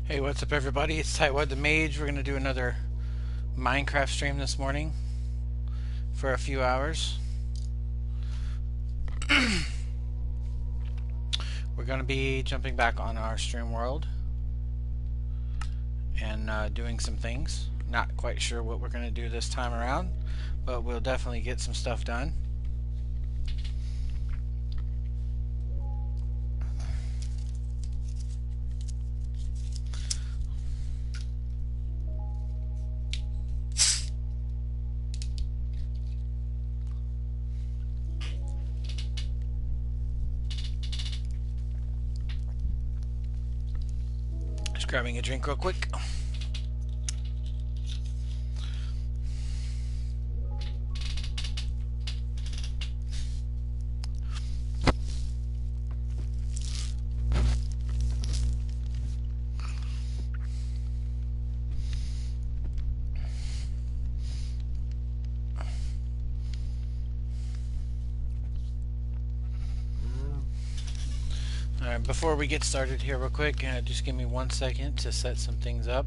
Hey, what's up, everybody? It's Tightwad the Mage. We're going to do another Minecraft stream this morning for a few hours. We're going to be jumping back on our stream world and doing some things. Not quite sure what we're going to do this time around, but we'll definitely get some stuff done. Just grabbing a drink real quick. Alright, before we get started here real quick, just give me 1 second to set some things up.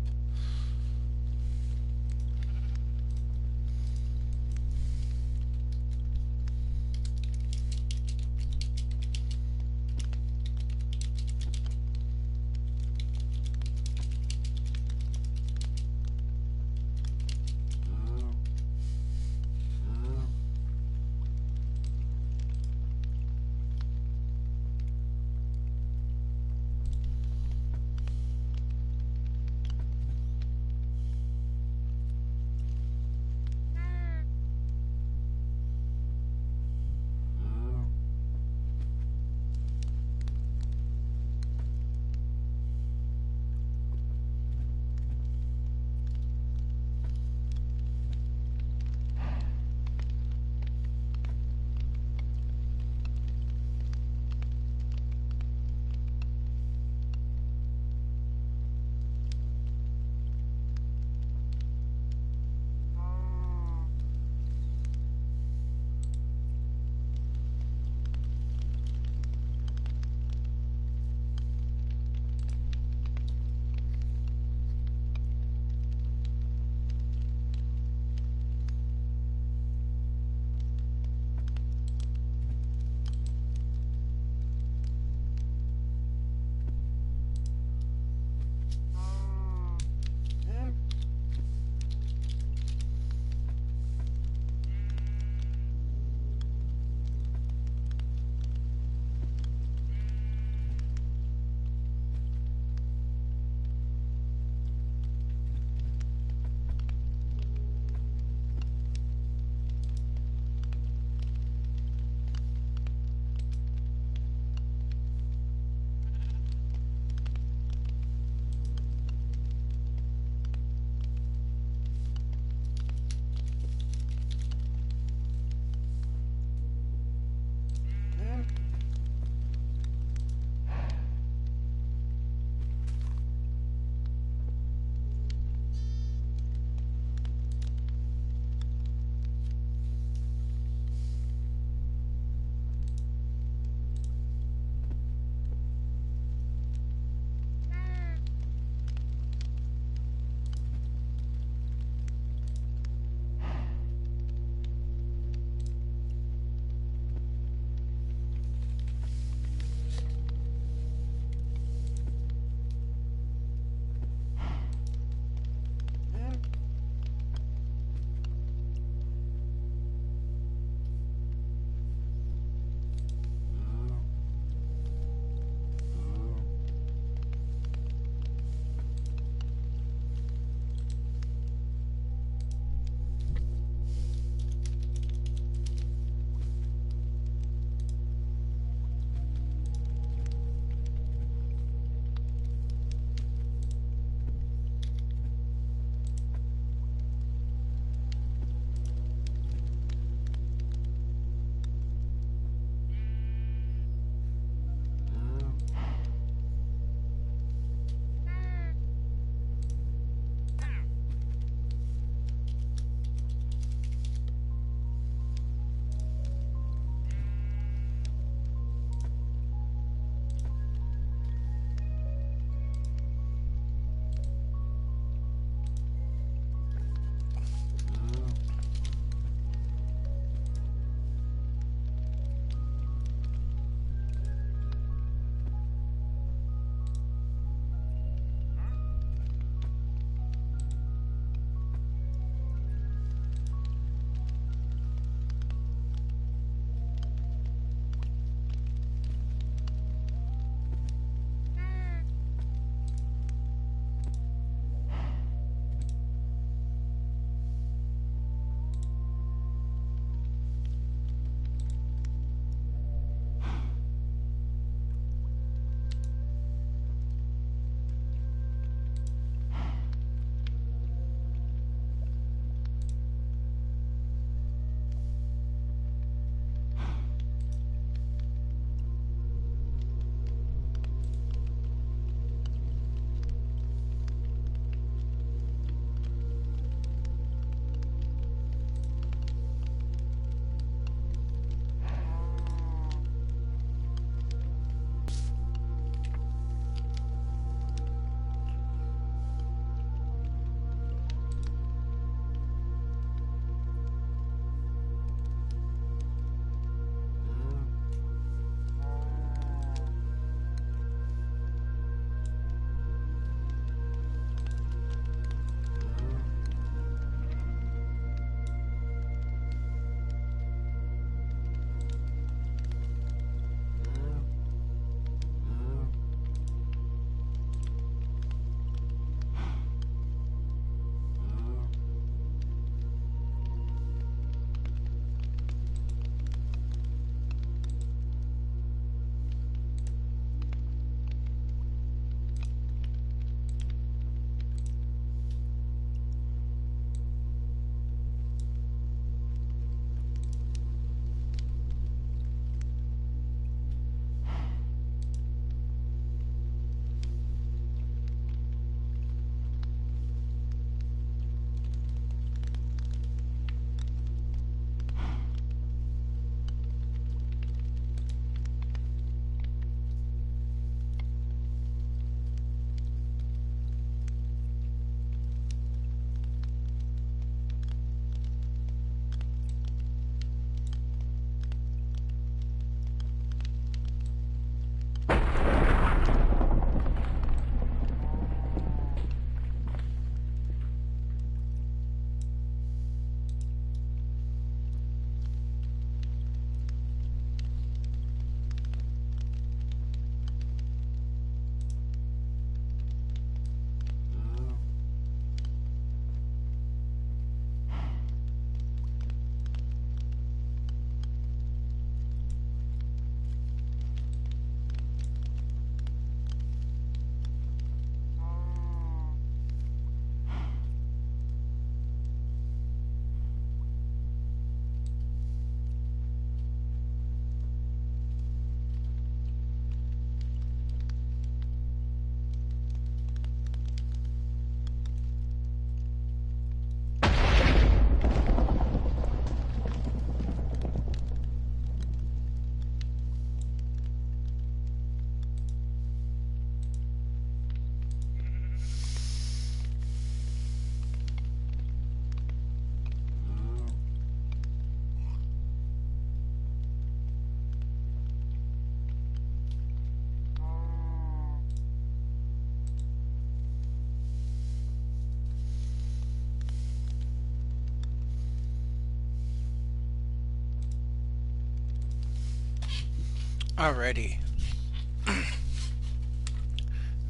Alrighty.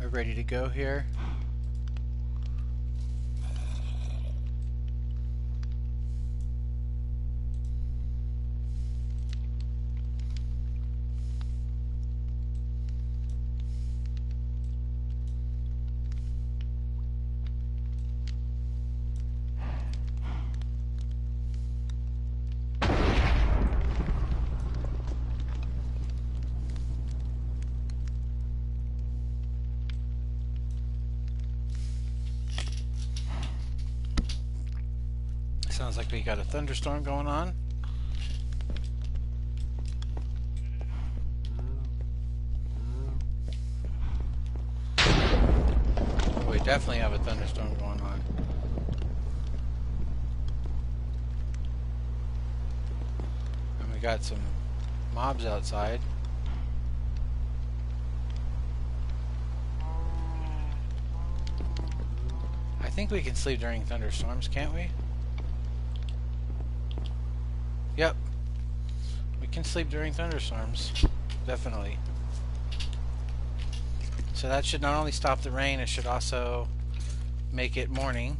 We're ready to go here. Sounds like we got a thunderstorm going on. We definitely have a thunderstorm going on. And we got some mobs outside. I think we can sleep during thunderstorms, can't we? Yep. We can sleep during thunderstorms. Definitely. So that should not only stop the rain, it should also make it morning.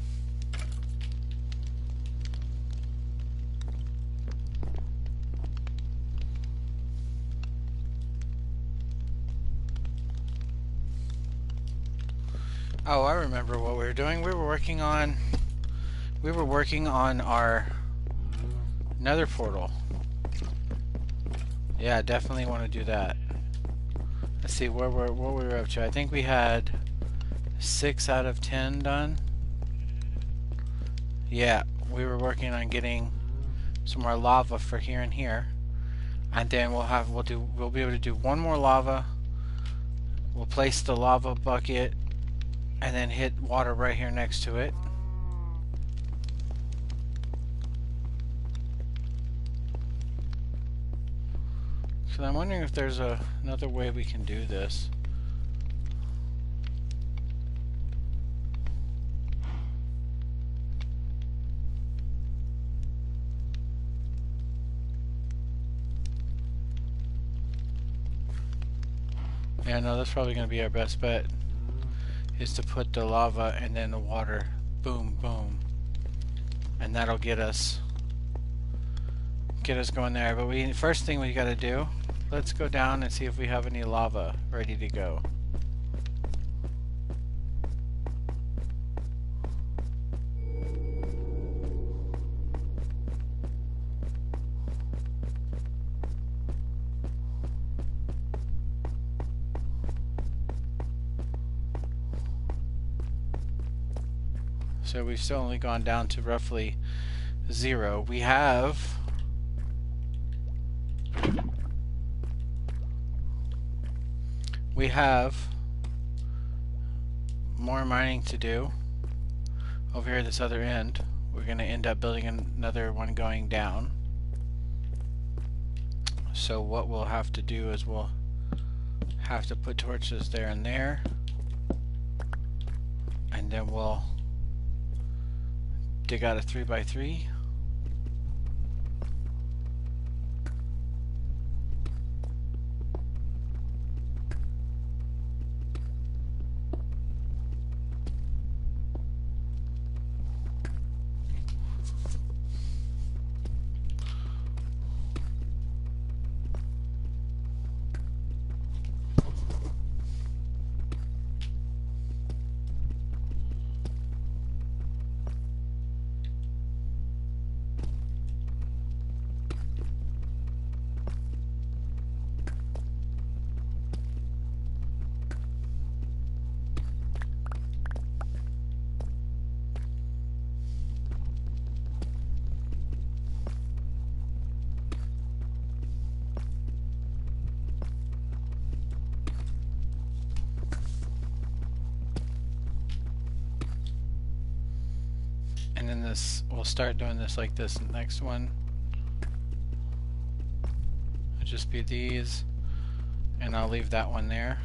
Oh, I remember what we were doing. We were working on our nether portal. Yeah, definitely want to do that. Let's see what we were up to. I think we had 6 out of 10 done. Yeah, we were working on getting some more lava for here and here, and then we'll be able to do one more lava. We'll place the lava bucket and then hit water right here next to it. So I'm wondering if there's another way we can do this. Yeah, no, that's probably going to be our best bet, is to put the lava and then the water, boom, boom, and that'll get us going there. But first thing we got to do, let's go down and see if we have any lava ready to go. So we've still only gone down to roughly 0. We have more mining to do over here at this other end. We're going to end up building another one going down. So what we'll have to do is we'll have to put torches there and there, and then we'll dig out a 3x3. And then we'll start doing this like this. The next one will just be these, and I'll leave that one there.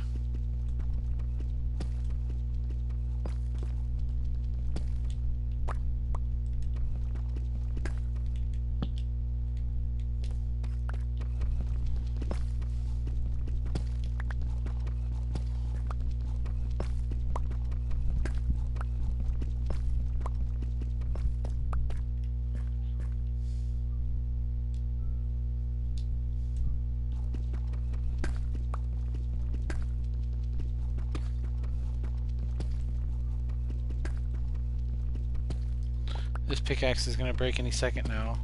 This pickaxe is gonna break any second now.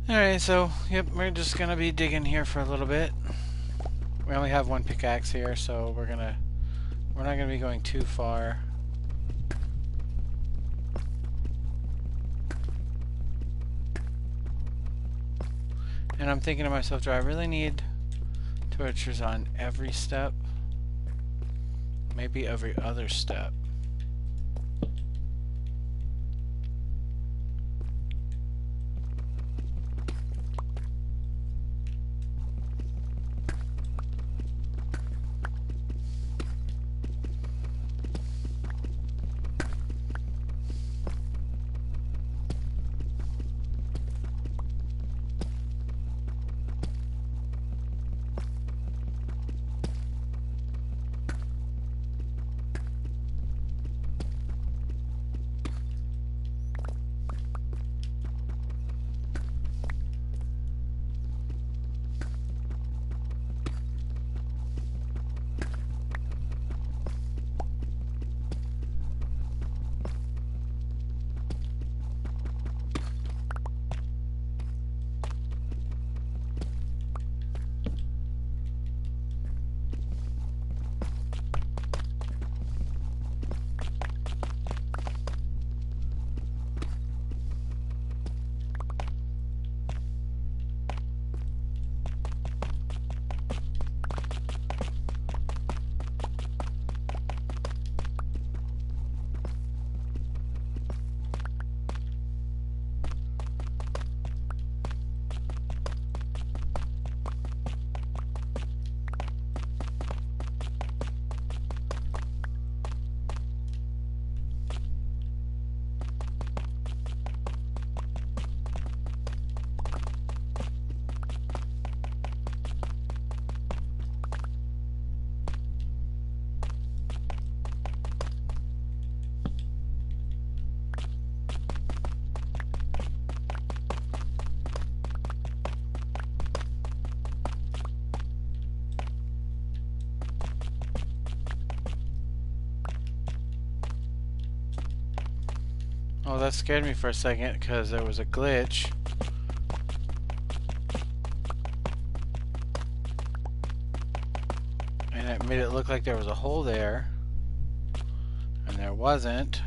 Alright, so, yep, we're just gonna be digging here for a little bit. We only have one pickaxe here, so we're not gonna be going too far. And I'm thinking to myself, do I really need torches on every step? Maybe every other step. Oh, that scared me for a second because there was a glitch. And it made it look like there was a hole there. And there wasn't.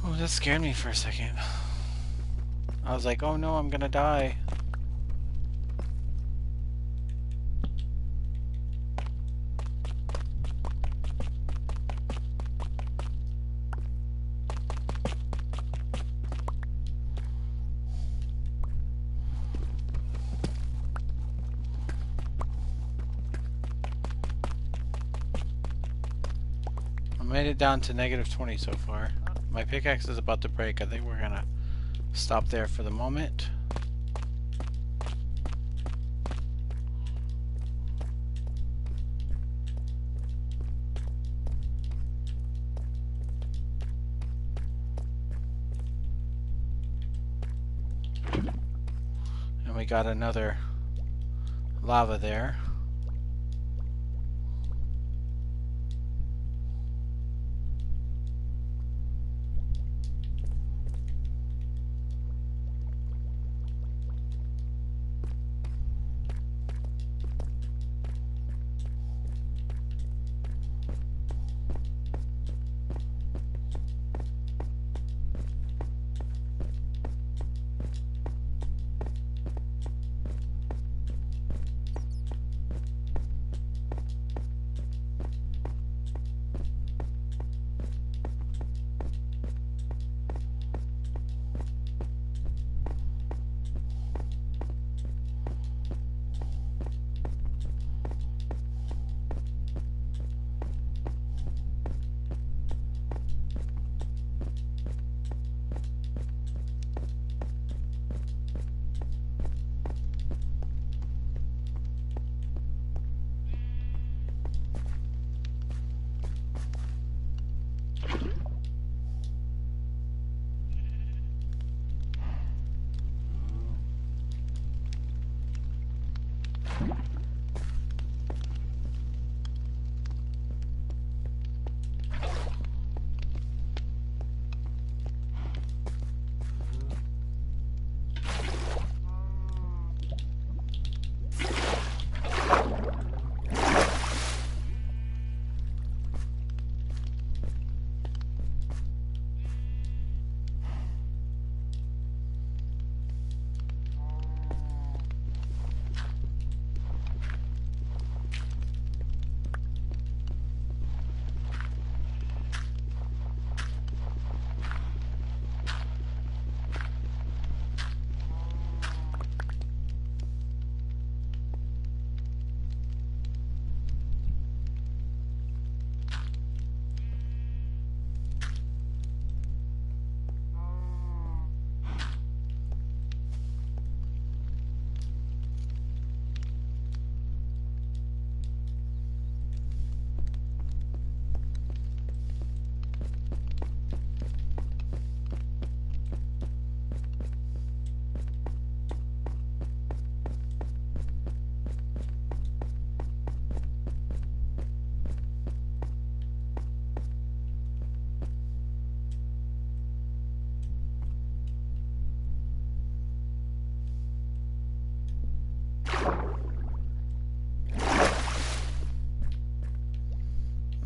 Oh, that scared me for a second. I was like, oh no, I'm gonna die. I made it down to -20 so far. My pickaxe is about to break. I think we're gonna stop there for the moment. we got another lava there.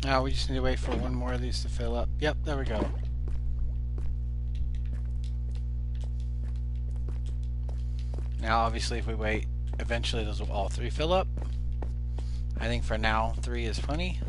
Now we just need to wait for one more of these to fill up. Yep, there we go. Now obviously if we wait, eventually those will all three fill up. I think for now 3 is plenty.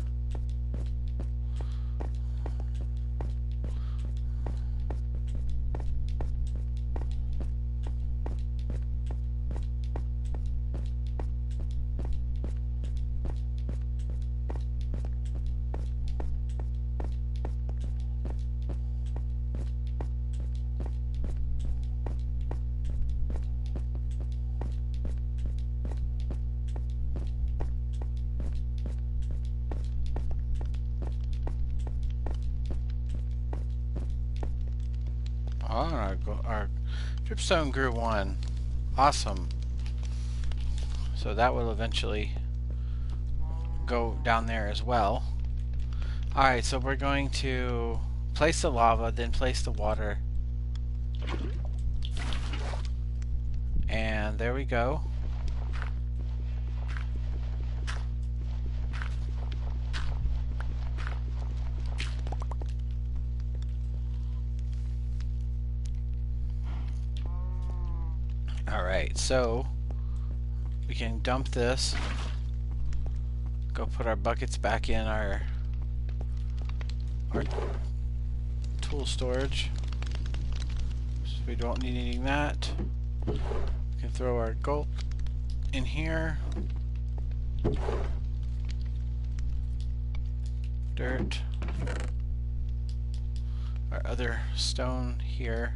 Oh, our dripstone grew 1. Awesome. So that will eventually go down there as well. Alright, so we're going to place the lava, then place the water. And there we go. Alright, so we can dump this, go put our buckets back in our tool storage, so we don't need any of that. We can throw our gold in here, dirt, our other stone here.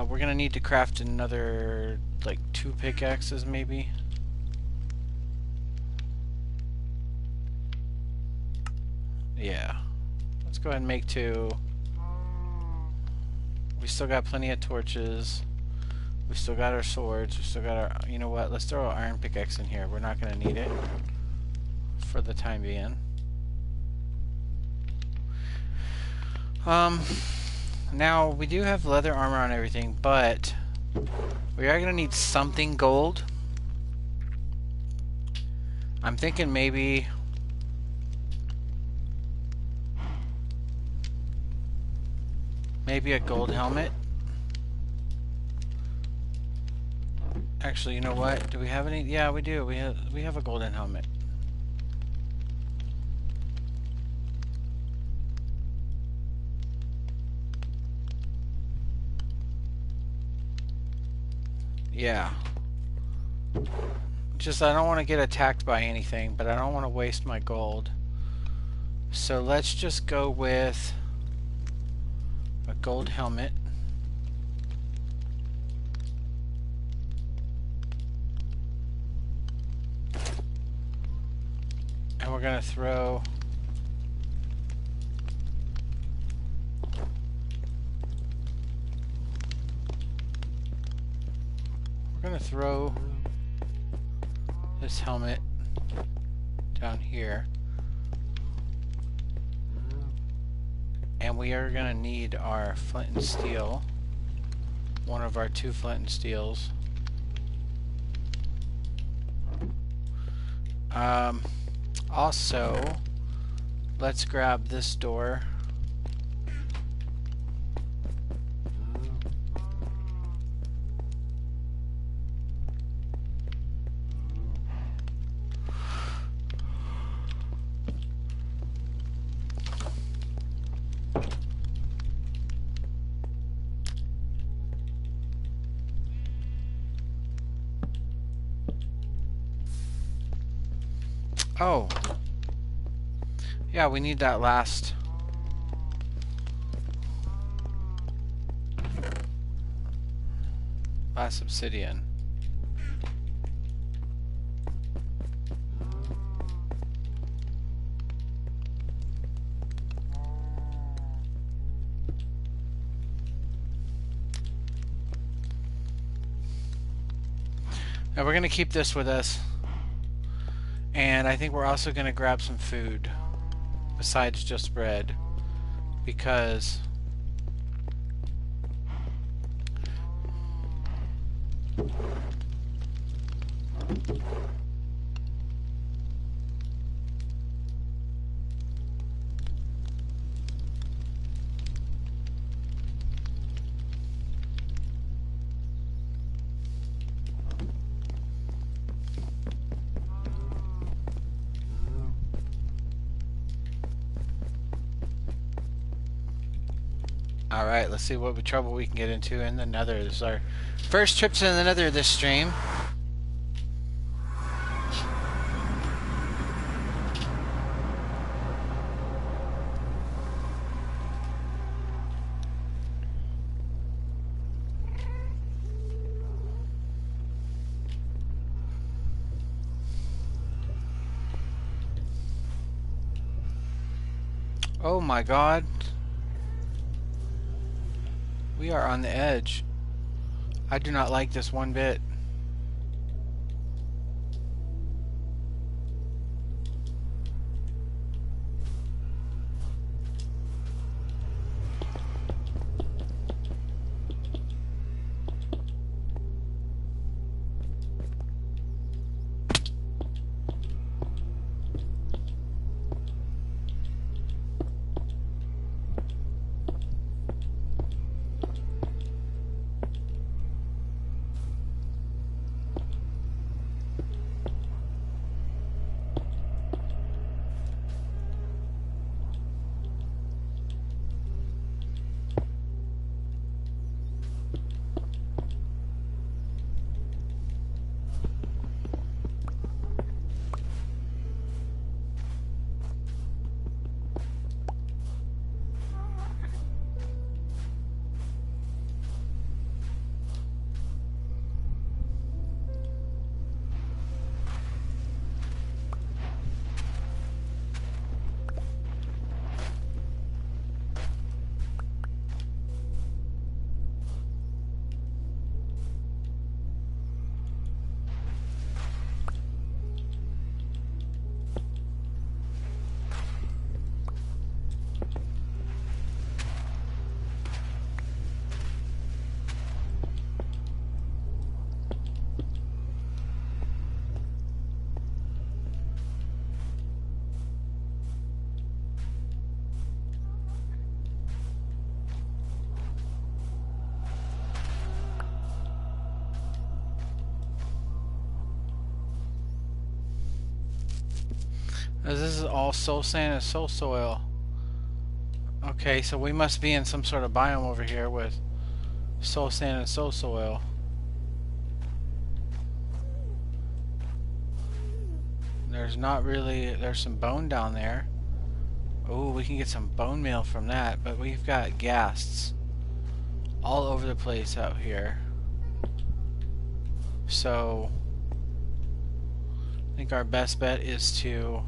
We're gonna need to craft another, like, 2 pickaxes maybe. Yeah. Let's go ahead and make 2. We still got plenty of torches. We still got our swords. We still got our... You know what? Let's throw an iron pickaxe in here. We're not going to need it for the time being. Now, we do have leather armor on everything, but we are going to need something gold. I'm thinking maybe... maybe a gold helmet. Actually, you know what? Do we have any? Yeah, we do. We have a golden helmet. Yeah. Just I don't want to get attacked by anything, but I don't want to waste my gold. So let's just go with a gold helmet. And we're going to throw... we're going to throw this helmet down here. And we are going to need our flint and steel. One of our 2 flint and steels. Also, let's grab this door. Oh. Yeah, we need that last obsidian. Now we're going to keep this with us. And I think we're also going to grab some food besides just bread, because alright, let's see what trouble we can get into in the Nether. This is our first trip to the Nether this stream. Oh my god. We are on the edge. I do not like this one bit. This is all soul sand and soul soil. Okay, so we must be in some sort of biome over here with soul sand and soul soil. There's not really... There's some bone down there. Oh, we can get some bone meal from that, but we've got ghasts all over the place out here. So I think our best bet is to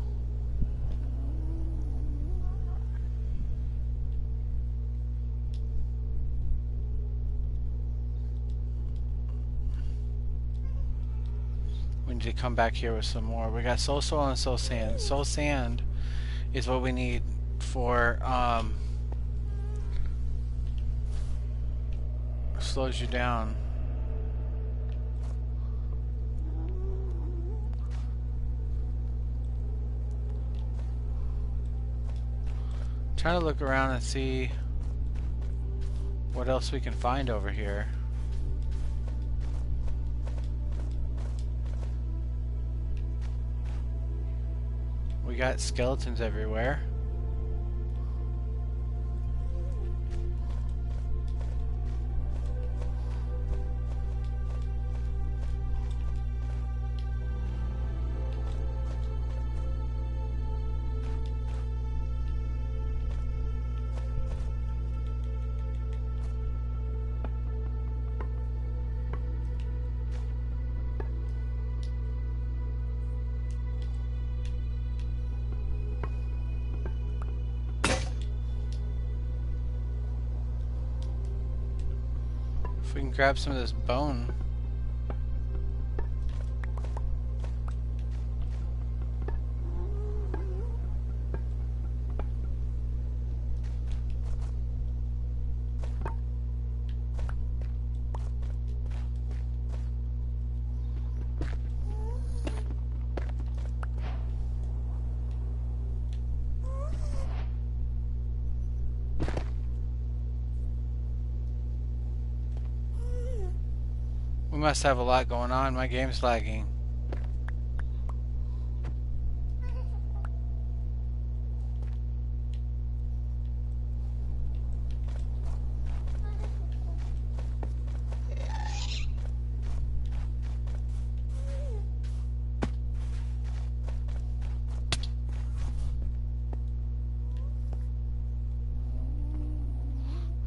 we need to come back here with some more. We got soul soil and soul sand. Soul sand is what we need for slows you down. Trying to look around and see what else we can find over here. We got skeletons everywhere. We can grab some of this bone. We must have a lot going on. My game's lagging.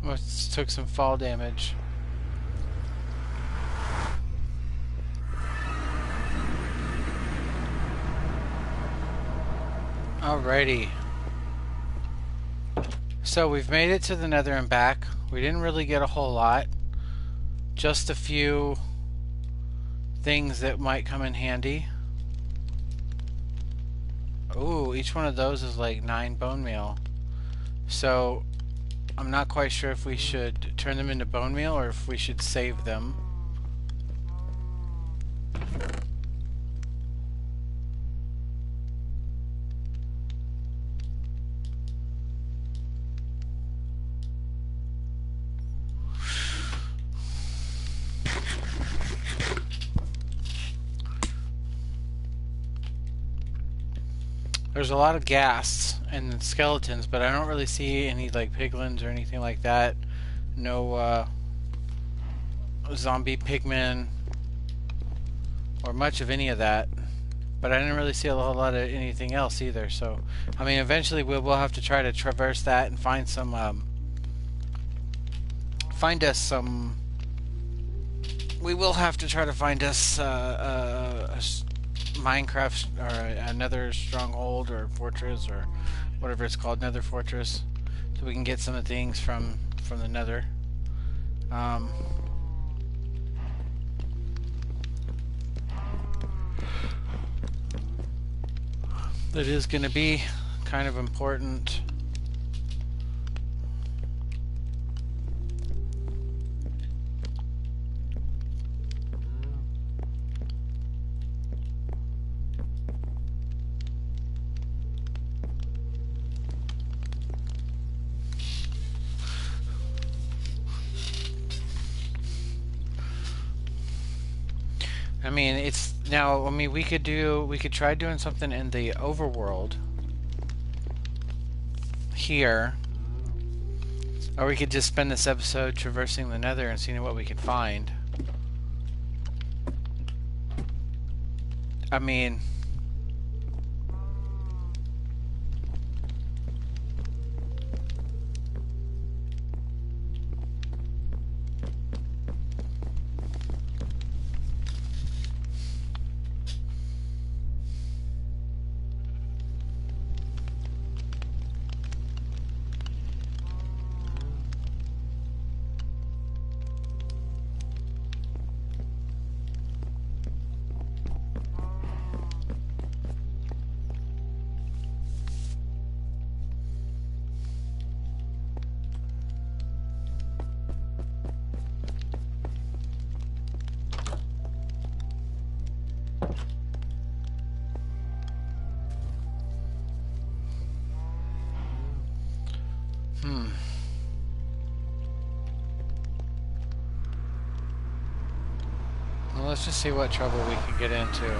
Must took some fall damage. Alrighty. So we've made it to the Nether and back. We didn't really get a whole lot. Just a few things that might come in handy. Ooh, each one of those is like 9 bone meal. So I'm not quite sure if we should turn them into bone meal or if we should save them. There's a lot of ghasts and skeletons, but I don't really see any like piglins or anything like that. No zombie pigmen or much of any of that. But I didn't really see a whole lot of anything else either. So, I mean, eventually we will have to try to traverse that and find some. Find us some. We will have to try to find us Minecraft or another stronghold or fortress or whatever it's called, Nether fortress, so we can get some of the things from the Nether. That is going to be kind of important. I mean, it's now. I mean, we could try doing something in the overworld here, or we could just spend this episode traversing the Nether and seeing what we can find. I mean, well, let's just see what trouble we can get into.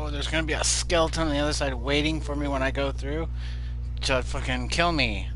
no, there's gonna be a skeleton on the other side waiting for me when I go through to fucking kill me.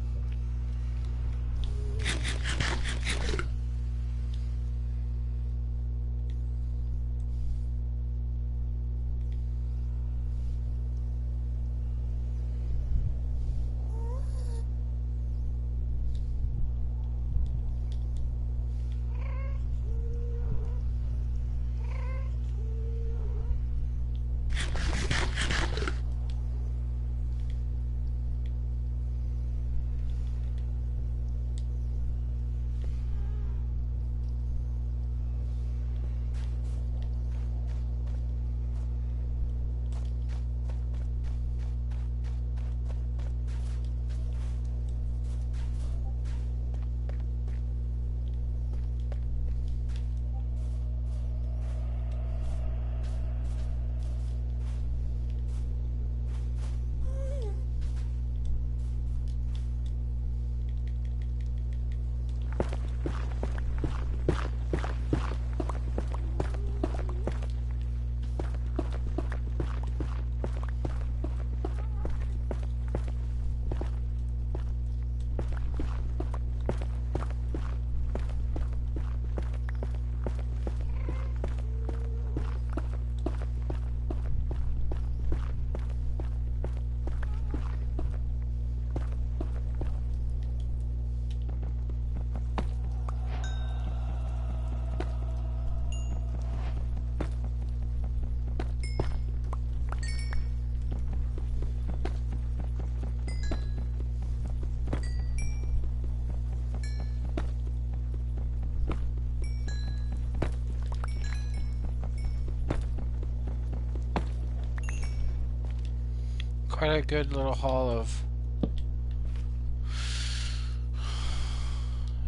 Quite a good little haul of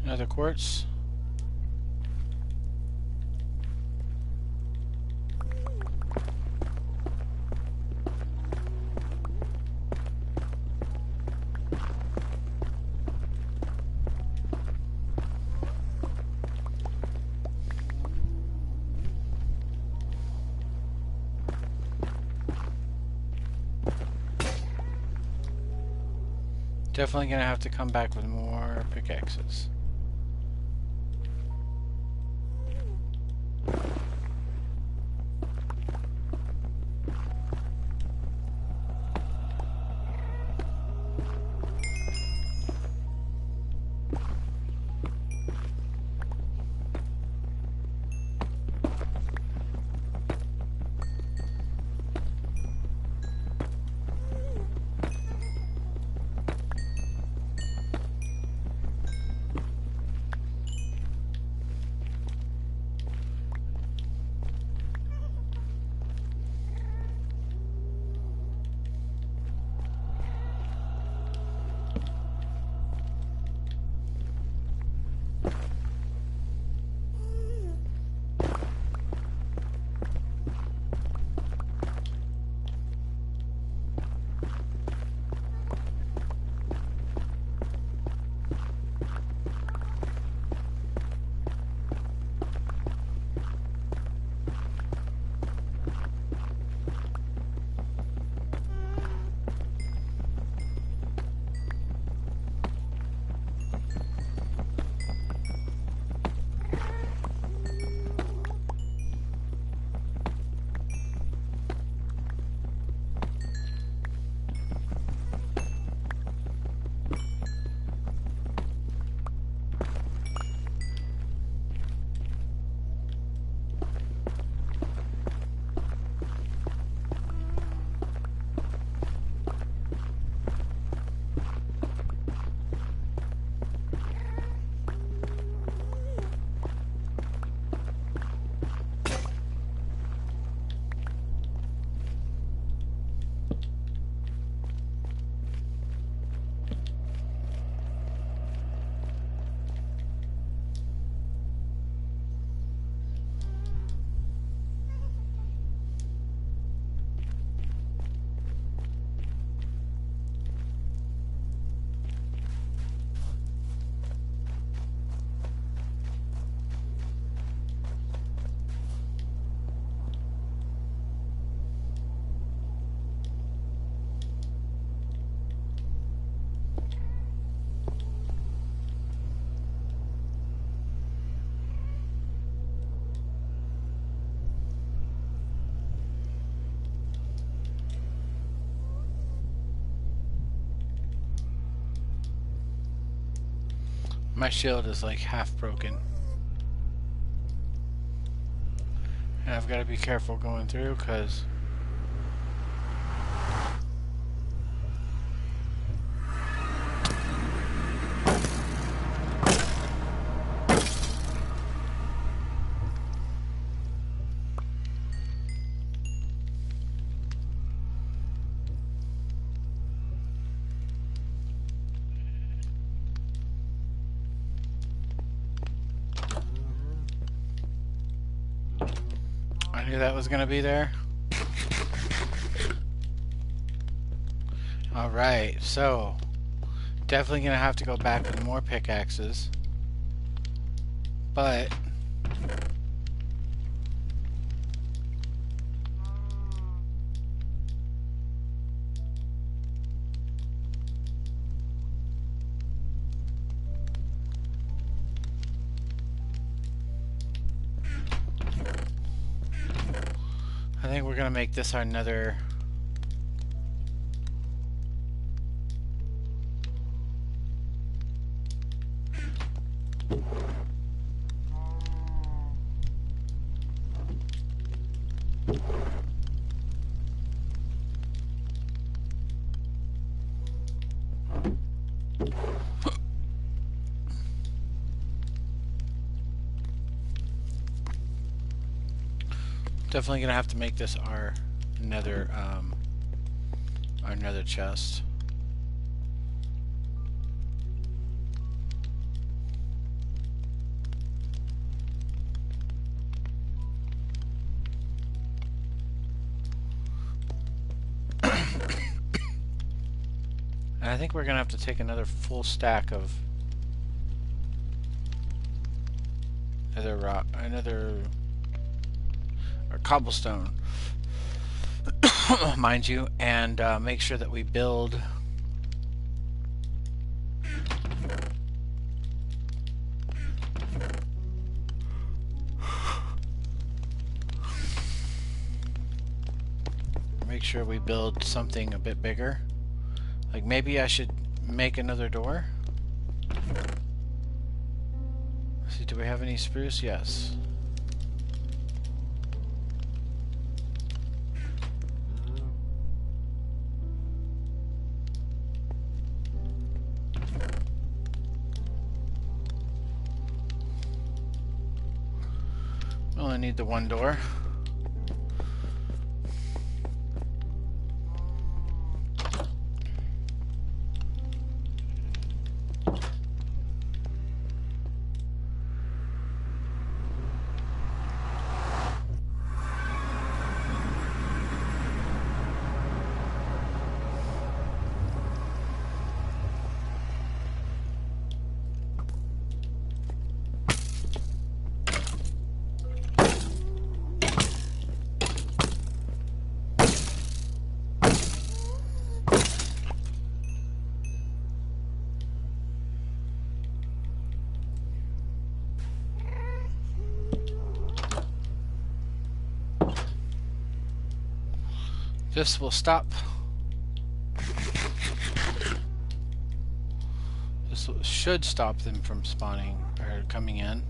another quartz. Definitely gonna have to come back with more pickaxes. My shield is like half broken. And I've got to be careful going through because I knew that was going to be there. Alright, so definitely going to have to go back with more pickaxes. But I think we're going to make this our nether. Definitely gonna have to make this our nether chest. And I think we're gonna have to take another full stack of nether rock, or cobblestone, mind you, and make sure that we build something a bit bigger. Like maybe I should make another door. Let's see, do we have any spruce? Yes. We only need the one door. This will stop. This should stop them from spawning or coming in.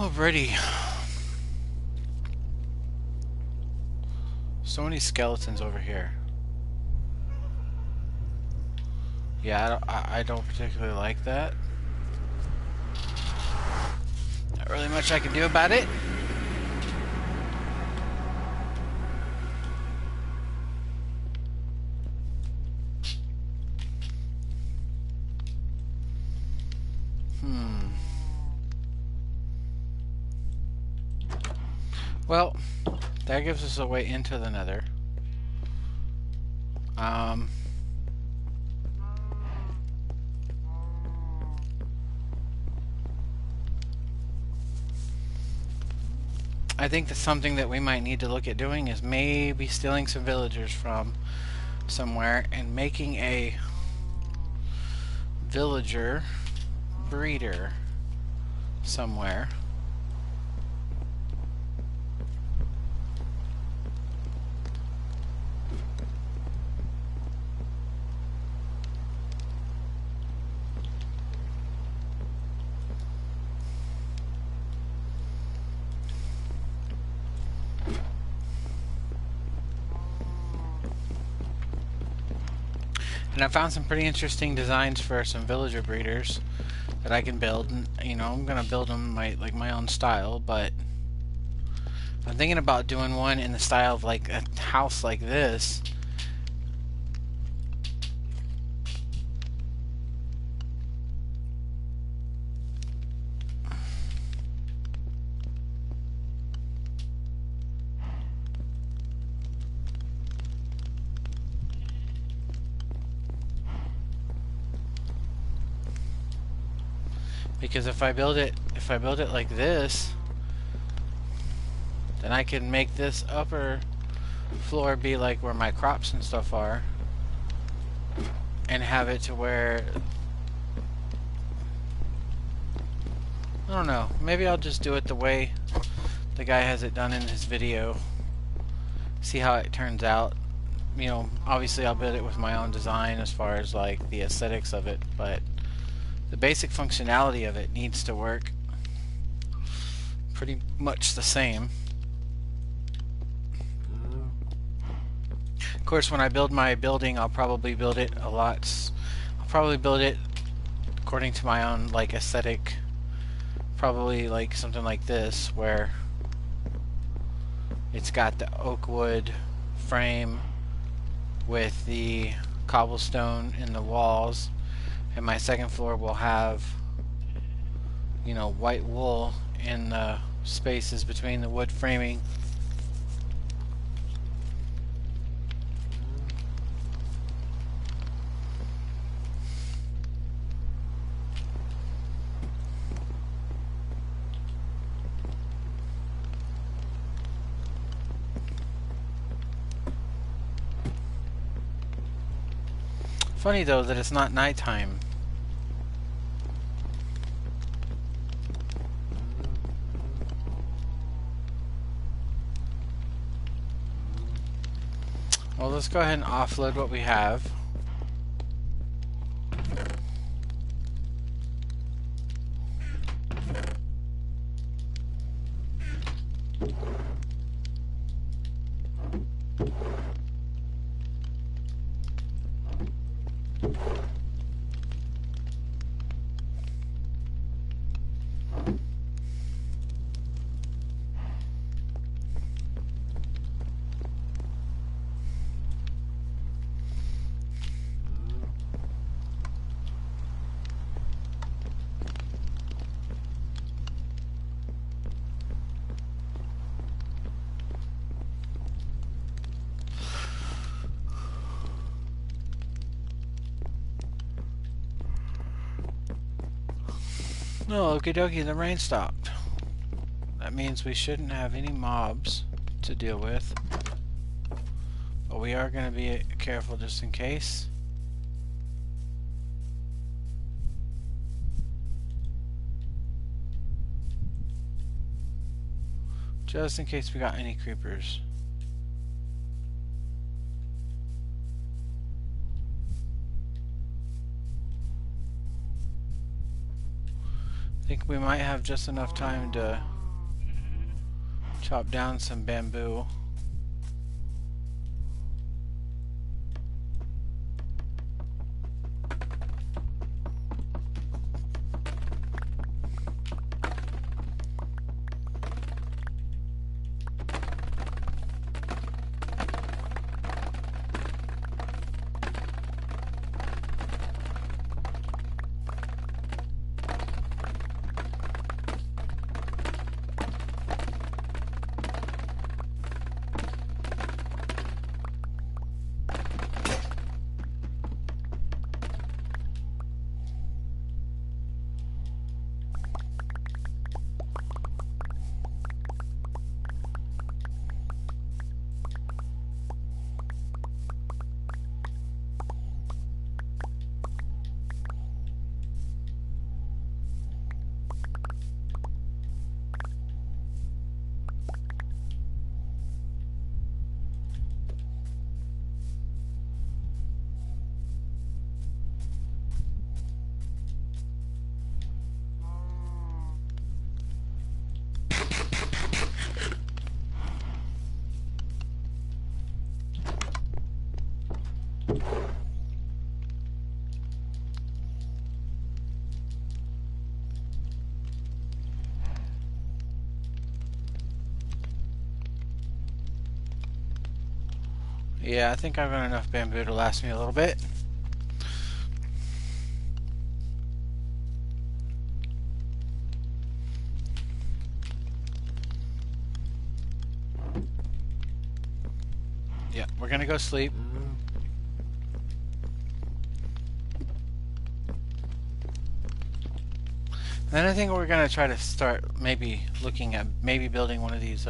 Alrighty. So many skeletons over here. Yeah, I don't particularly like that. Not really much I can do about it. Well, that gives us a way into the Nether. I think that something that we might need to look at doing is maybe stealing some villagers from somewhere and making a villager breeder somewhere. And I found some pretty interesting designs for some villager breeders that I can build. And, you know, I'm gonna build them my own style, but I'm thinking about doing one in the style of like a house like this. Because if I build it like this, then I can make this upper floor be like where my crops and stuff are, and have it to where, I don't know, maybe I'll just do it the way the guy has it done in his video, see how it turns out. You know, obviously I'll build it with my own design as far as like the aesthetics of it, but the basic functionality of it needs to work pretty much the same. Of course, when I build my building, I'll probably build it according to my own like aesthetic, probably like something like this, where it's got the oak wood frame with the cobblestone in the walls, and my second floor will have, you know, white wool in the spaces between the wood framing. Funny though that it's not nighttime. Well, let's go ahead and offload what we have. No, okie dokie, the rain stopped. That means we shouldn't have any mobs to deal with. But we are going to be careful just in case. Just in case we got any creepers. I think we might have just enough time to chop down some bamboo. Yeah, I think I've got enough bamboo to last me a little bit. Yeah, we're gonna go sleep. Then I think we're gonna try to start maybe looking at maybe building one of these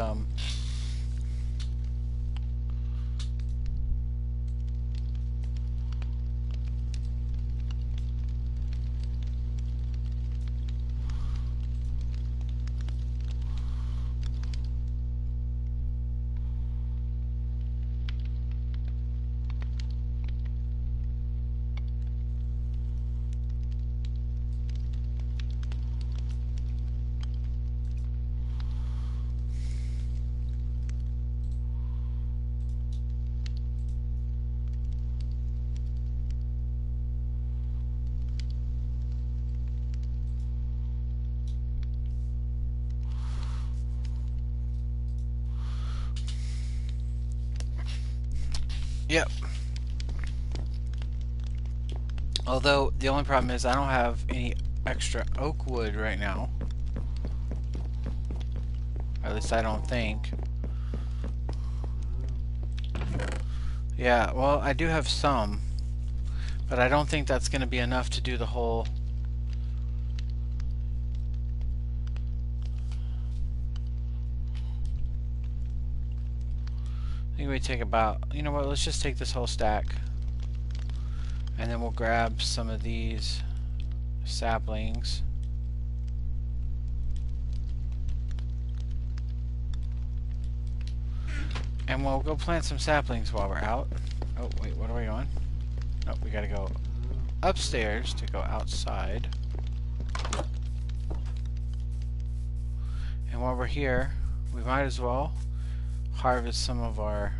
Yep. Although the only problem is I don't have any extra oak wood right now. At least I don't think. Yeah, well, I do have some, but I don't think that's going to be enough to do the whole... I think we take about... You know what, let's just take this whole stack. And then we'll grab some of these saplings. And we'll go plant some saplings while we're out. Oh, wait, what are we going? Oh, we gotta go upstairs to go outside. And while we're here, we might as well harvest some of our...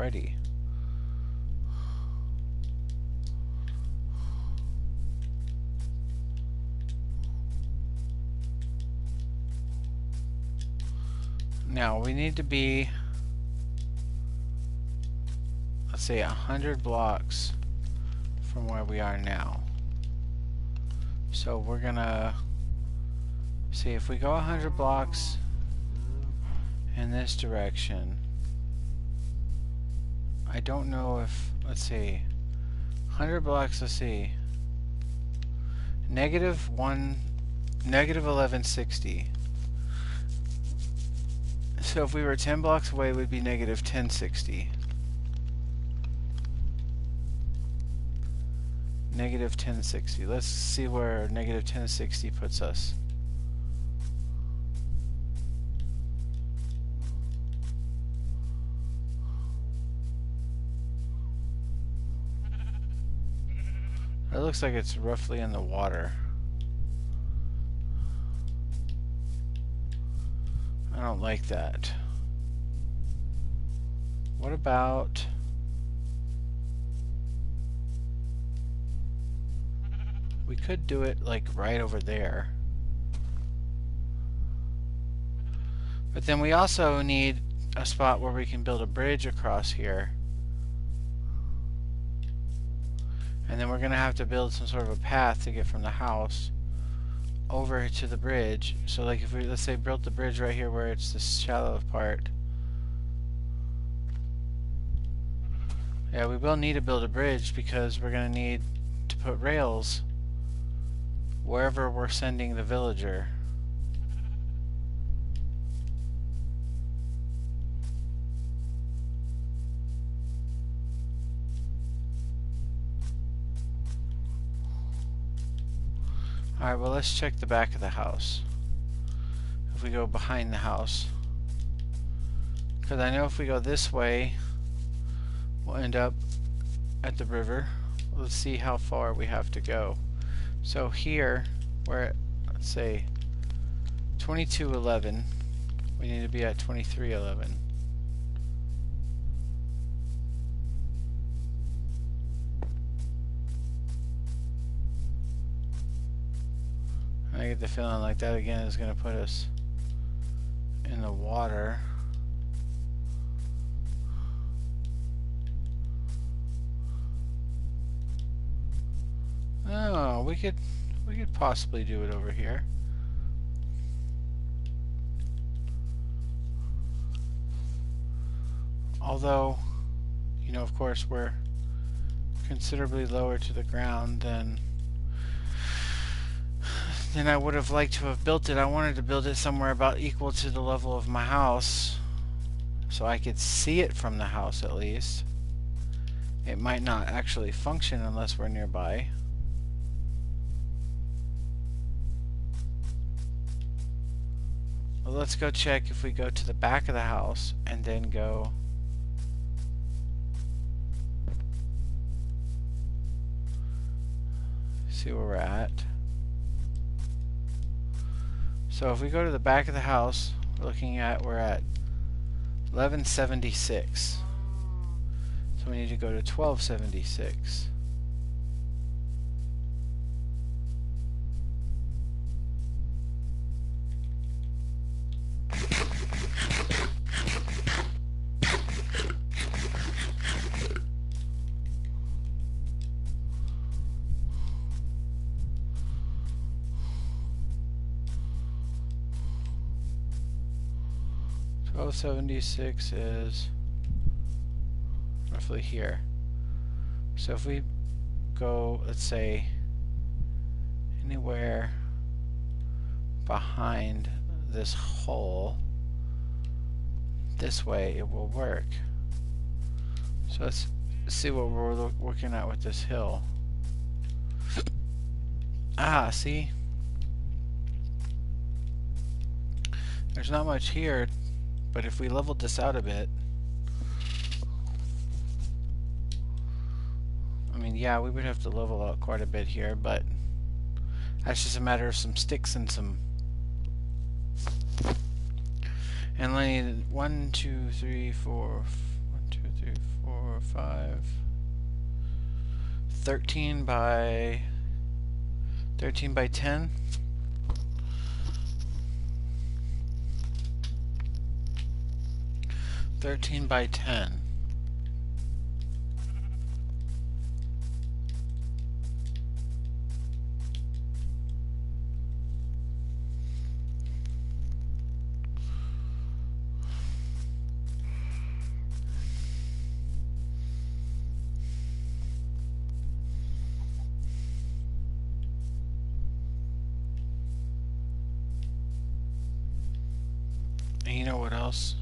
Alrighty. Now we need to be, let's say, 100 blocks from where we are now. So we're gonna see if we go 100 blocks in this direction. I don't know if, let's see, 100 blocks, let's see, negative 1160. So if we were 10 blocks away, it would be negative 1060. Negative 1060. Let's see where negative 1060 puts us. It looks like it's roughly in the water. I don't like that. What about... we could do it like right over there. But then we also need a spot where we can build a bridge across here. And then we're going to have to build some sort of a path to get from the house over to the bridge. So like if we, let's say, built the bridge right here where it's the shallow part. Yeah, we will need to build a bridge because we're going to need to put rails wherever we're sending the villager. Alright, well, let's check the back of the house. If we go behind the house. Because I know if we go this way, we'll end up at the river. Let's see how far we have to go. So here, we're at, let's say, 2211. We need to be at 2311. I get the feeling like that again is going to put us in the water. Oh, we could possibly do it over here. Although, you know, of course, we're considerably lower to the ground than I would have liked to have built it. I wanted to build it somewhere about equal to the level of my house, so I could see it from the house at least. It might not actually function unless we're nearby. Well, let's go check if we go to the back of the house and then go see where we're at. So if we go to the back of the house, we're at 1176. So we need to go to 1276. .76 is roughly here. So if we go, let's say, anywhere behind this hole, this way it will work. So let's see what we're working at with this hill. Ah, see? There's not much here. But if we leveled this out a bit, I mean, yeah, we would have to level out quite a bit here, but that's just a matter of some sticks and some... And let me... 1, 2, 3, 4... 1, 2, 3, 4, 5... 13 by 10. 13 by 10. And you know what else?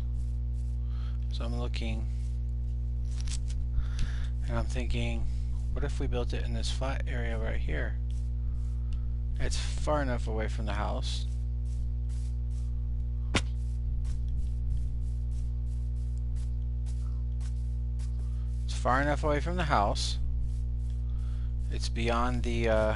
So I'm looking and I'm thinking, what if we built it in this flat area right here? It's far enough away from the house. It's far enough away from the house. It's beyond the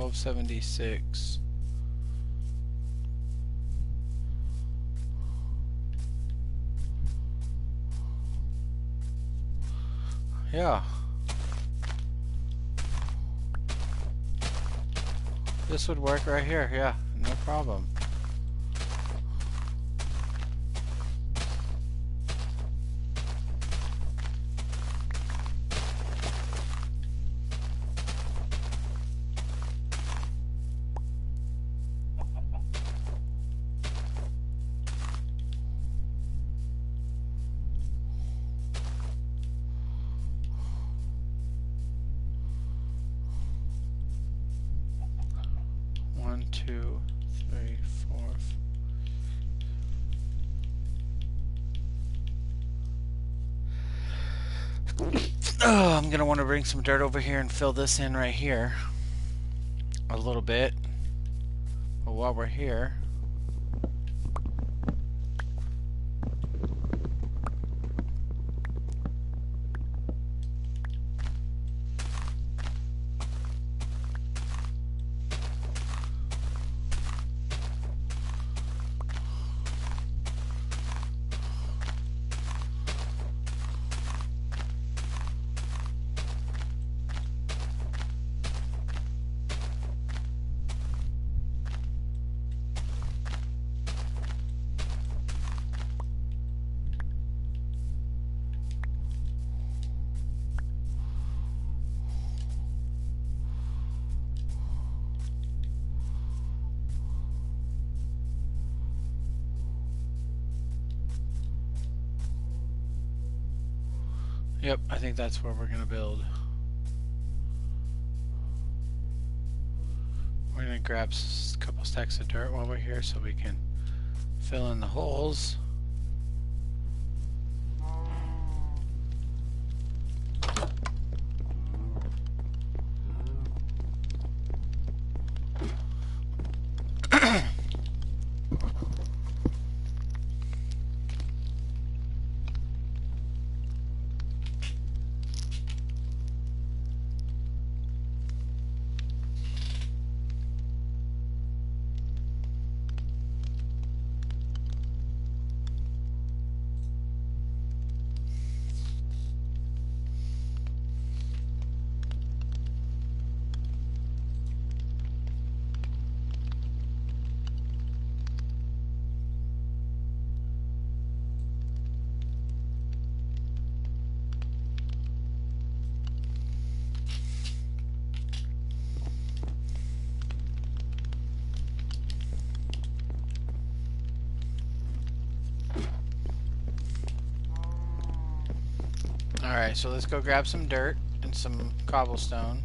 1276. Yeah. This would work right here, yeah, no problem. One, two, three, four. Oh, I'm gonna want to bring some dirt over here and fill this in right here a little bit. But while we're here, yep, I think that's where we're gonna build. We're gonna grab a couple stacks of dirt while we're here so we can fill in the holes. Alright, so let's go grab some dirt and some cobblestone.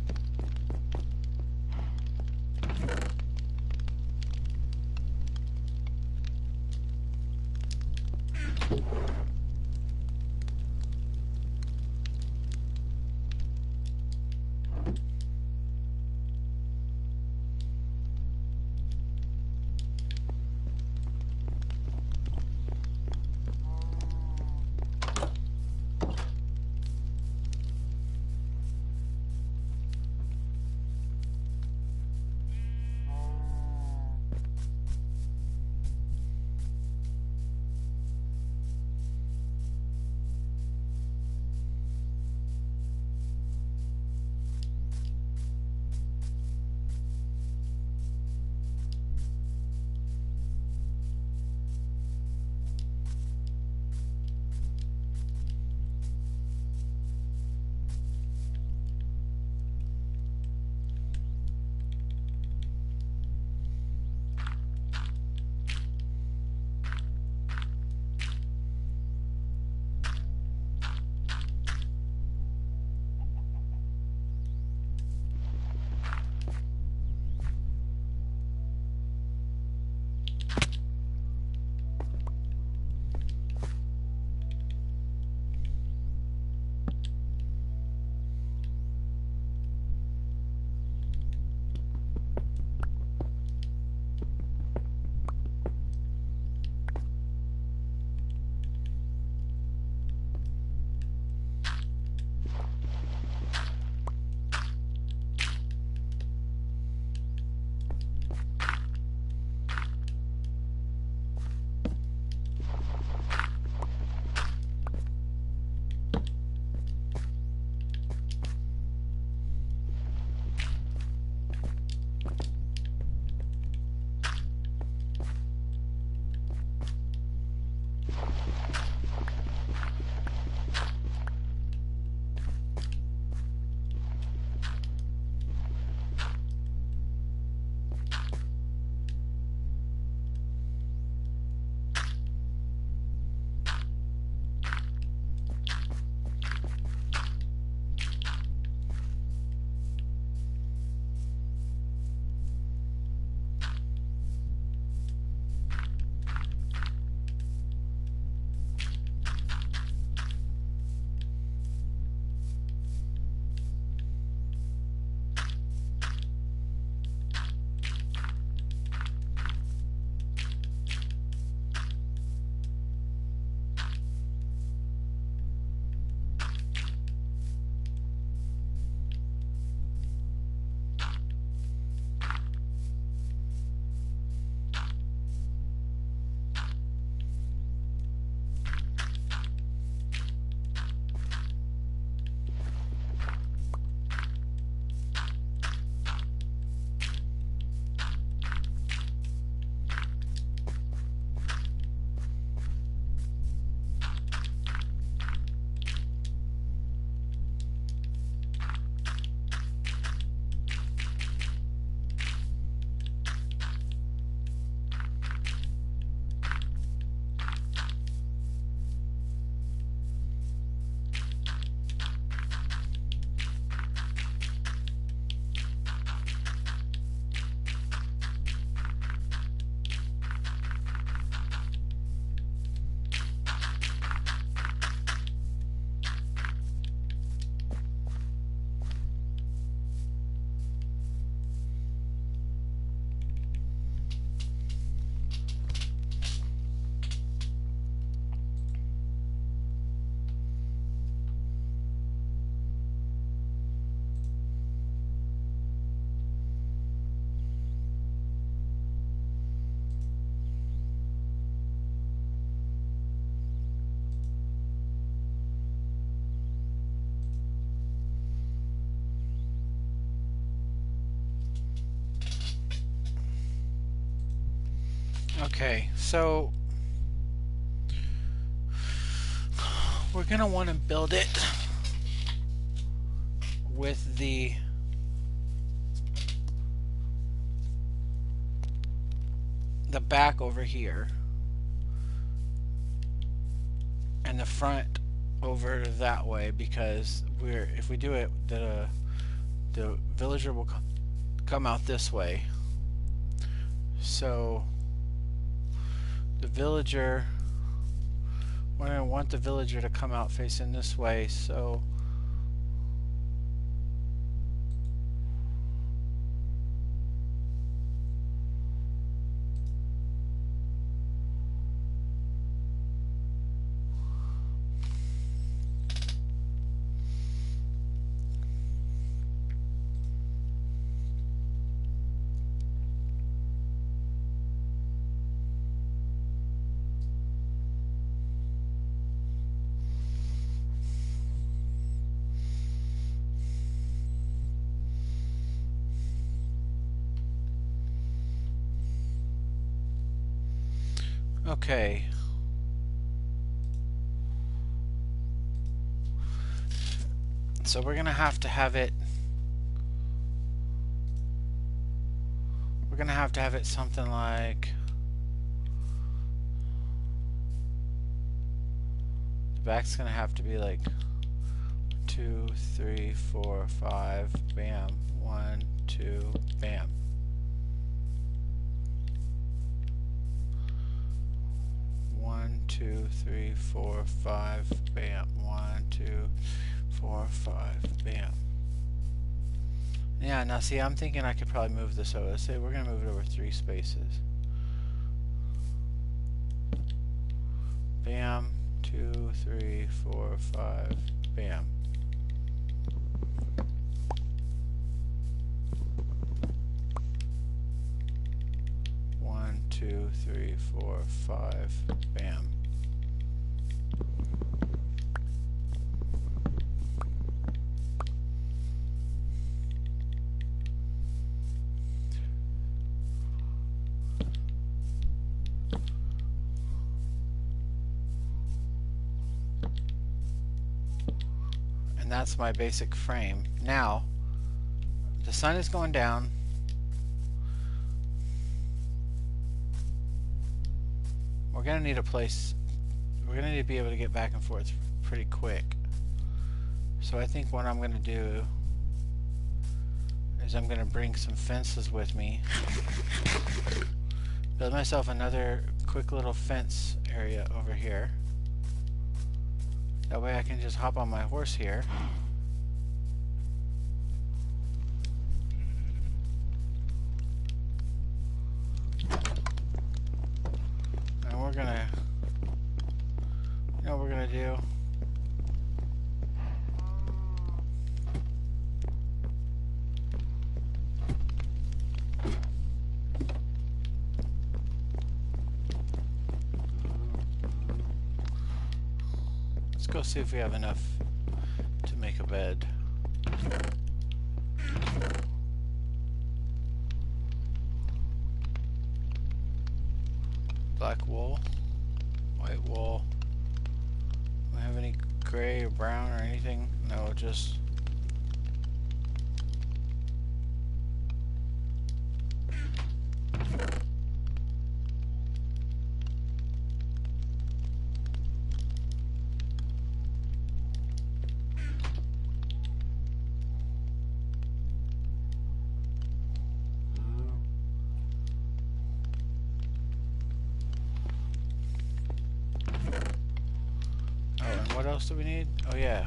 Okay, so we're gonna want to build it with the back over here and the front over that way, because if we do it, the villager will come out this way. So the villager, we're going to want the villager to come out facing this way. So okay. So we're going to have it, something like the back's going to have to be like 2, 3, 4, 5, bam, 1, 2, bam. One, 2, 3, 4, 5, bam. 1, 2, 4, 5, bam. Yeah, now see, I'm thinking I could probably move this over. Let's say we're going to move it over 3 spaces. Bam, 2, 3, 4, 5, bam. One, 2, 3, 4, 5, bam. that's my basic frame. Now, the sun is going down. We're gonna need a place. We're gonna need to be able to get back and forth pretty quick. So I think what I'm gonna do is I'm gonna bring some fences with me. Build myself another quick little fence area over here. That way I can just hop on my horse here. And we're gonna, you know what we're gonna do? Let's go see if we have enough to make a bed. Black wool, white wool. Do we have any gray or brown or anything? No, just what else do we need? Oh yeah.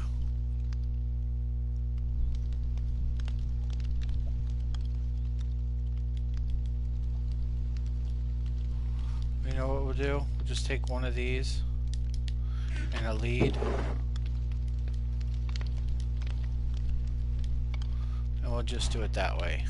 You know what we'll do? We'll just take one of these and a lead. And we'll just do it that way.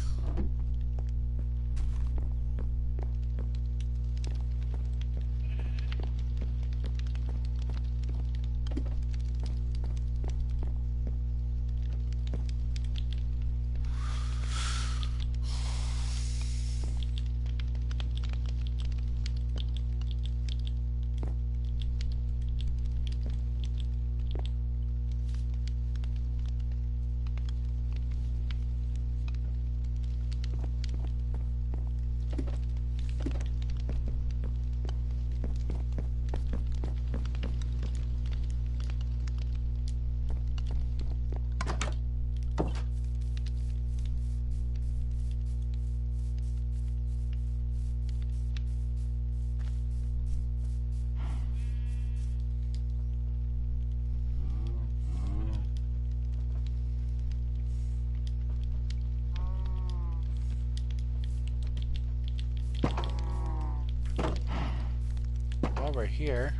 While we're here,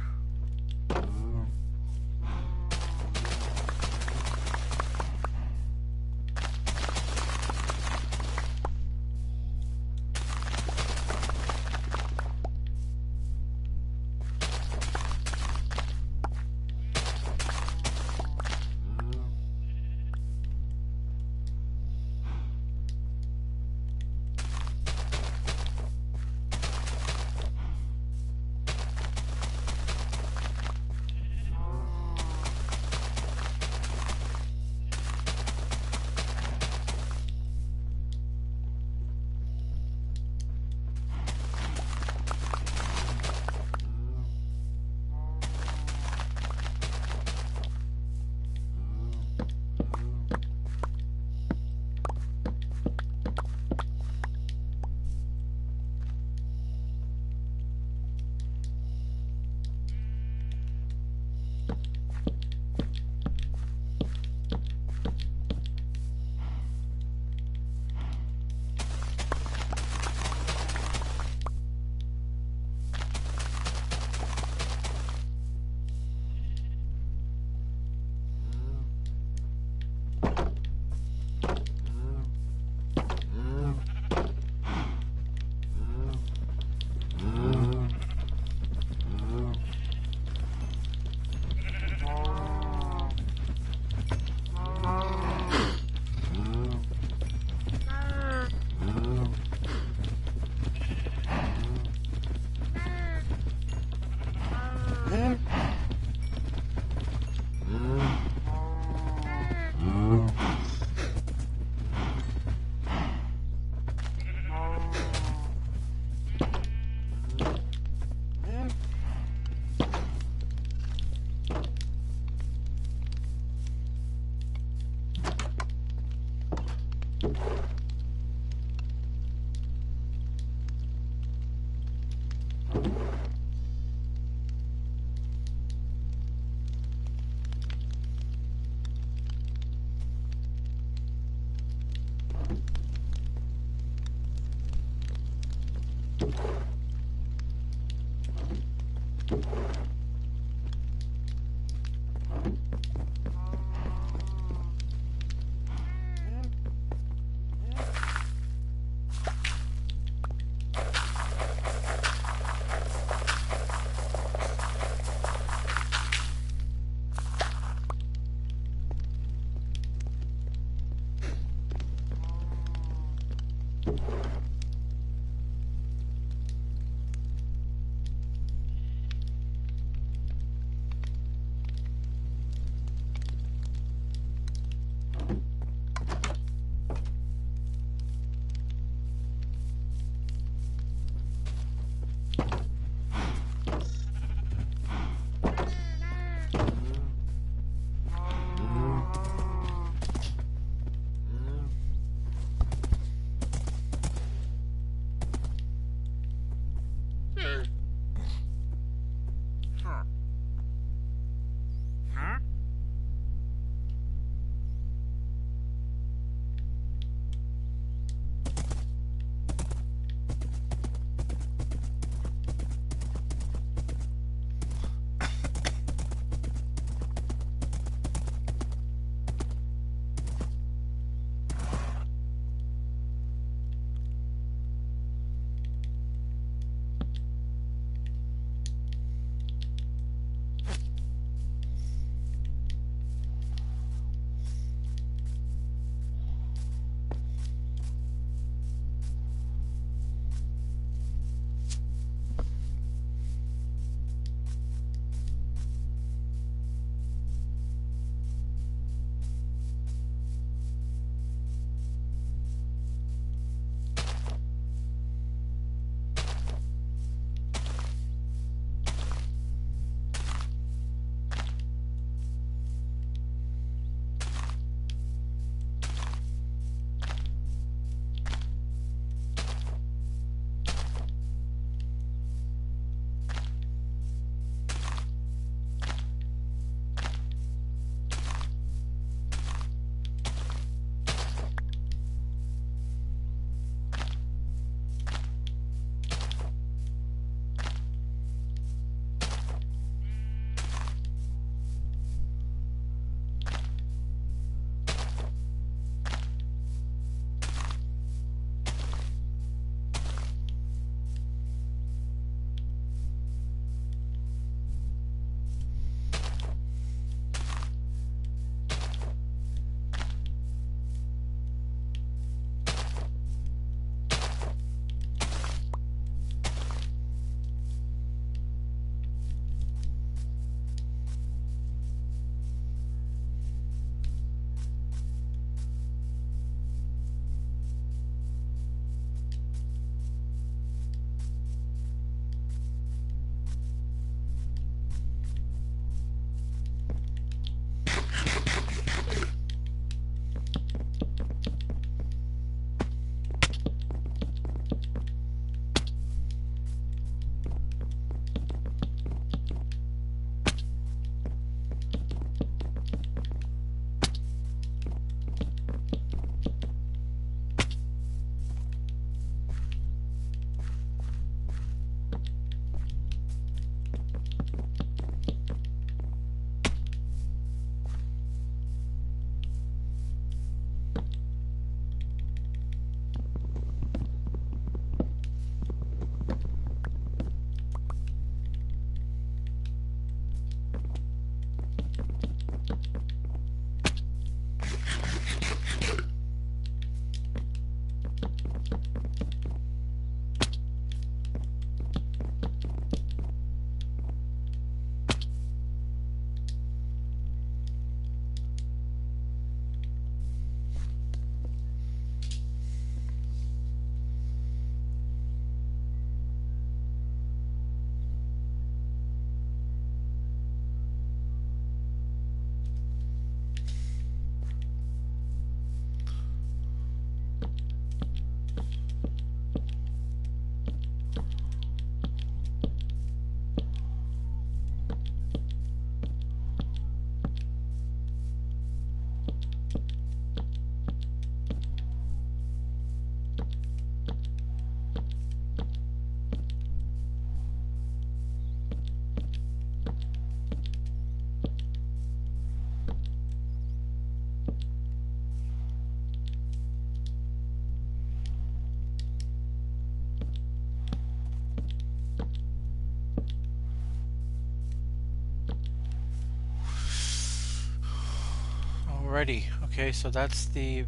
Alrighty, okay, so that's the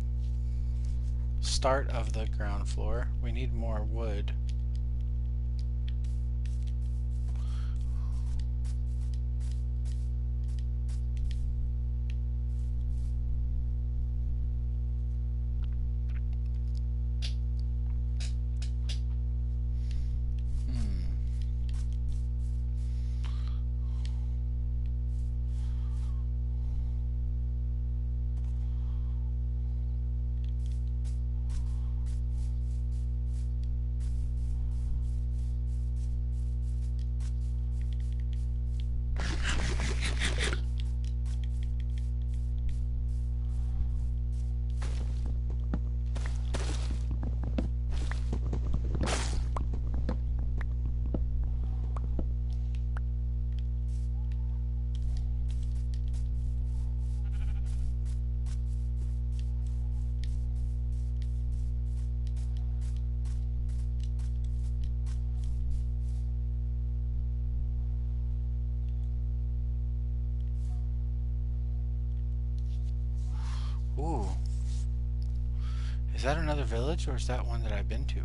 start of the ground floor. We need more wood. Ooh. Is that another village, or is that one that I've been to?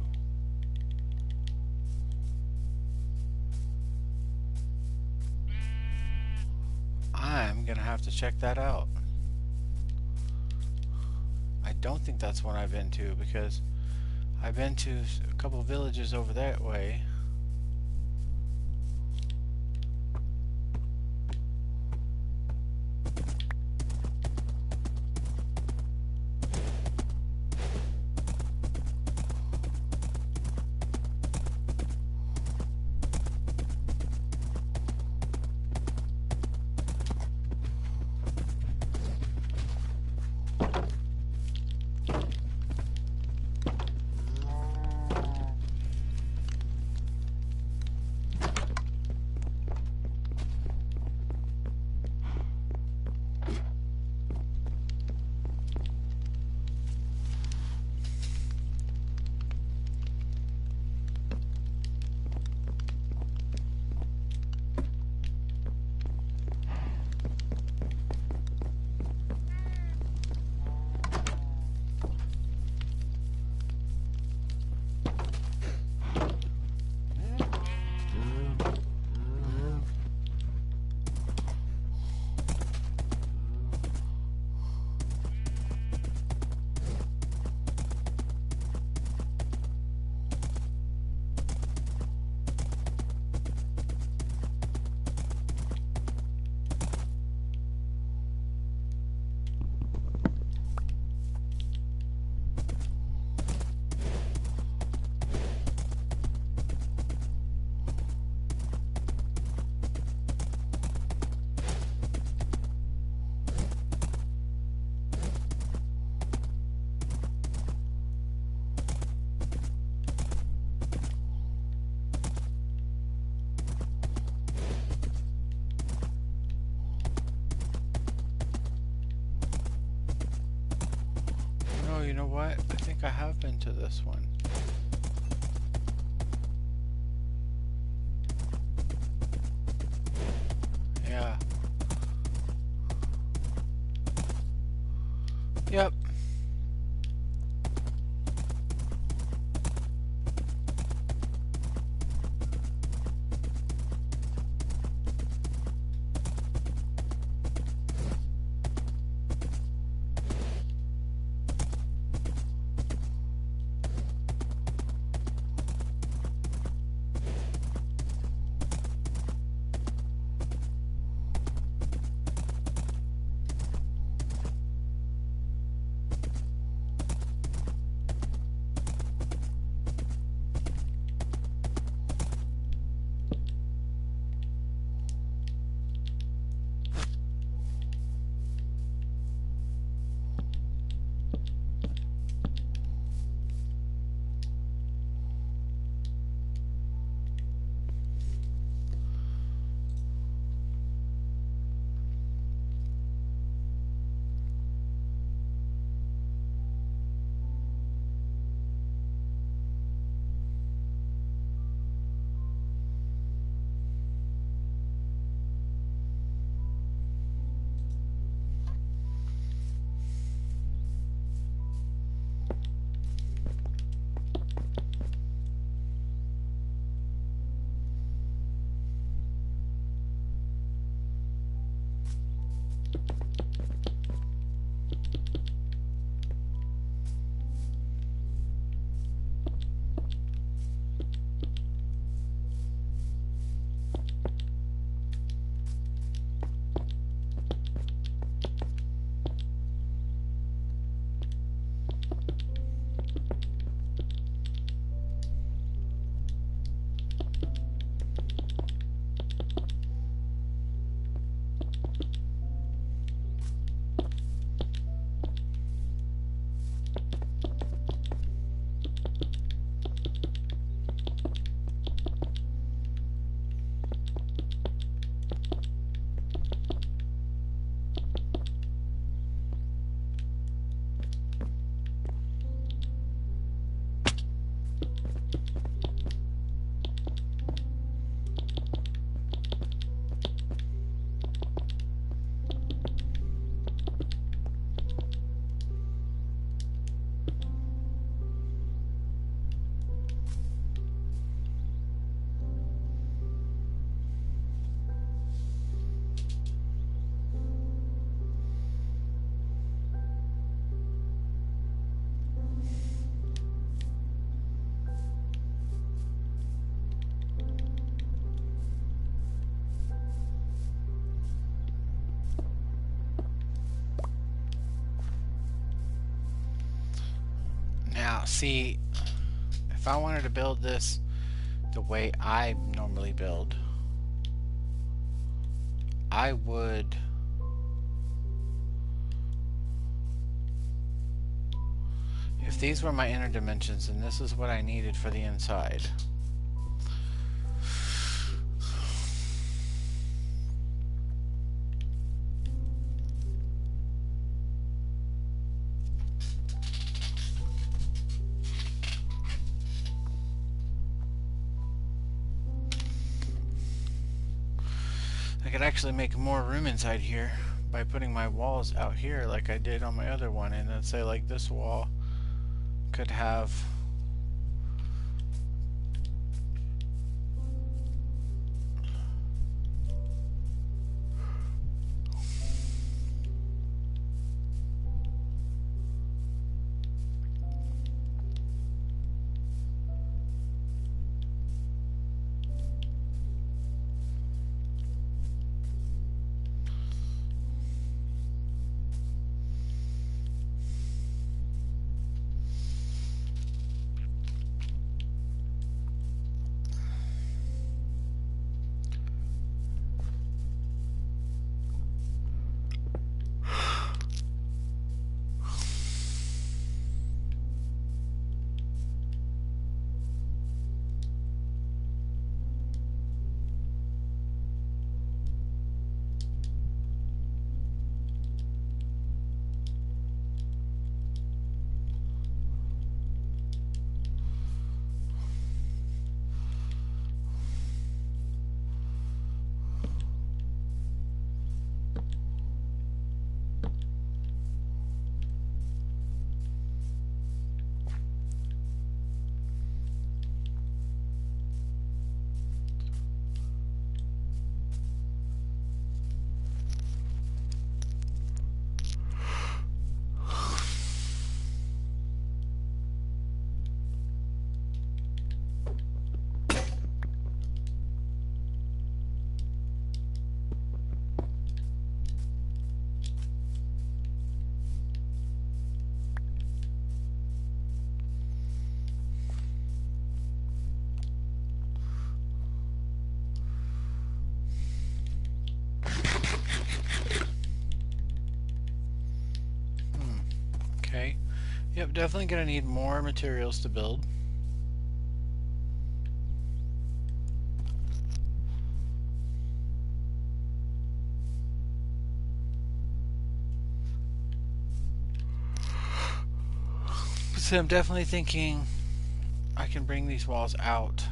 I'm gonna have to check that out. I don't think that's one I've been to, because I've been to a couple villages over that way. Oh, you know what? I think I have been to this one. Yeah. Yep. See, if I wanted to build this the way I normally build, I would if these were my inner dimensions and this is what I needed for the inside. I could actually make more room inside here by putting my walls out here like I did on my other one, and then say like this wall could have okay. Yep, definitely gonna need more materials to build. So I'm definitely thinking I can bring these walls out.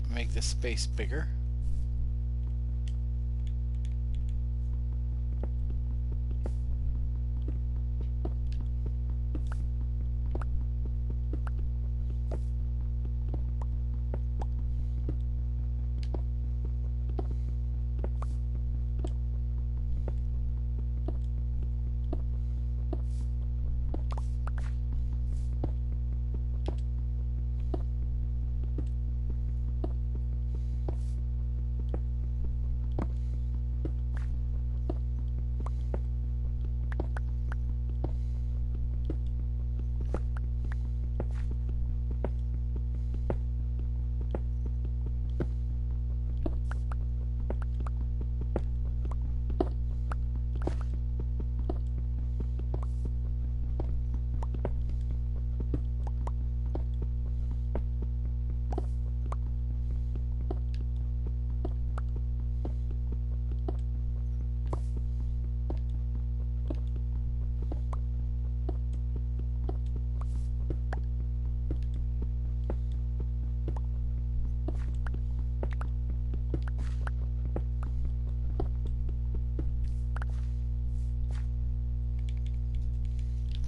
Make this space bigger.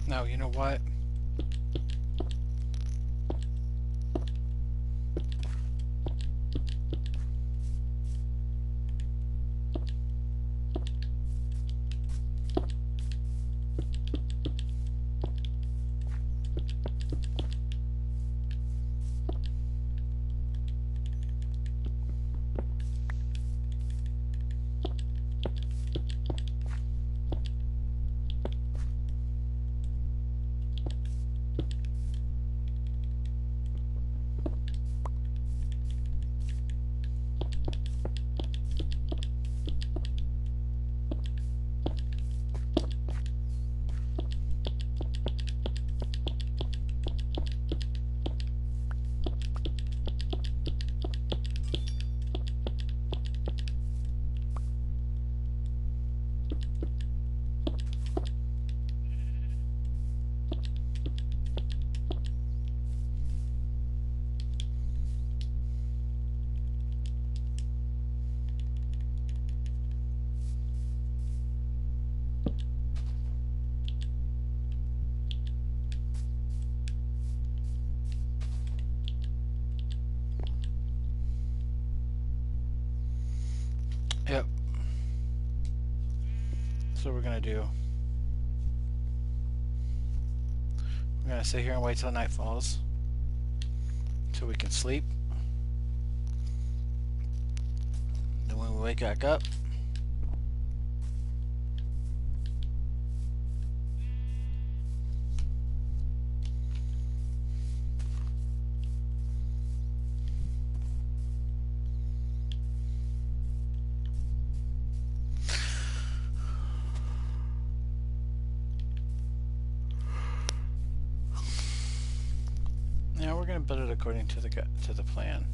No, you know what? Yep. So we're gonna do. We're gonna sit here and wait till night falls, so we can sleep. Then when we wake back up, yeah, we're gonna build it according to the plan.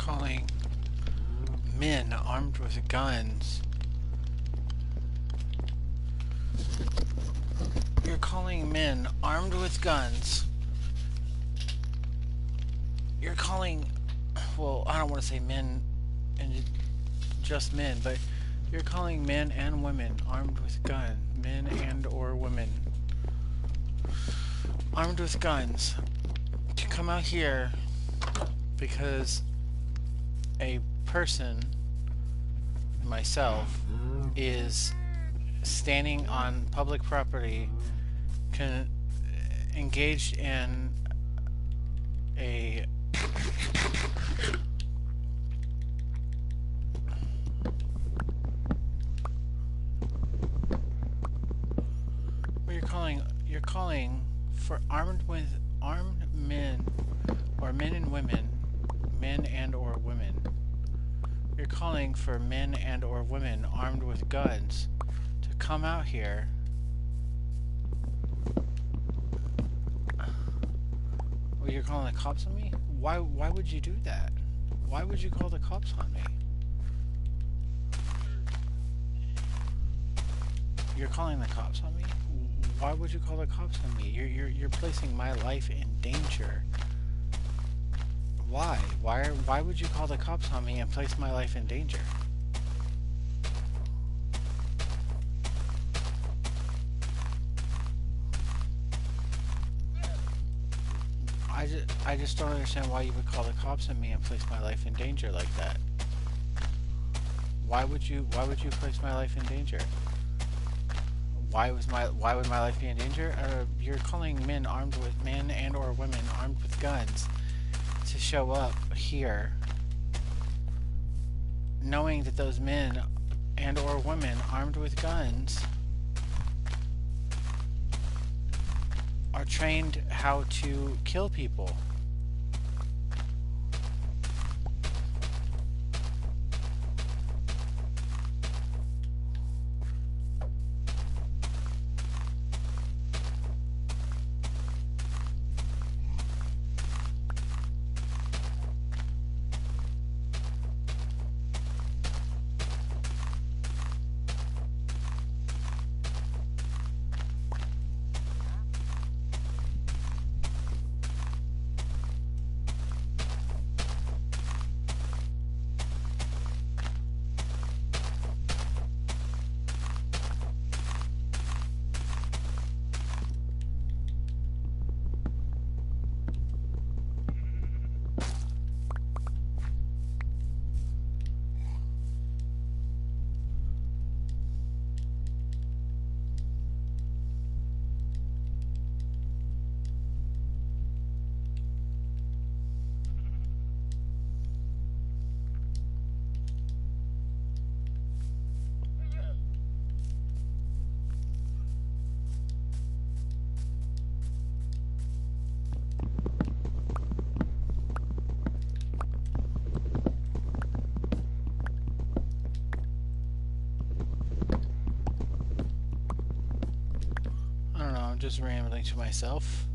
calling men armed with guns. You're calling men armed with guns. You're calling, well, I don't want to say men and just men, but you're calling men and women armed with guns. Men and or women armed with guns to come out here because a person, myself, is standing on public property, engaged in a you're calling for armed men or men and women, men and or women. You're calling for men and or women armed with guns to come out here Well, you're calling the cops on me? Why would you do that? Why would you call the cops on me? You're calling the cops on me? Why would you call the cops on me? You're placing my life in danger. Why? Why would you call the cops on me and place my life in danger? I just don't understand why you would call the cops on me and place my life in danger like that. Why would you place my life in danger? Why would my life be in danger? You're calling men and or women armed with guns to show up here, knowing that those men and or women armed with guns are trained how to kill people. Just rambling to myself.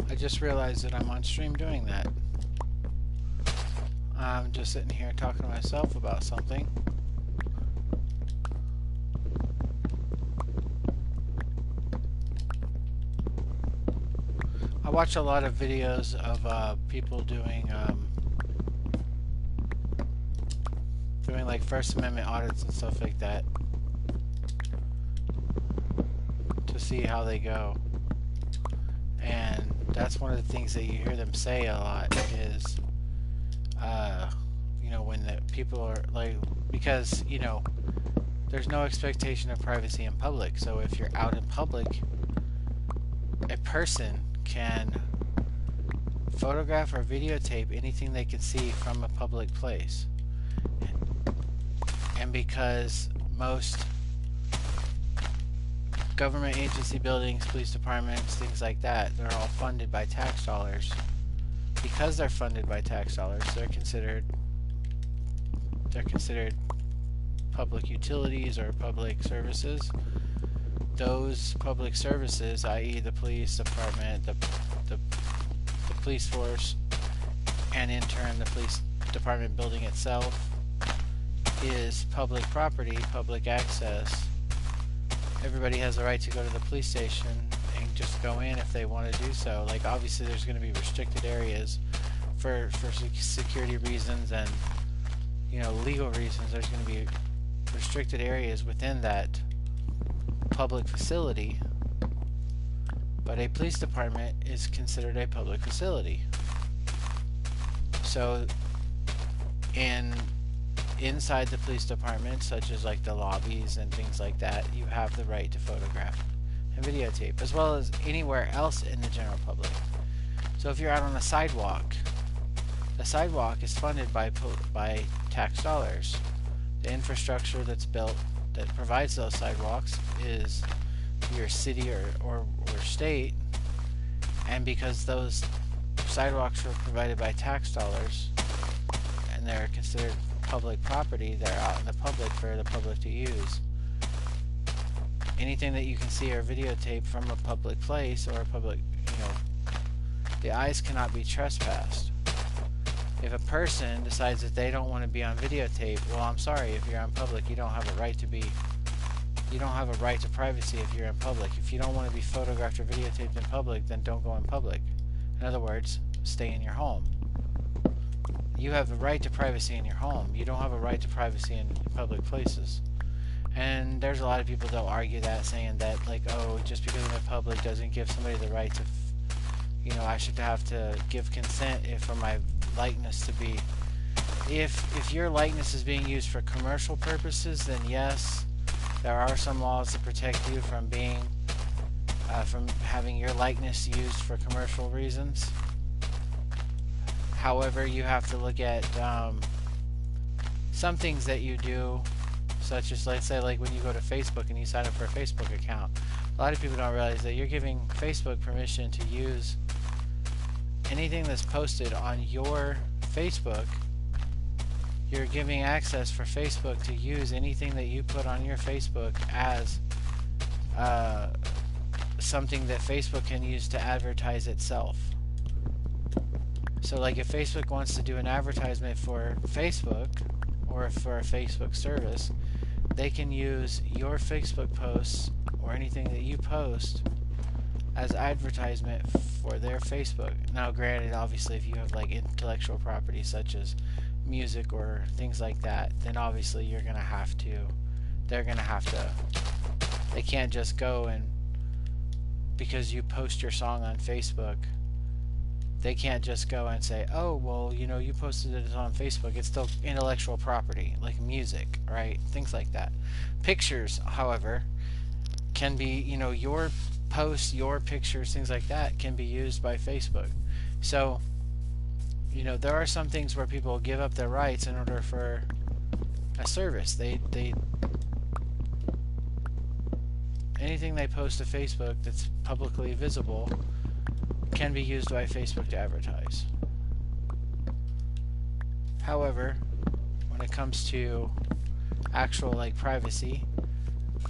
I just realized that I'm on stream doing that. I'm just sitting here talking to myself about something. I watch a lot of videos of people doing like First Amendment audits and stuff like that to see how they go. And that's one of the things that you hear them say a lot is, you know, when the people are like, because, you know, there's no expectation of privacy in public. So if you're out in public, a person can photograph or videotape anything they can see from a public place. And because most government agency buildings, police departments, things like that, they're all funded by tax dollars. Because they're funded by tax dollars, they're considered public utilities or public services. Those public services, i.e. the police department, the police force, and in turn the police department building itself, is public property, public access. Everybody has the right to go to the police station and just go in if they want to do so. Like, obviously there's going to be restricted areas for security reasons and, you know, legal reasons. There's going to be restricted areas within that public facility, but a police department is considered a public facility. So inside the police department, such as like the lobbies and things like that, you have the right to photograph and videotape, as well as anywhere else in the general public. So if you're out on a sidewalk, the sidewalk is funded by tax dollars. The infrastructure that's built that provides those sidewalks is your city or state, and because those sidewalks were provided by tax dollars and they're considered public property, they're out in the public for the public to use. Anything that you can see or videotape from a public place or a public, you know, the eyes cannot be trespassed. If a person decides that they don't want to be on videotape, well, I'm sorry, if you're on public, you don't have a right to be, you don't have a right to privacy if you're in public. If you don't want to be photographed or videotaped in public, then don't go in public. In other words, stay in your home. You have a right to privacy in your home. You don't have a right to privacy in public places. And there's a lot of people that'll argue that, saying that, like, oh, just because I'm in public doesn't give somebody the right to, you know, I should have to give consent for my likeness to be. If your likeness is being used for commercial purposes, then yes, there are some laws that protect you from being, from having your likeness used for commercial reasons. However, you have to look at some things that you do, such as, let's say, like when you go to Facebook and you sign up for a Facebook account. A lot of people don't realize that you're giving Facebook permission to use anything that's posted on your Facebook. You're giving access for Facebook to use anything that you put on your Facebook as something that Facebook can use to advertise itself. So like if Facebook wants to do an advertisement for Facebook or for a Facebook service, they can use your Facebook posts or anything that you post as advertisement for their Facebook. Now granted, obviously if you have like intellectual property such as music or things like that, then obviously they're gonna have to, they can't just go and, because you post your song on Facebook, they can't just go and say, oh, well, you know, you posted it on Facebook, it's still intellectual property, like music, right? Things like that. Pictures, however, can be, you know, your posts, your pictures, things like that can be used by Facebook. So, you know, there are some things where people give up their rights in order for a service. Anything they post to Facebook that's publicly visible can be used by Facebook to advertise. However, when it comes to actual like privacy,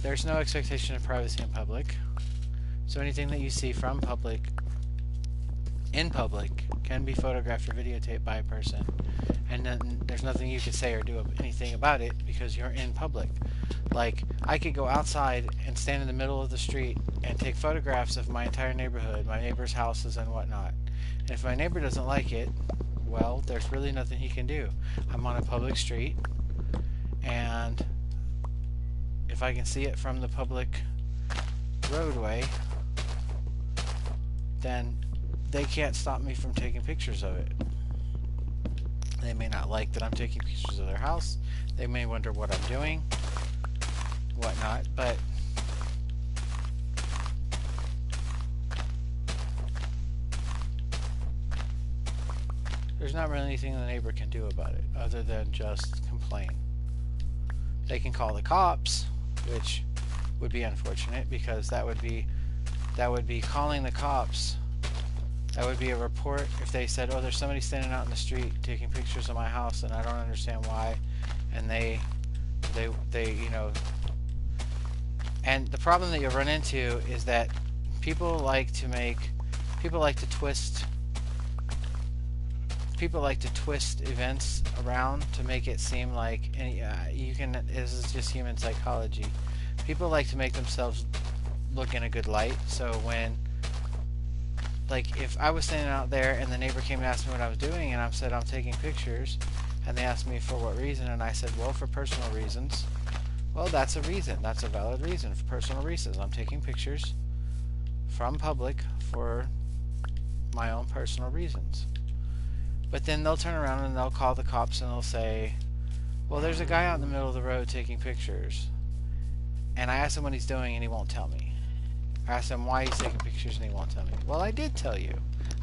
there's no expectation of privacy in public. So anything that you see from public, in public, can be photographed or videotaped by a person, and then there's nothing you can say or do anything about it because you're in public. Like, I could go outside and stand in the middle of the street and take photographs of my entire neighborhood, my neighbors' houses and whatnot. And if my neighbor doesn't like it, well, there's really nothing he can do. I'm on a public street, and if I can see it from the public roadway, then they can't stop me from taking pictures of it. They may not like that I'm taking pictures of their house. They may wonder what I'm doing, whatnot, but there's not really anything the neighbor can do about it other than just complain. They can call the cops, which would be unfortunate because that would be calling the cops. That would be a report if they said, oh, there's somebody standing out in the street taking pictures of my house and I don't understand why, and they They you know, and the problem that you'll run into is that people like to make people like to twist people like to twist events around to make it seem like, and you can, this is just human psychology, people like to make themselves look in a good light. So when, like, if I was standing out there and the neighbor came and asked me what I was doing, and I said I'm taking pictures, and they asked me for what reason, and I said, well, for personal reasons. Well, that's a reason. That's a valid reason. For personal reasons, I'm taking pictures from public for my own personal reasons. But then they'll turn around and they'll call the cops and they'll say, well, there's a guy out in the middle of the road taking pictures, and I asked him what he's doing and he won't tell me. I asked him why he's taking pictures and he won't tell me. Well, I did tell you.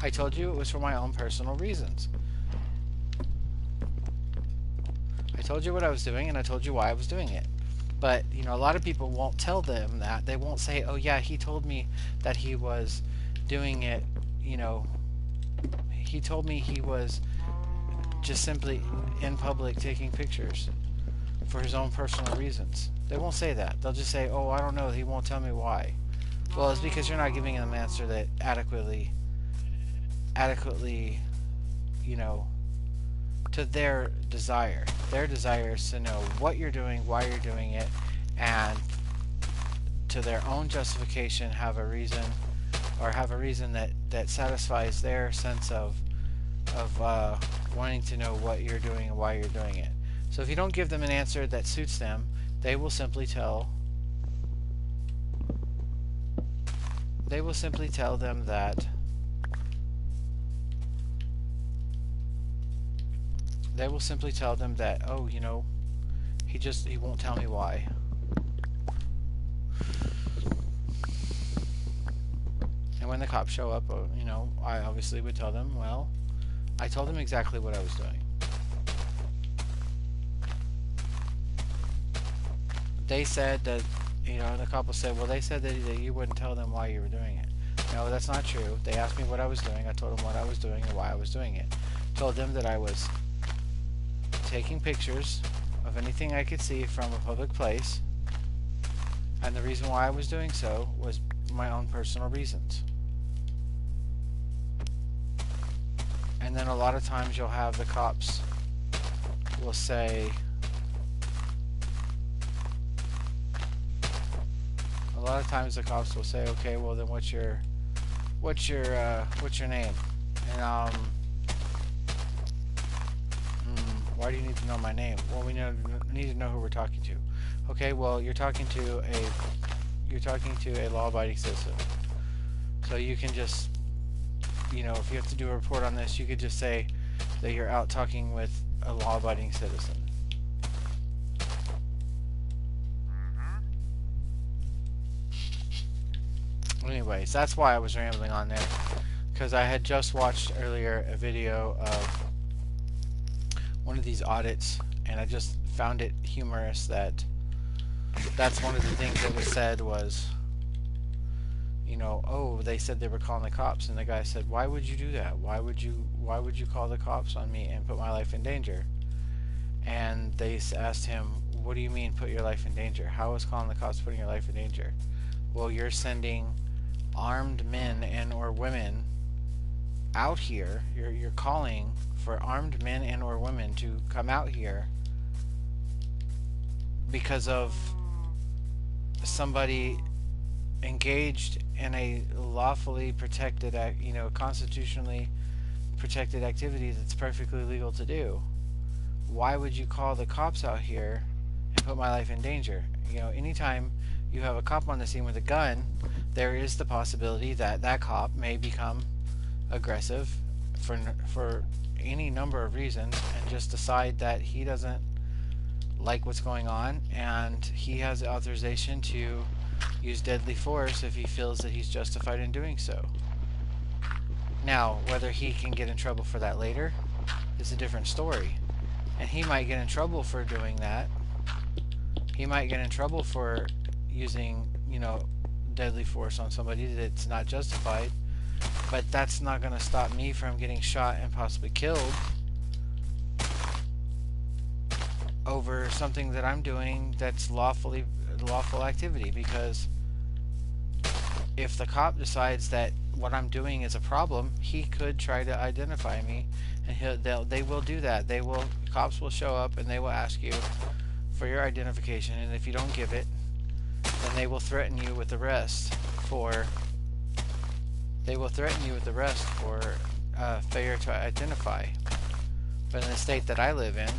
I told you it was for my own personal reasons. I told you what I was doing and I told you why I was doing it. But, you know, a lot of people won't tell them that. They won't say, oh yeah, he told me that he was doing it, you know, he told me he was just simply in public taking pictures for his own personal reasons. They won't say that. They'll just say, oh, I don't know, he won't tell me why. Well, it's because you're not giving them an answer that adequately, you know, to their desire. Their desire is to know what you're doing, why you're doing it, and to their own justification have a reason, or have a reason that satisfies their sense of wanting to know what you're doing and why you're doing it. So if you don't give them an answer that suits them, they will simply tell them that oh, you know, he won't tell me why. And when the cops show up, you know, I obviously would tell them, well, I told them exactly what I was doing. They said that, you know, the cop will say, well, they said that you wouldn't tell them why you were doing it. No, that's not true. They asked me what I was doing. I told them what I was doing and why I was doing it. Told them that I was taking pictures of anything I could see from a public place, and the reason why I was doing so was my own personal reasons. And then a lot of times you'll have the cops will say, okay, well then what's your name? And why do you need to know my name? Well, we need to know who we're talking to. Okay, well, you're talking to a law-abiding citizen. So you can just, you know, if you have to do a report on this, you could just say that you're out talking with a law-abiding citizen. Anyways, that's why I was rambling on there, because I had just watched earlier a video of one of these audits, and I just found it humorous that's one of the things that was said was, you know, oh, they said they were calling the cops, and the guy said, why would you do that? Why would you call the cops on me and put my life in danger? And they asked him, what do you mean put your life in danger? How is calling the cops putting your life in danger? Well, you're sending armed men and or women out here. You're calling for armed men and or women to come out here because of somebody engaged in a lawfully protected, you know, constitutionally protected activity that's perfectly legal to do. Why would you call the cops out here and put my life in danger? You know, anytime you have a cop on the scene with a gun, there is the possibility that that cop may become aggressive for any number of reasons and just decide that he doesn't like what's going on, and he has the authorization to use deadly force if he feels that he's justified in doing so. Now, whether he can get in trouble for that later is a different story, and he might get in trouble for doing that. He might get in trouble for using, you know, deadly force on somebody that's not justified, but that's not going to stop me from getting shot and possibly killed. over something that I'm doing that's lawful activity. Because if the cop decides that what I'm doing is a problem, he could try to identify me, and they will do that. Cops will show up and they will ask you for your identification, and if you don't give it, then they will threaten you with arrest for failure to identify. But in the state that I live in,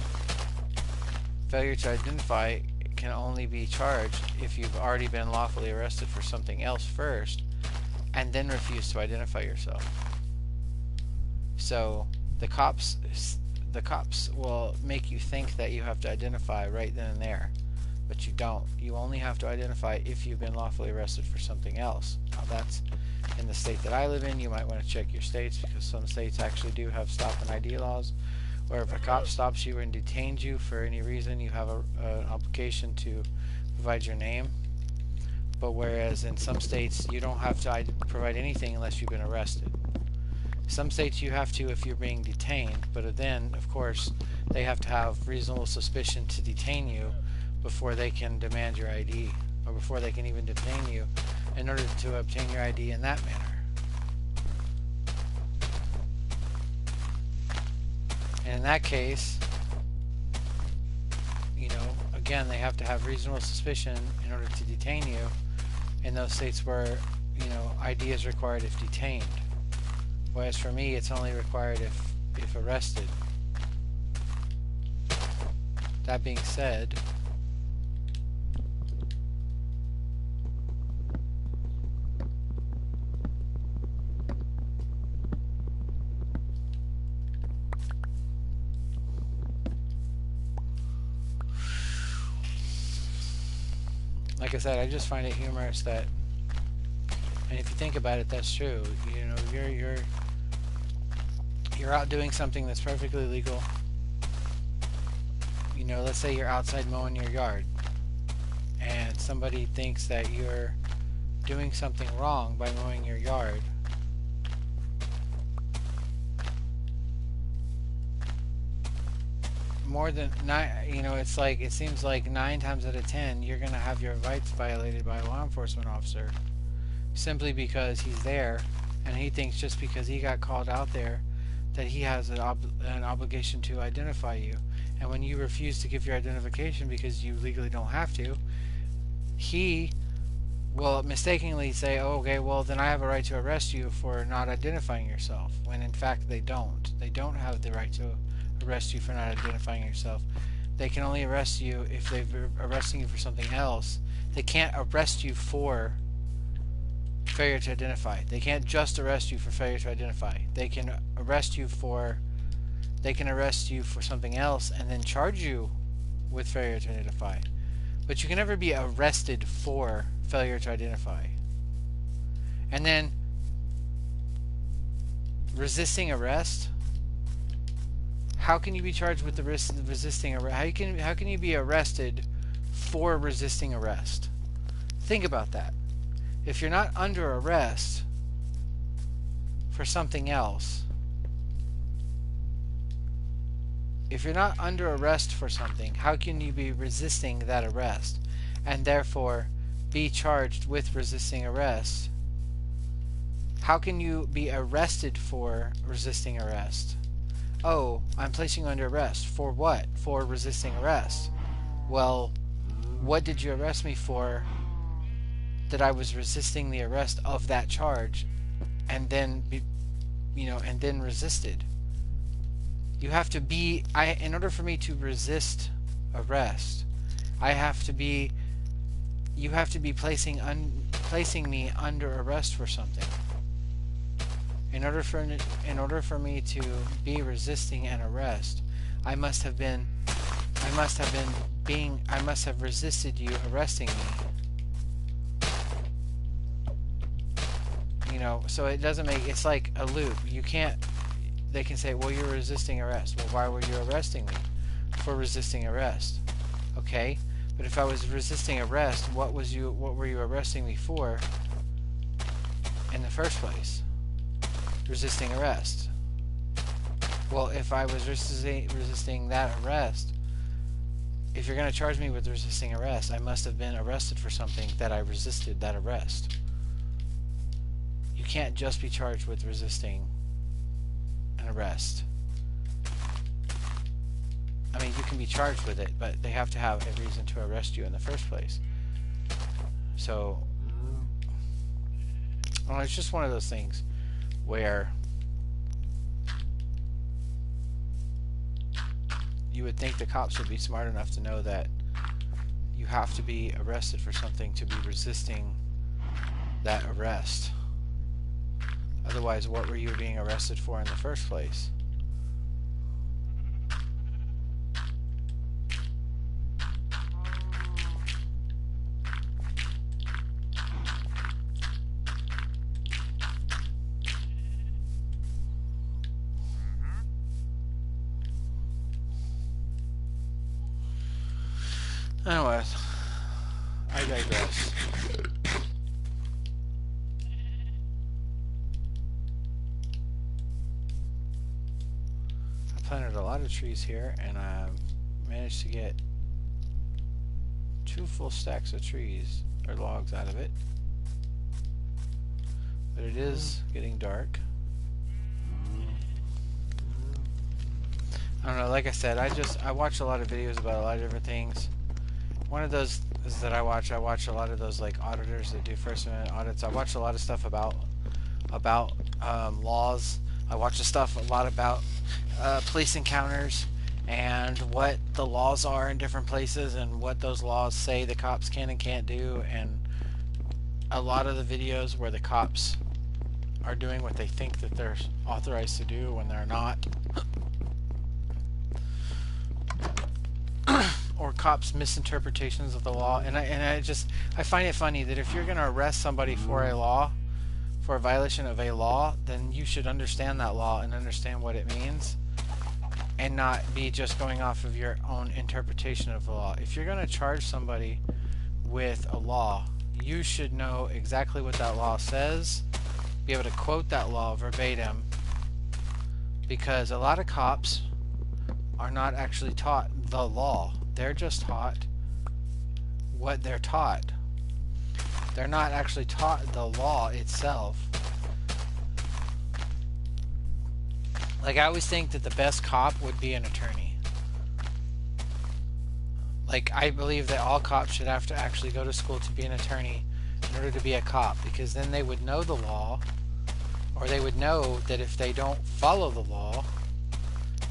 failure to identify can only be charged if you've already been lawfully arrested for something else first and then refuse to identify yourself. So the cops will make you think that you have to identify right then and there, but you don't. You only have to identify if you've been lawfully arrested for something else. Now that's in the state that I live in. You might want to check your states, because some states actually do have stop and ID laws, where if a cop stops you and detains you for any reason, you have an obligation to provide your name. But whereas in some states you don't have to provide anything unless you've been arrested. Some states you have to if you're being detained, but then of course they have to have reasonable suspicion to detain you before they can demand your ID, or before they can even detain you in order to obtain your ID in that manner. And in that case, again, they have to have reasonable suspicion in order to detain you in those states where, ID is required if detained. Whereas for me, it's only required if arrested. That being said, like I said, I just find it humorous that, and if you think about it, that's true. You're out doing something that's perfectly legal. Let's say you're outside mowing your yard, and somebody thinks that you're doing something wrong by mowing your yard. More than nine, it seems like 9 times out of 10 you're gonna have your rights violated by a law enforcement officer, simply because he's there and he thinks just because he got called out there that he has an obligation to identify you. And when you refuse to give your identification because you legally don't have to, he will mistakenly say, oh, okay, well then I have a right to arrest you for not identifying yourself, when in fact they don't. They don't have the right to arrest you for not identifying yourself. They can only arrest you if they're arresting you for something else. They can't arrest you for failure to identify. They can't just arrest you for failure to identify. They can arrest you for something else and then charge you with failure to identify. But you can never be arrested for failure to identify. And then resisting arrest. How can you be charged with the resisting arrest? How can you be arrested for resisting arrest? Think about that. If you're not under arrest for something else, if you're not under arrest for something, how can you be resisting that arrest and therefore be charged with resisting arrest? How can you be arrested for resisting arrest? Oh, I'm placing you under arrest. For what? For resisting arrest. Well, what did you arrest me for that I was resisting the arrest of that charge and then and then resisted? You have to be, in order for me to resist arrest, you have to be placing me under arrest for something. In order for me to be resisting an arrest, I must have resisted you arresting me. So it doesn't make, it's like a loop. They can say, well, you're resisting arrest. Well, why were you arresting me? For resisting arrest. Okay, but if I was resisting arrest, what were you arresting me for in the first place? Resisting arrest. Well, if I was resisting that arrest, if you're going to charge me with resisting arrest, I must have been arrested for something that I resisted that arrest. You can't just be charged with resisting an arrest. I mean, you can be charged with it, but they have to have a reason to arrest you in the first place. So, well, it's just one of those things where you would think the cops would be smart enough to know that you have to be arrested for something to be resisting that arrest. Otherwise, what were you being arrested for in the first place? Anyways, I digress. I planted a lot of trees here, and I managed to get 2 full stacks of trees, or logs, out of it. But it is getting dark. I don't know, like I said, I watch a lot of videos about a lot of different things. One of those is that I watch a lot of those like auditors that do First Amendment audits. I watch a lot of stuff about laws. I watch a lot about police encounters and what the laws are in different places and what those laws say the cops can and can't do, and a lot of the videos where the cops are doing what they think that they're authorized to do when they're not. Or cops' misinterpretations of the law, and I find it funny that if you're going to arrest somebody for a violation of a law, then you should understand that law and understand what it means, and not be just going off of your own interpretation of the law. If you're going to charge somebody with a law, you should know exactly what that law says, be able to quote that law verbatim, because a lot of cops are not actually taught the law. They're just taught what they're taught. They're not actually taught the law itself. Like, I always think that the best cop would be an attorney. Like, I believe that all cops should have to actually go to school to be an attorney in order to be a cop, because then they would know the law, or they would know that if they don't follow the law,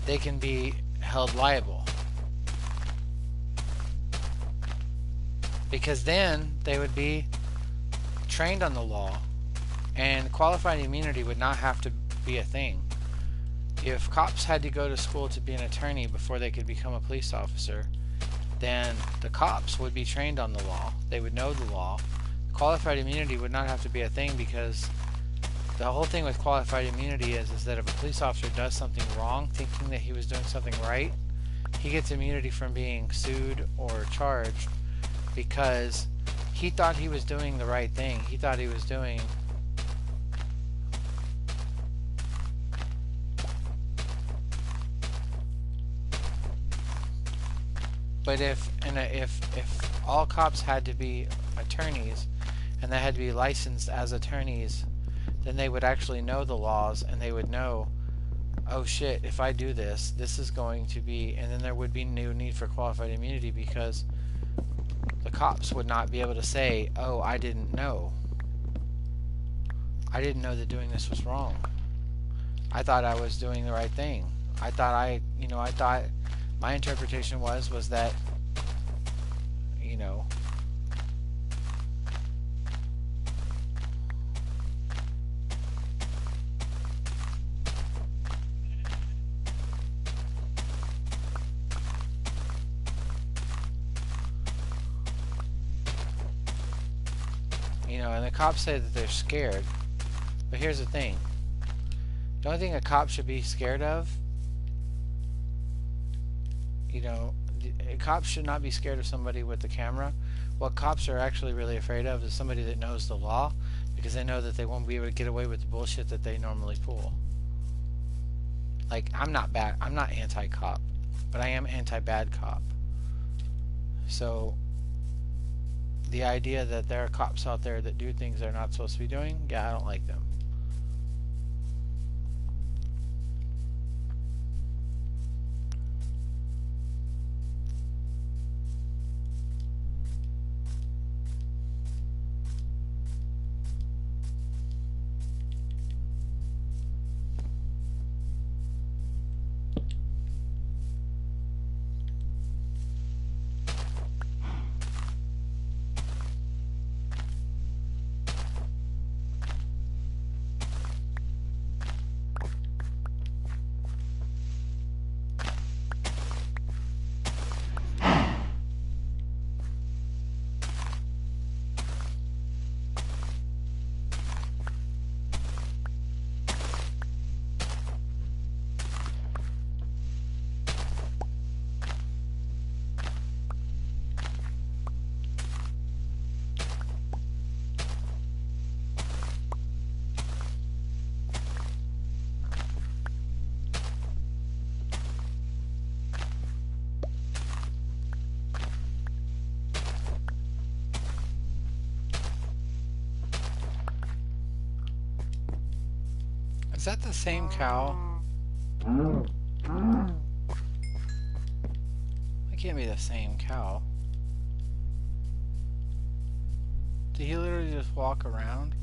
they can be held liable. Because then they would be trained on the law, and qualified immunity would not have to be a thing. If cops had to go to school to be an attorney before they could become a police officer, then the cops would be trained on the law. They would know the law. Qualified immunity would not have to be a thing, because the whole thing with qualified immunity is that if a police officer does something wrong, thinking that he was doing something right, he gets immunity from being sued or charged, because he thought he was doing the right thing. He thought he was doing but if all cops had to be attorneys, and they had to be licensed as attorneys, then they would actually know the laws, and they would know, oh shit, if I do this, this is going to be, and then there would be no need for qualified immunity, because the cops would not be able to say, oh, I didn't know. I didn't know that doing this was wrong. I thought I was doing the right thing. I thought I thought my interpretation was that, and the cops say that they're scared. But here's the thing. The only thing a cop should be scared of, cops should not be scared of somebody with a camera. What cops are actually really afraid of is somebody that knows the law, because they know that they won't be able to get away with the bullshit that they normally pull. Like, I'm not anti-cop, but I am anti-bad cop. So the idea that there are cops out there that do things they're not supposed to be doing, yeah, I don't like them. Is that the same cow? That can't be the same cow. Did he literally just walk around?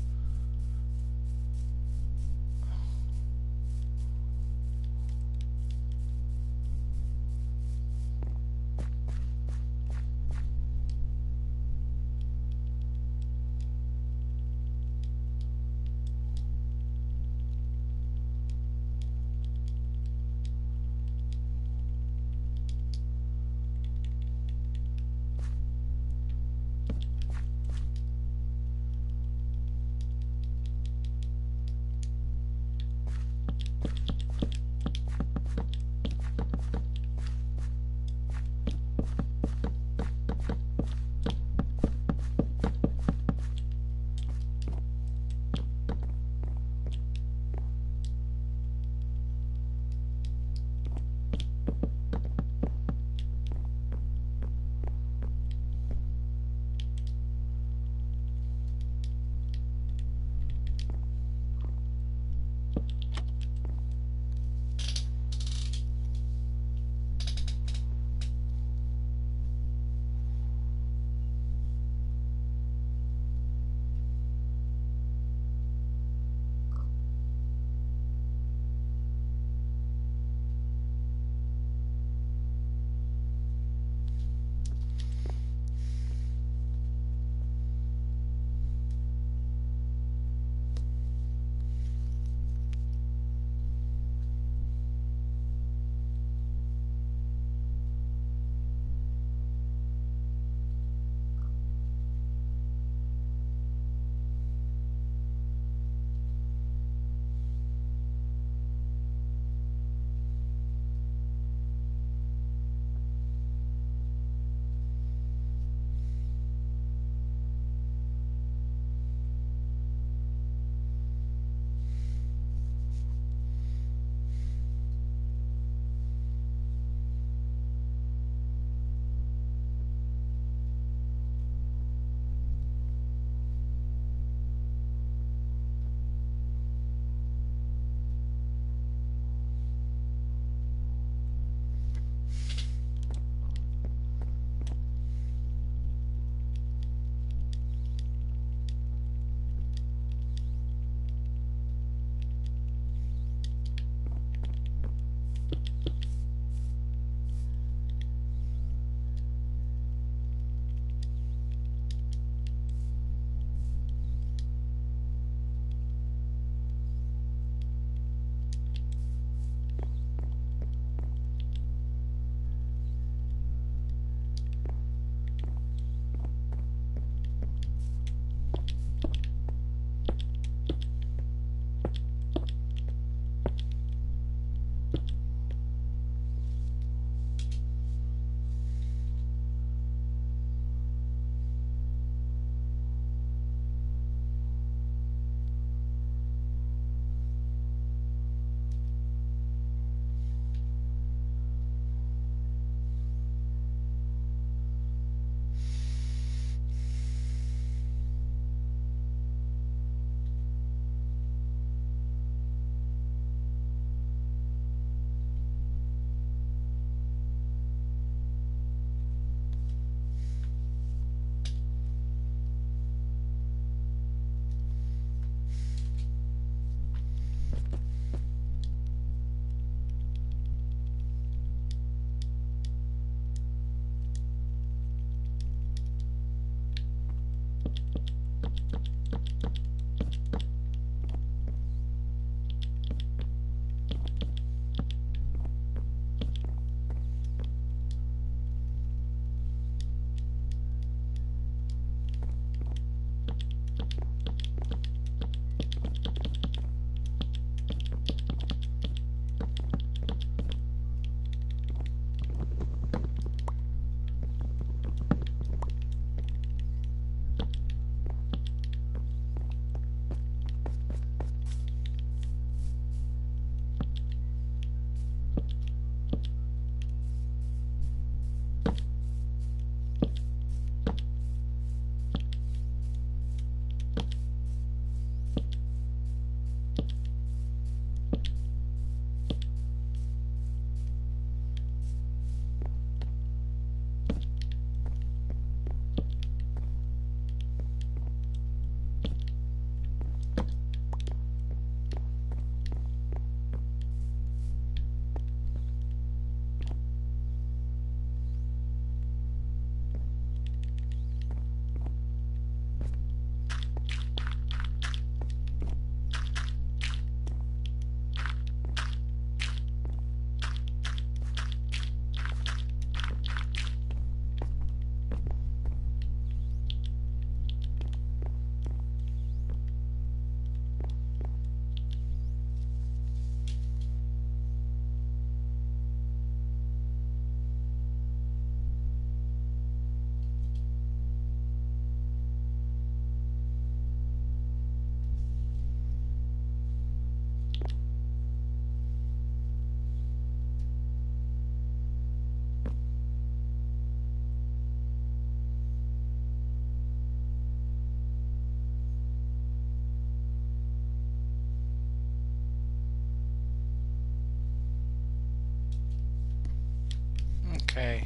Okay.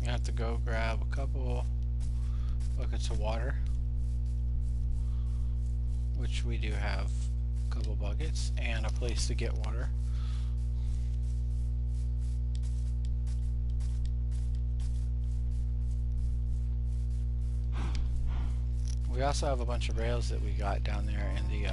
You have to go grab a couple buckets of water, which we do have a couple buckets and a place to get water. We also have a bunch of rails that we got down there in the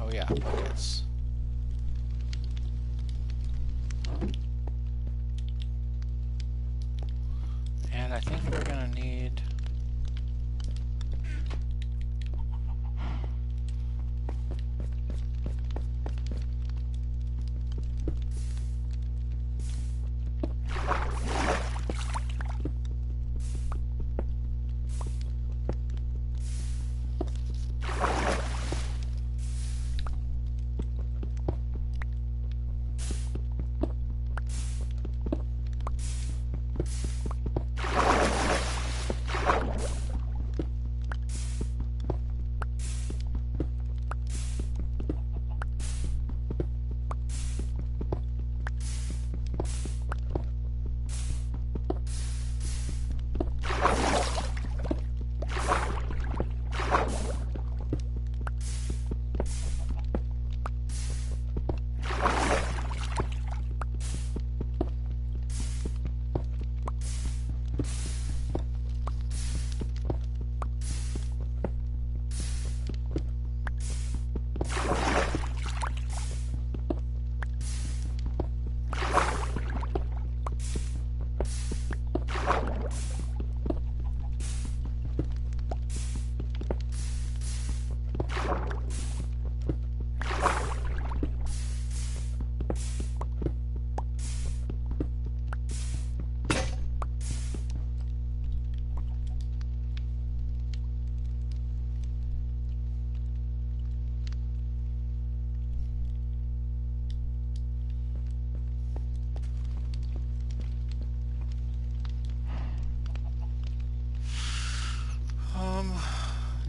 oh yeah, buckets. And I think we're gonna need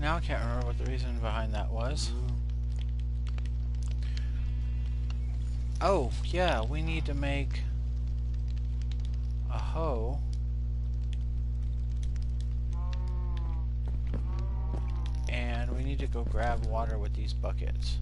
now I can't remember what the reason behind that was. Oh, yeah, we need to make a hoe. And we need to go grab water with these buckets.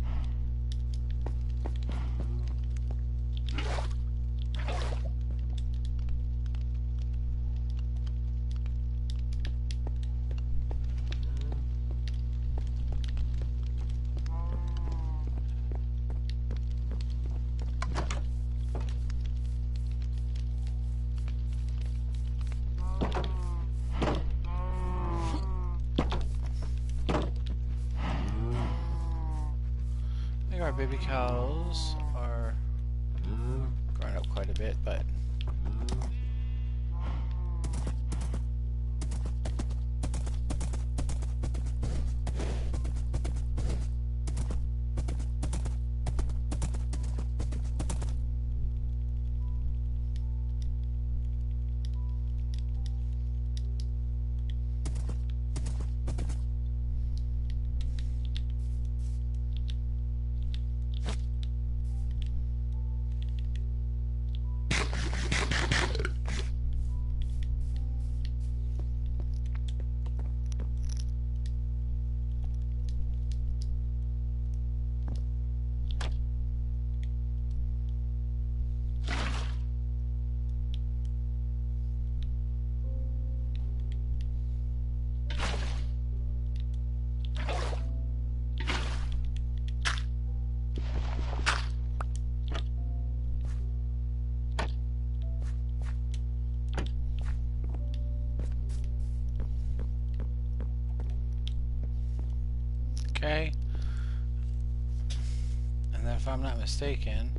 I think our baby cows are growing up quite a bit, but Okay. And then if I'm not mistaken,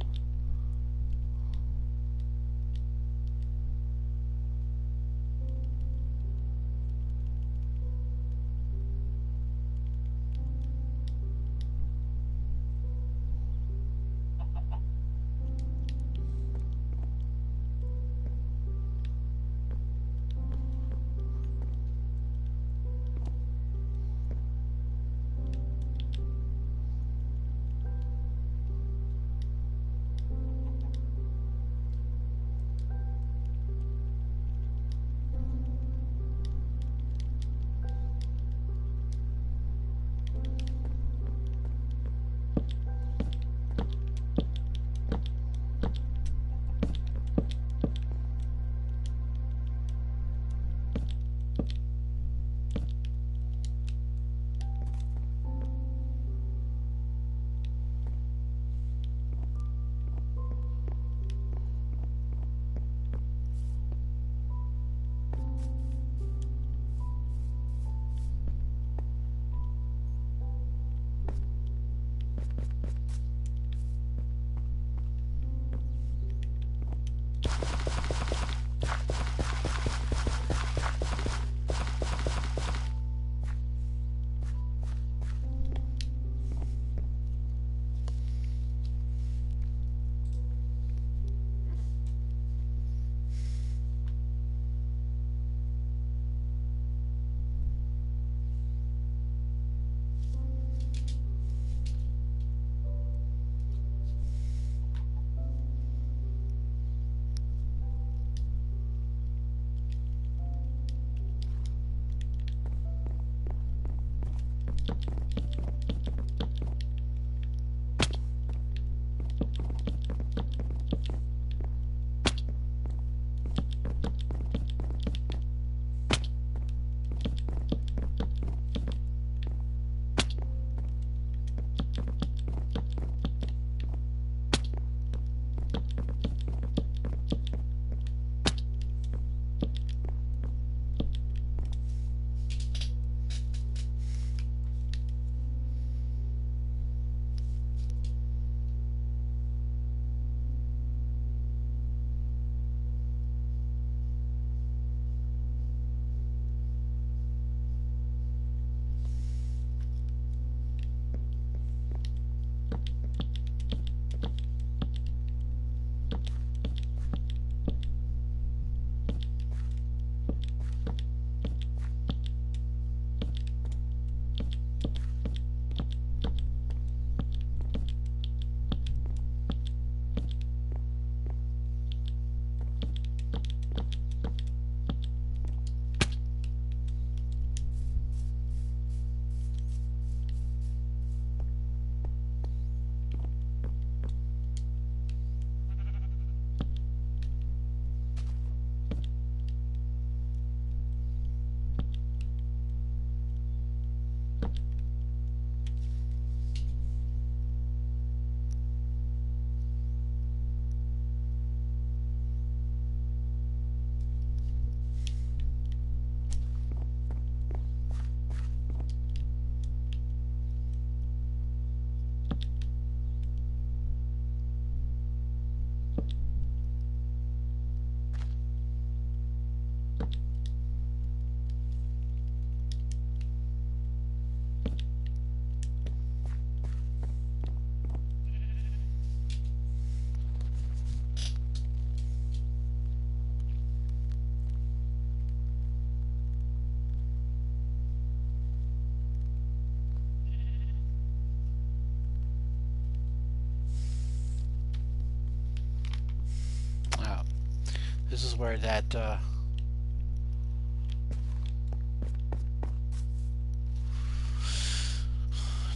this is where that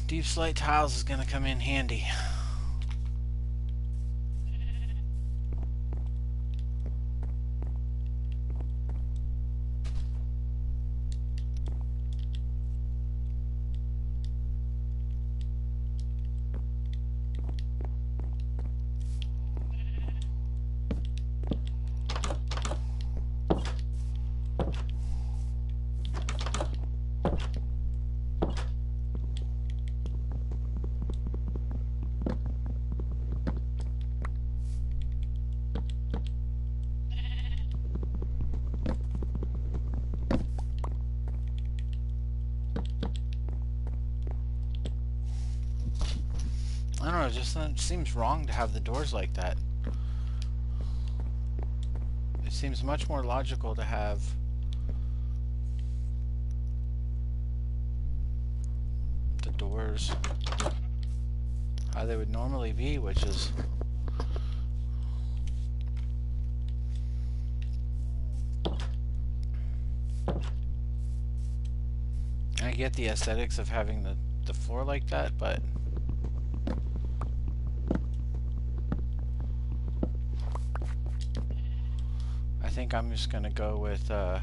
deep slate tiles is going to come in handy. I don't know, it just seems wrong to have the doors like that. It seems much more logical to have the doors how they would normally be, which is I get the aesthetics of having the floor like that, but I think I'm just gonna go with how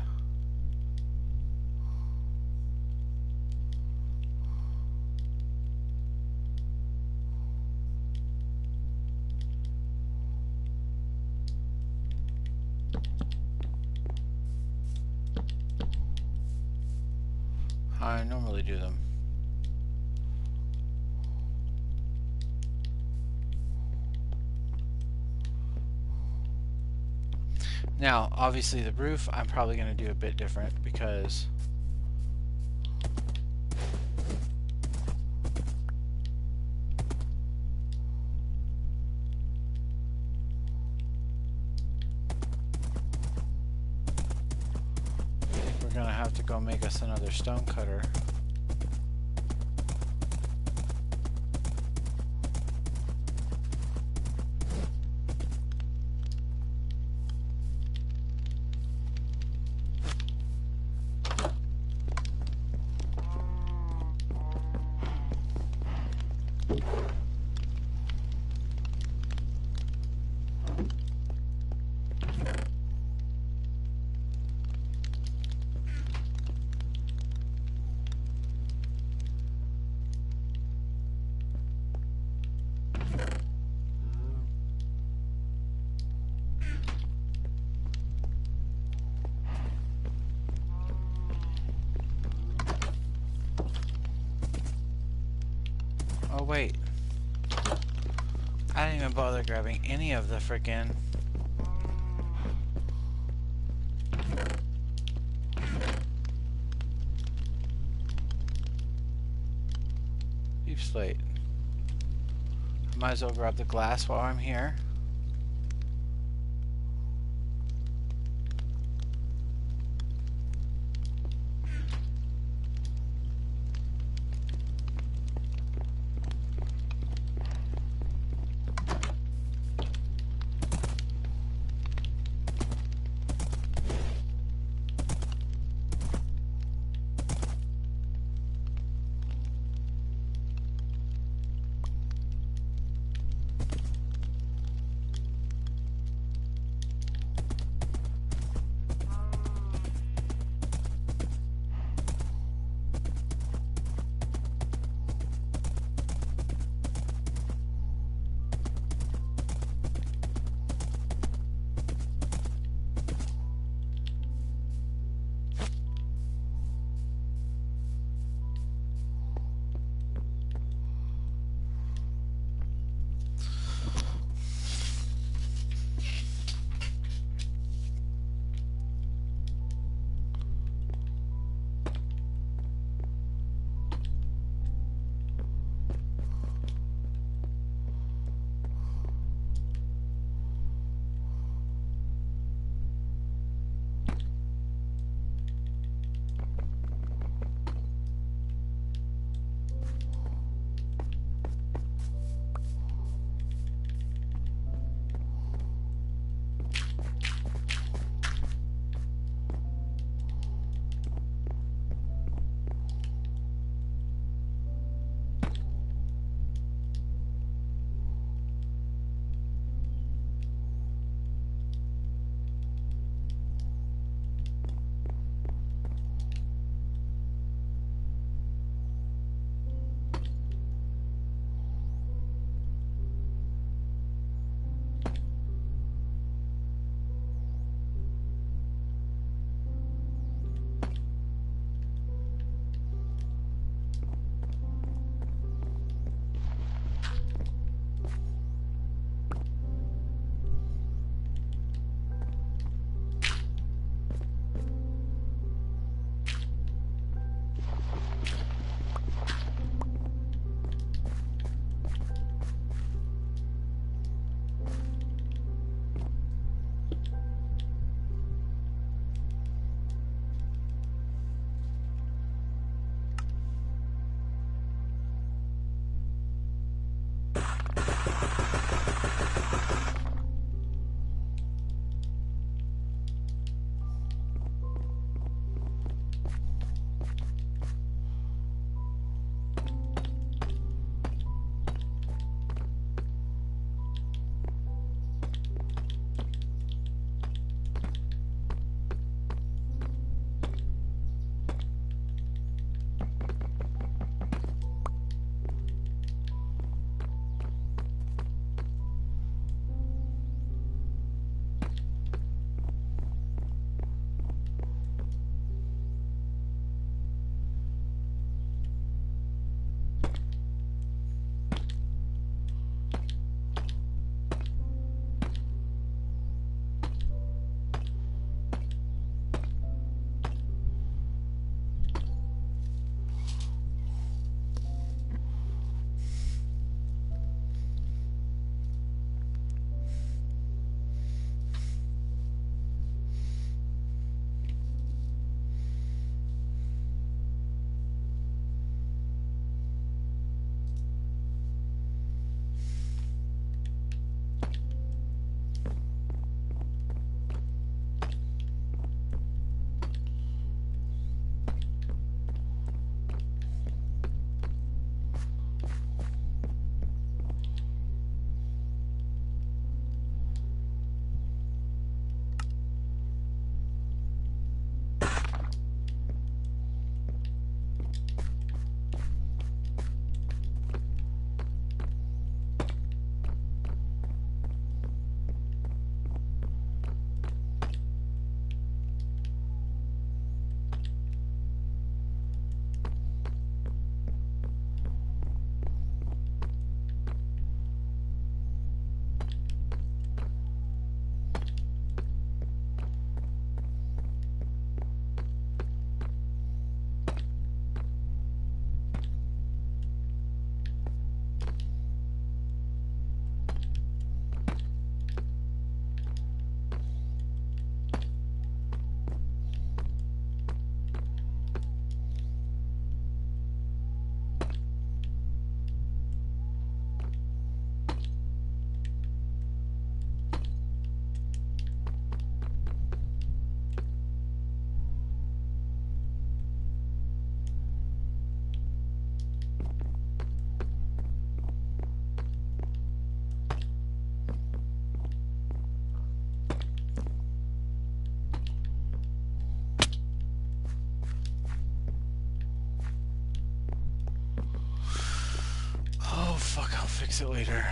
I normally do them. Now, obviously the roof, I'm probably going to do a bit different because I think we're going to have to go make us another stone cutter. Oh wait, I didn't even bother grabbing any of the frickin' beef slate. Might as well grab the glass while I'm here. fix it later.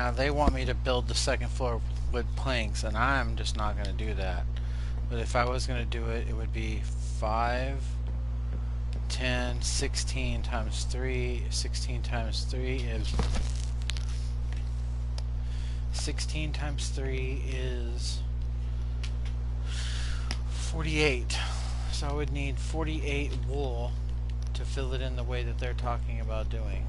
Now they want me to build the second floor with wood planks, and I'm just not going to do that. But if I was going to do it, it would be 5, 10, 16 times 3. 16 times 3 is 16 times 3 is 48. So I would need 48 wool to fill it in the way that they're talking about doing.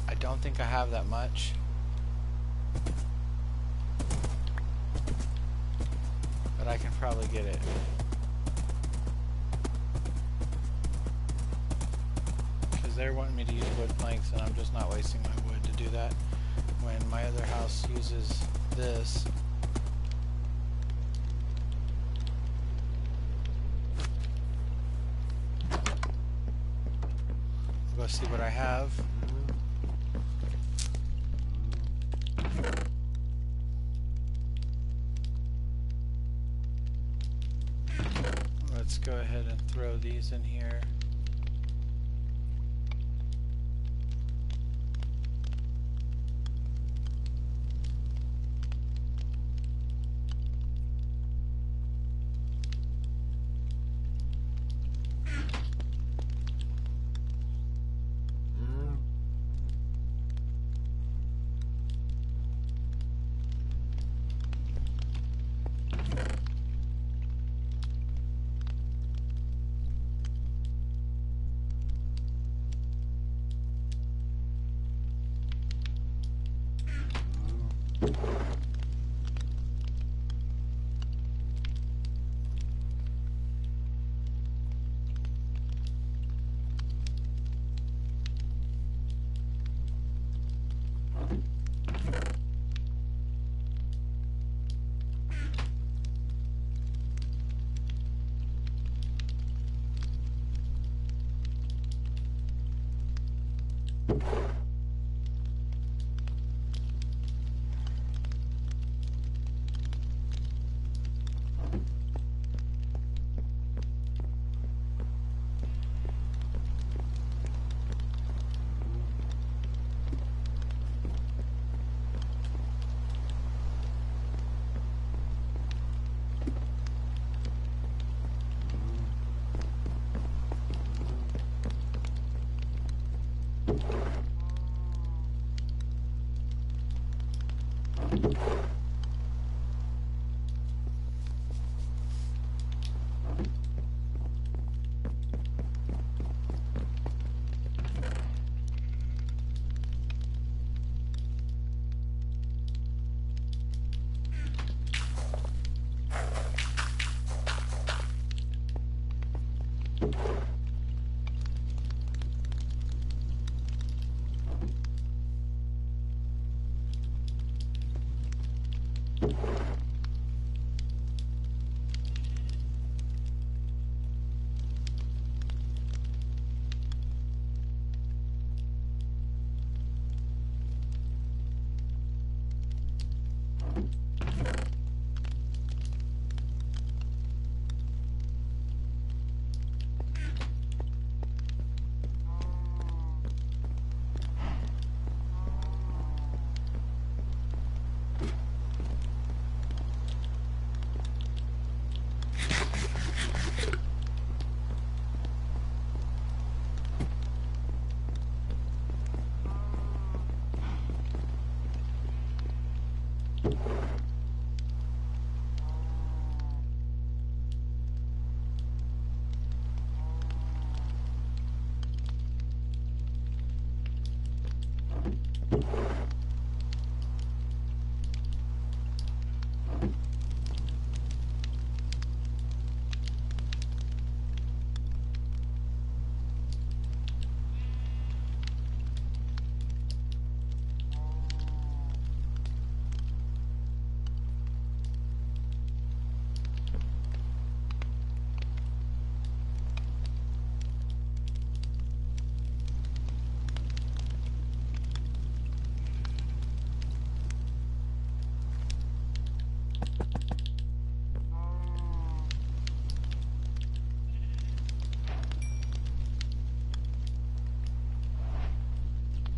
I don't think I have that much. But I can probably get it. Because they're wanting me to use wood planks, and I'm just not wasting my wood to do that when my other house uses this. I'll go see what I have. Let's go ahead and throw these in here.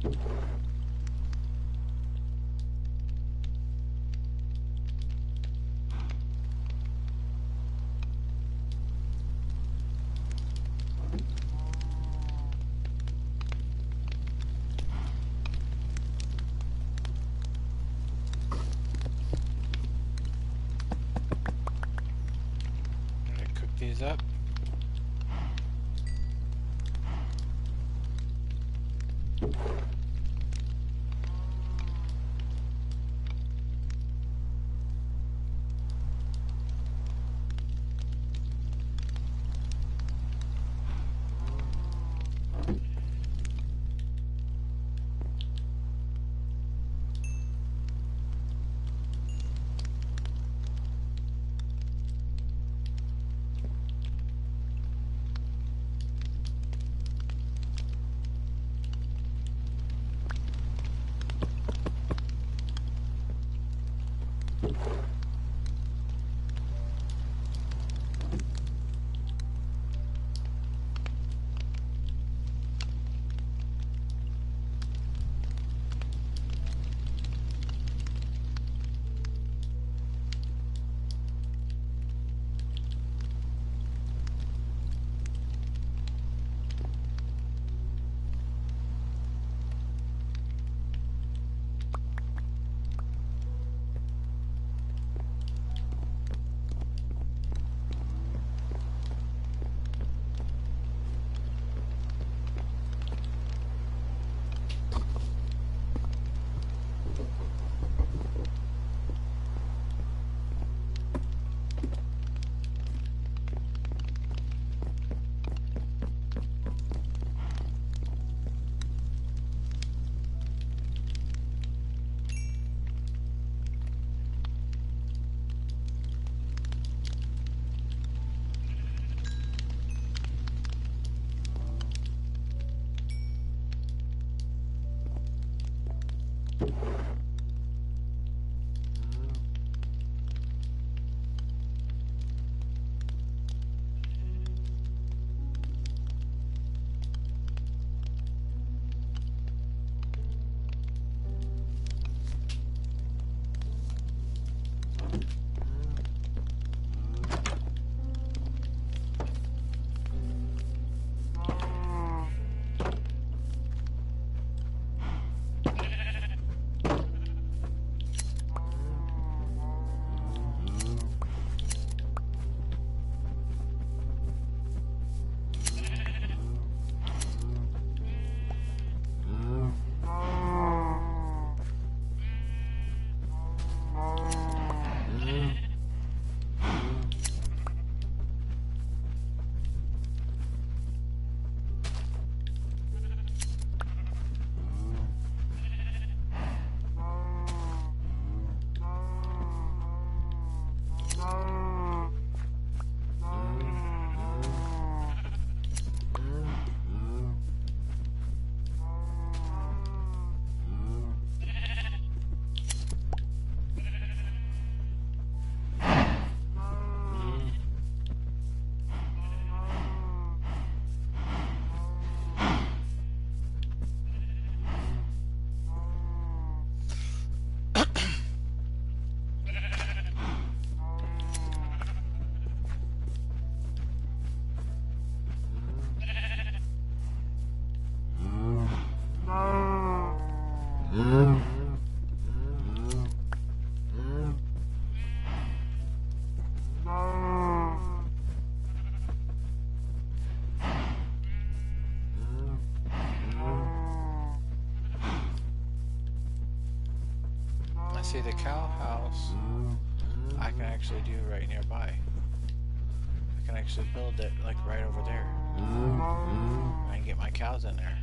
Cook these up. See the cow house I can actually do right nearby. I can actually build it like right over there. I can get my cows in there.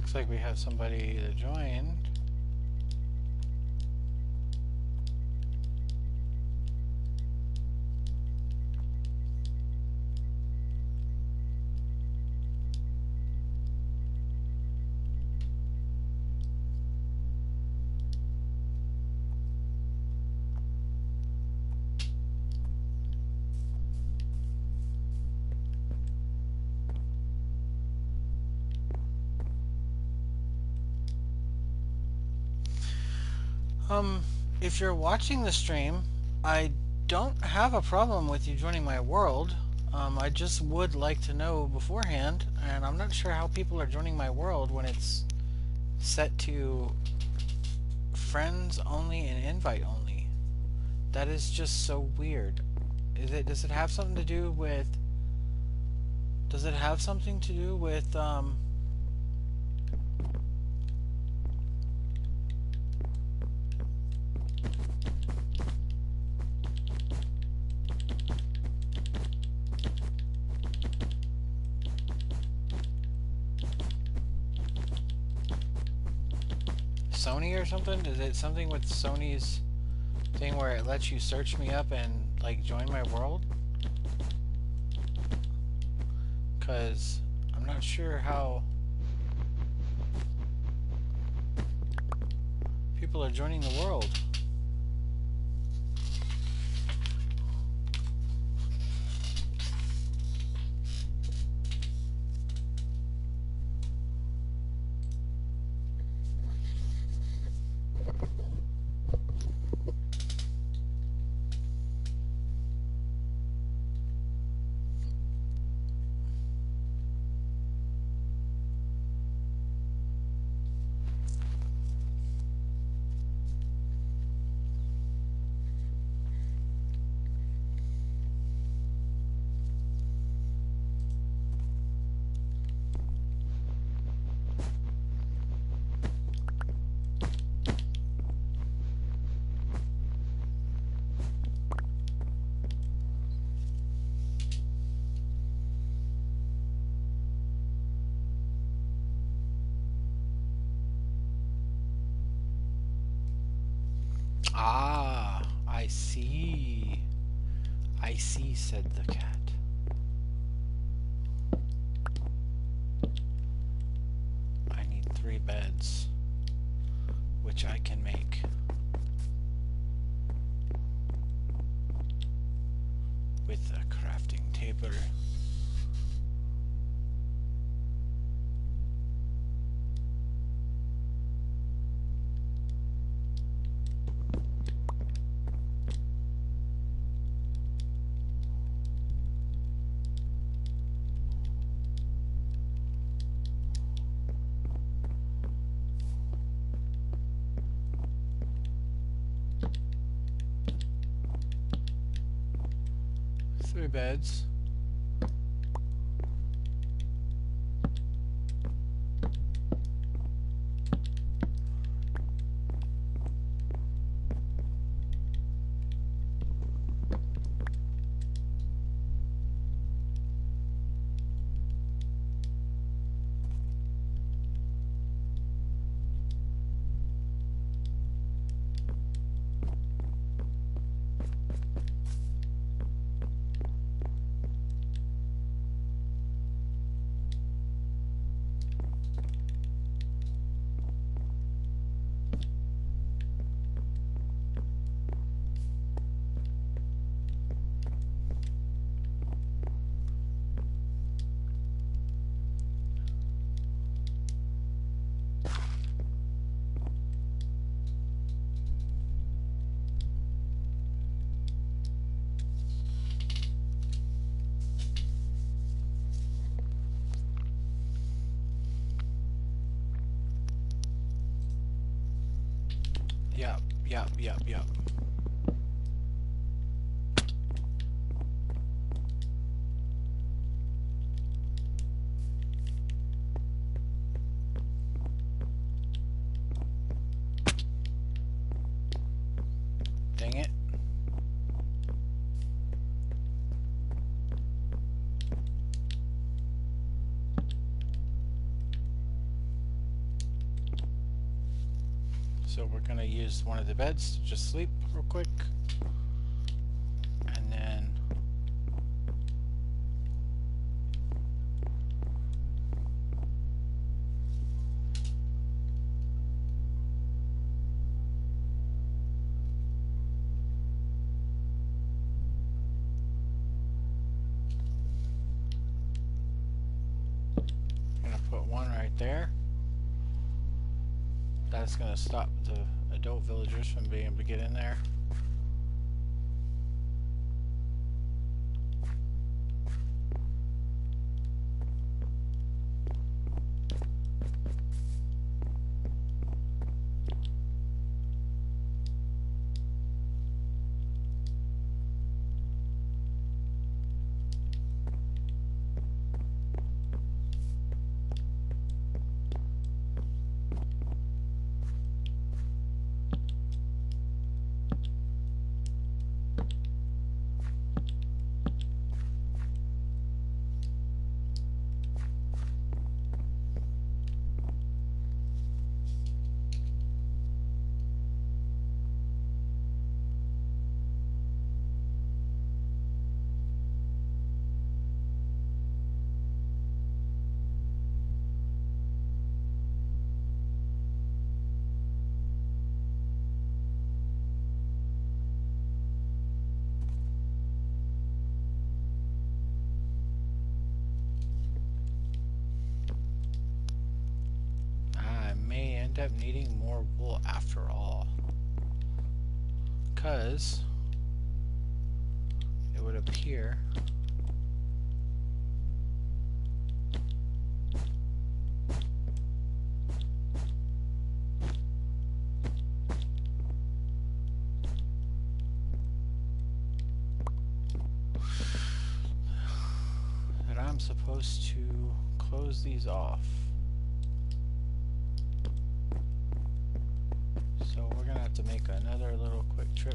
Looks like we have somebody that joined. If you're watching the stream, I don't have a problem with you joining my world. I just would like to know beforehand, and I'm not sure how people are joining my world when it's set to friends only and invite only. That is just so weird. Does it have something to do with Sony or something? Is it something with Sony's thing where it lets you search me up and like join my world? Cause I'm not sure how people are joining the world. Ah, I see. I see, said the cat. I need 3 beds, which I can make. With a crafting table. Three beds. Yep. Dang it. So we're gonna use one of the beds to just sleep real quick. And then I'm gonna put one right there. That's gonna stop the adult villagers from being able to get in there. I may end up needing more wool after all, because it would appear that I'm supposed to close these off. So we're gonna have to make another little quick trip.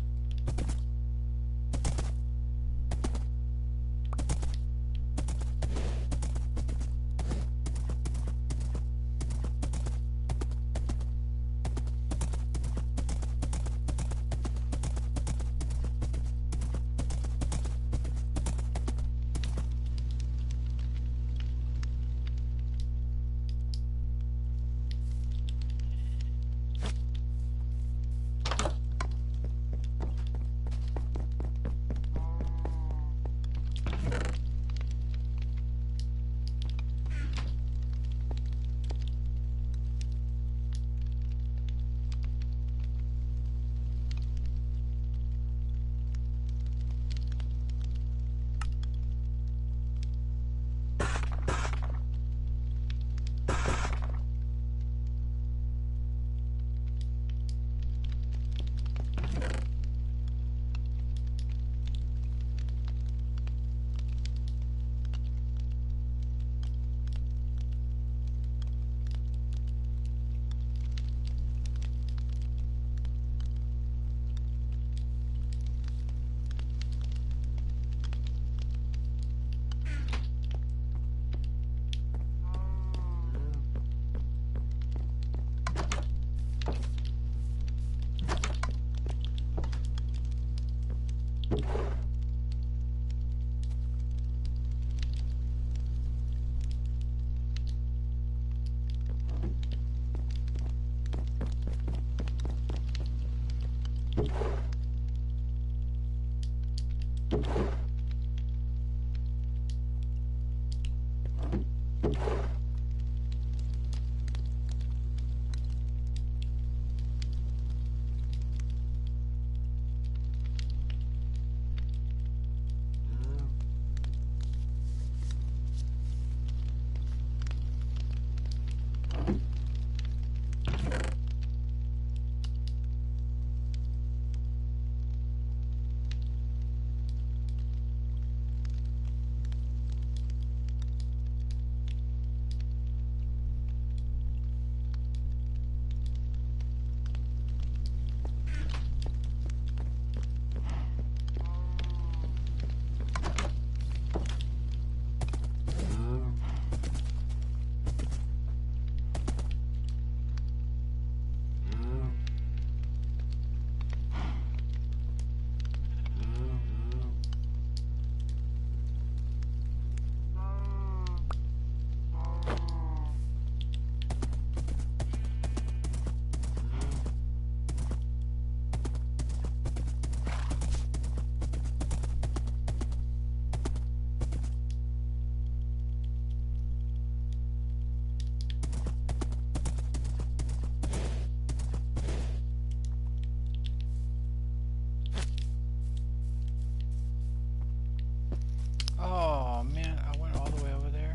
Oh man, I went all the way over there.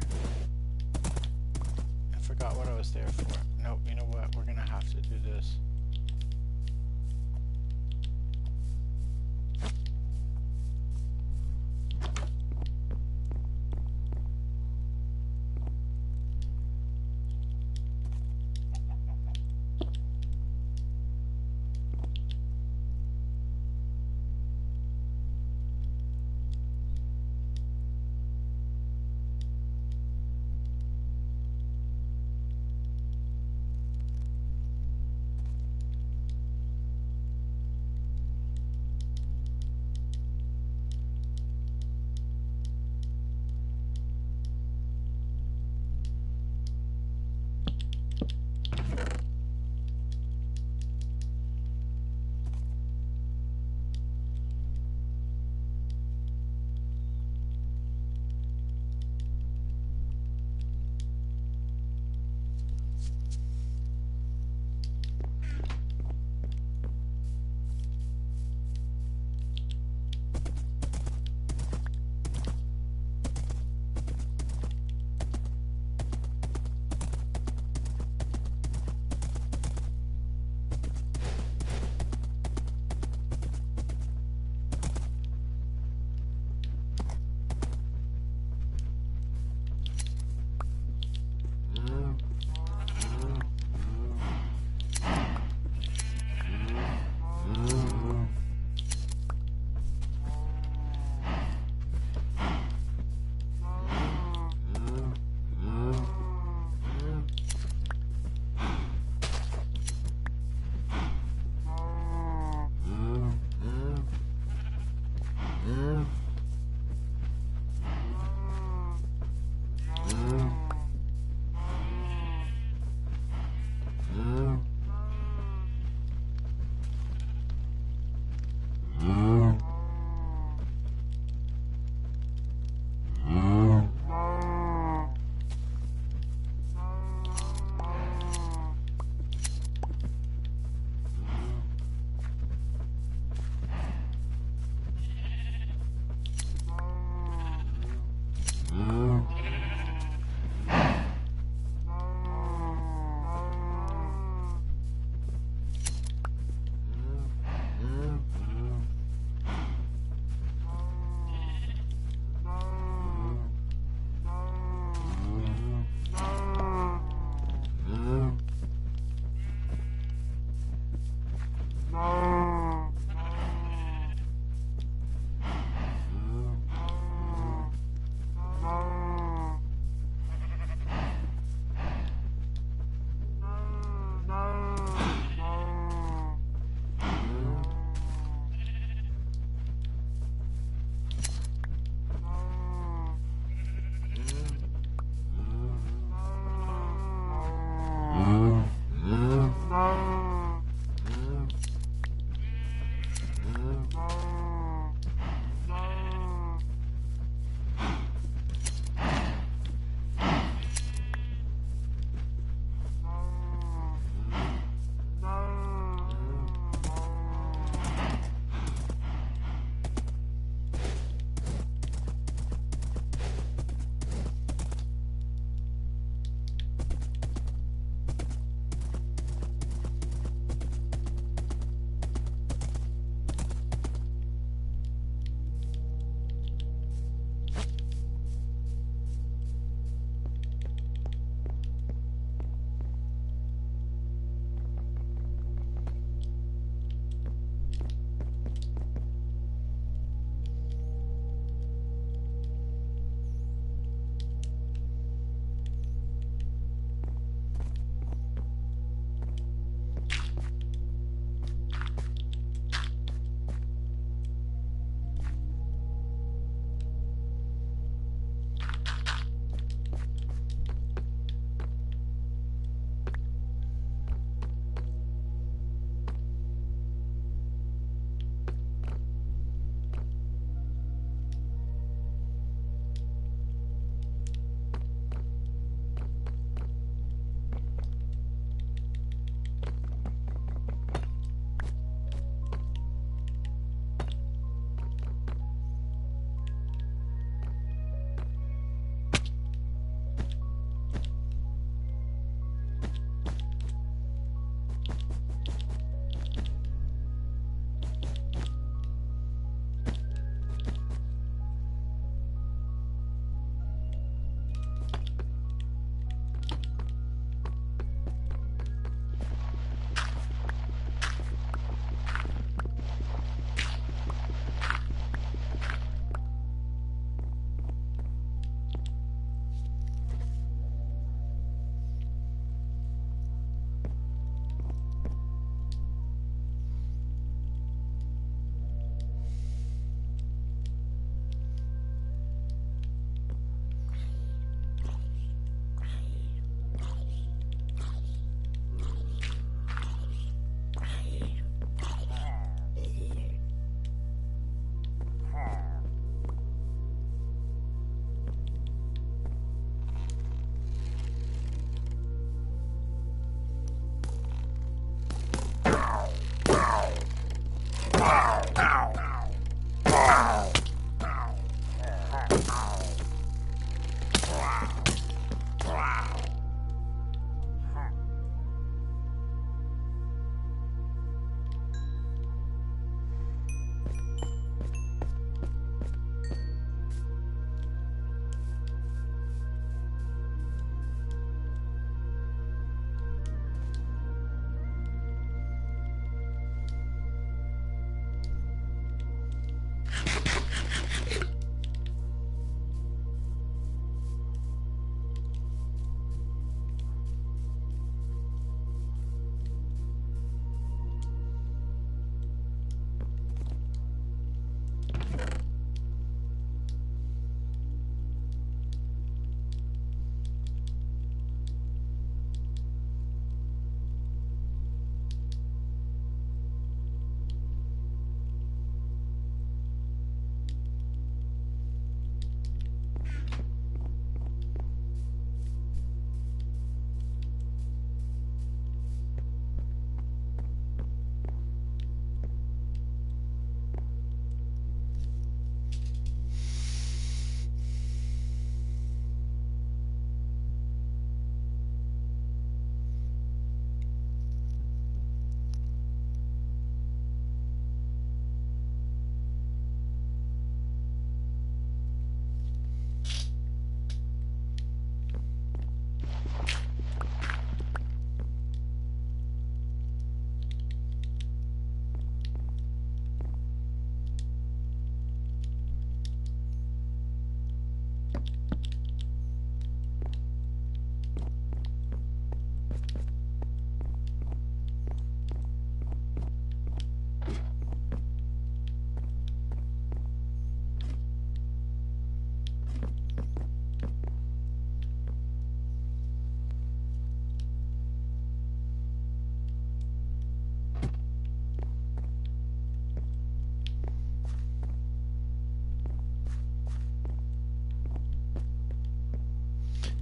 I forgot what I was there for. Nope, you know what? We're gonna have to do this.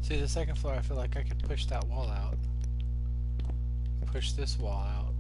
See, the second floor, I feel like I could push that wall out. Push this wall out.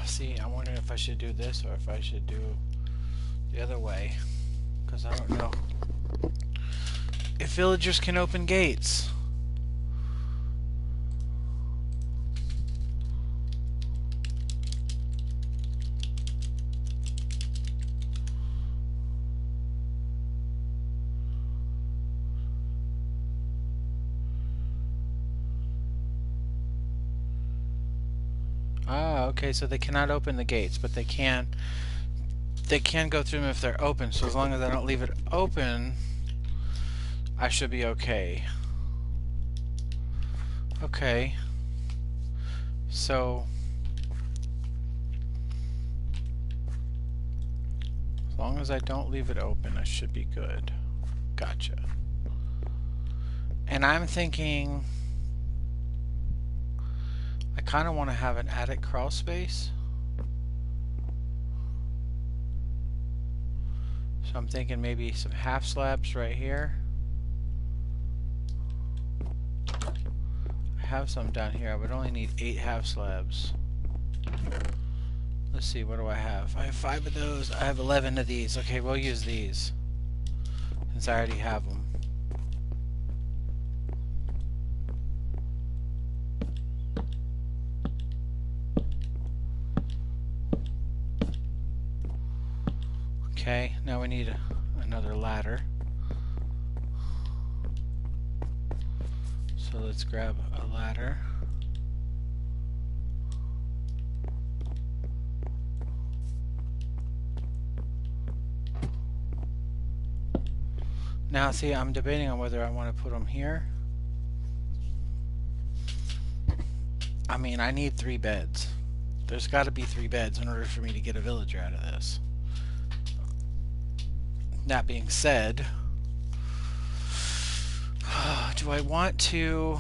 See, I'm wondering if I should do this or if I should do the other way, because I don't know if villagers can open gates. Ah, okay, so they cannot open the gates, but they can go through them if they're open. So as long as I don't leave it open, I should be okay. Okay. So as long as I don't leave it open, I should be good. Gotcha. And I'm thinking I kind of want to have an attic crawl space. So I'm thinking maybe some half slabs right here. I have some down here. I would only need 8 half slabs. Let's see, what do I have? I have 5 of those. I have 11 of these. Okay, we'll use these since I already have them. Okay, now we need another ladder. So let's grab a ladder. Now see, I'm debating on whether I want to put them here. I mean, I need 3 beds. There's got to be 3 beds in order for me to get a villager out of this. That being said, do I want to...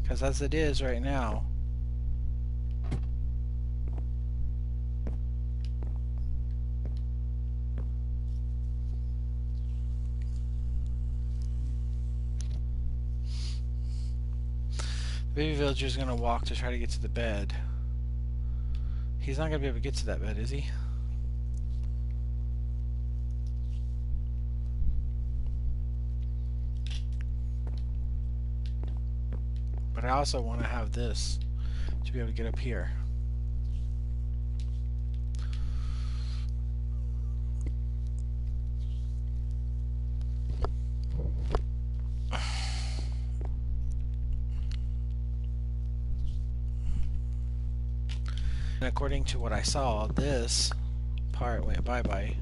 Because as it is right now, the baby villager is going to walk to try to get to the bed. He's not going to be able to get to that bed, is he? but I also want to have this to be able to get up here. And according to what I saw, this part went bye-bye.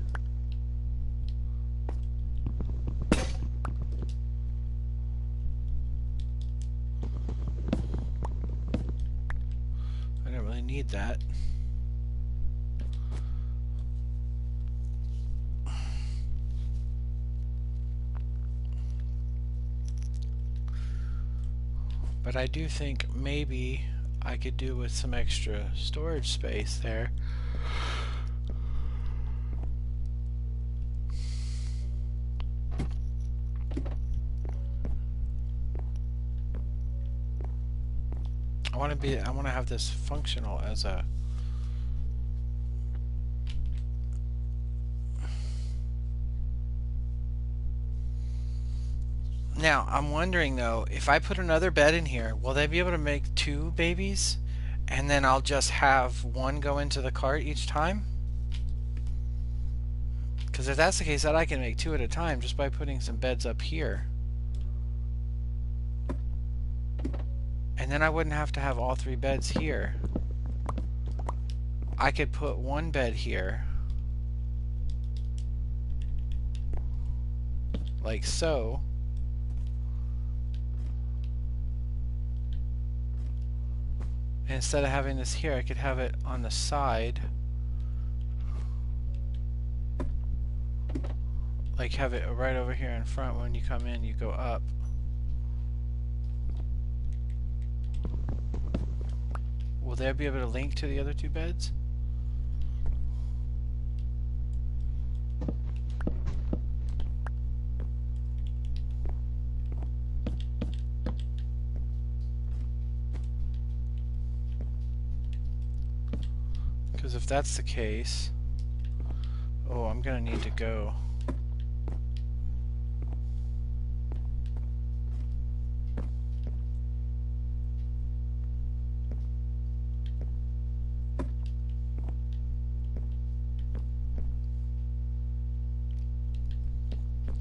I don't really need that. But I do think maybe I could do with some extra storage space there. I want to have this functional as a Now, I'm wondering though, if I put another bed in here, will they be able to make 2 babies? And then I'll just have one go into the cart each time? Because if that's the case, then I can make 2 at a time just by putting some beds up here. And then I wouldn't have to have all 3 beds here. I could put 1 bed here. Like so. And instead of having this here, I could have it on the side. Like have it right over here in front. When you come in, you go up. Will they be able to link to the other 2 beds? Because if that's the case, oh, I'm gonna need to go.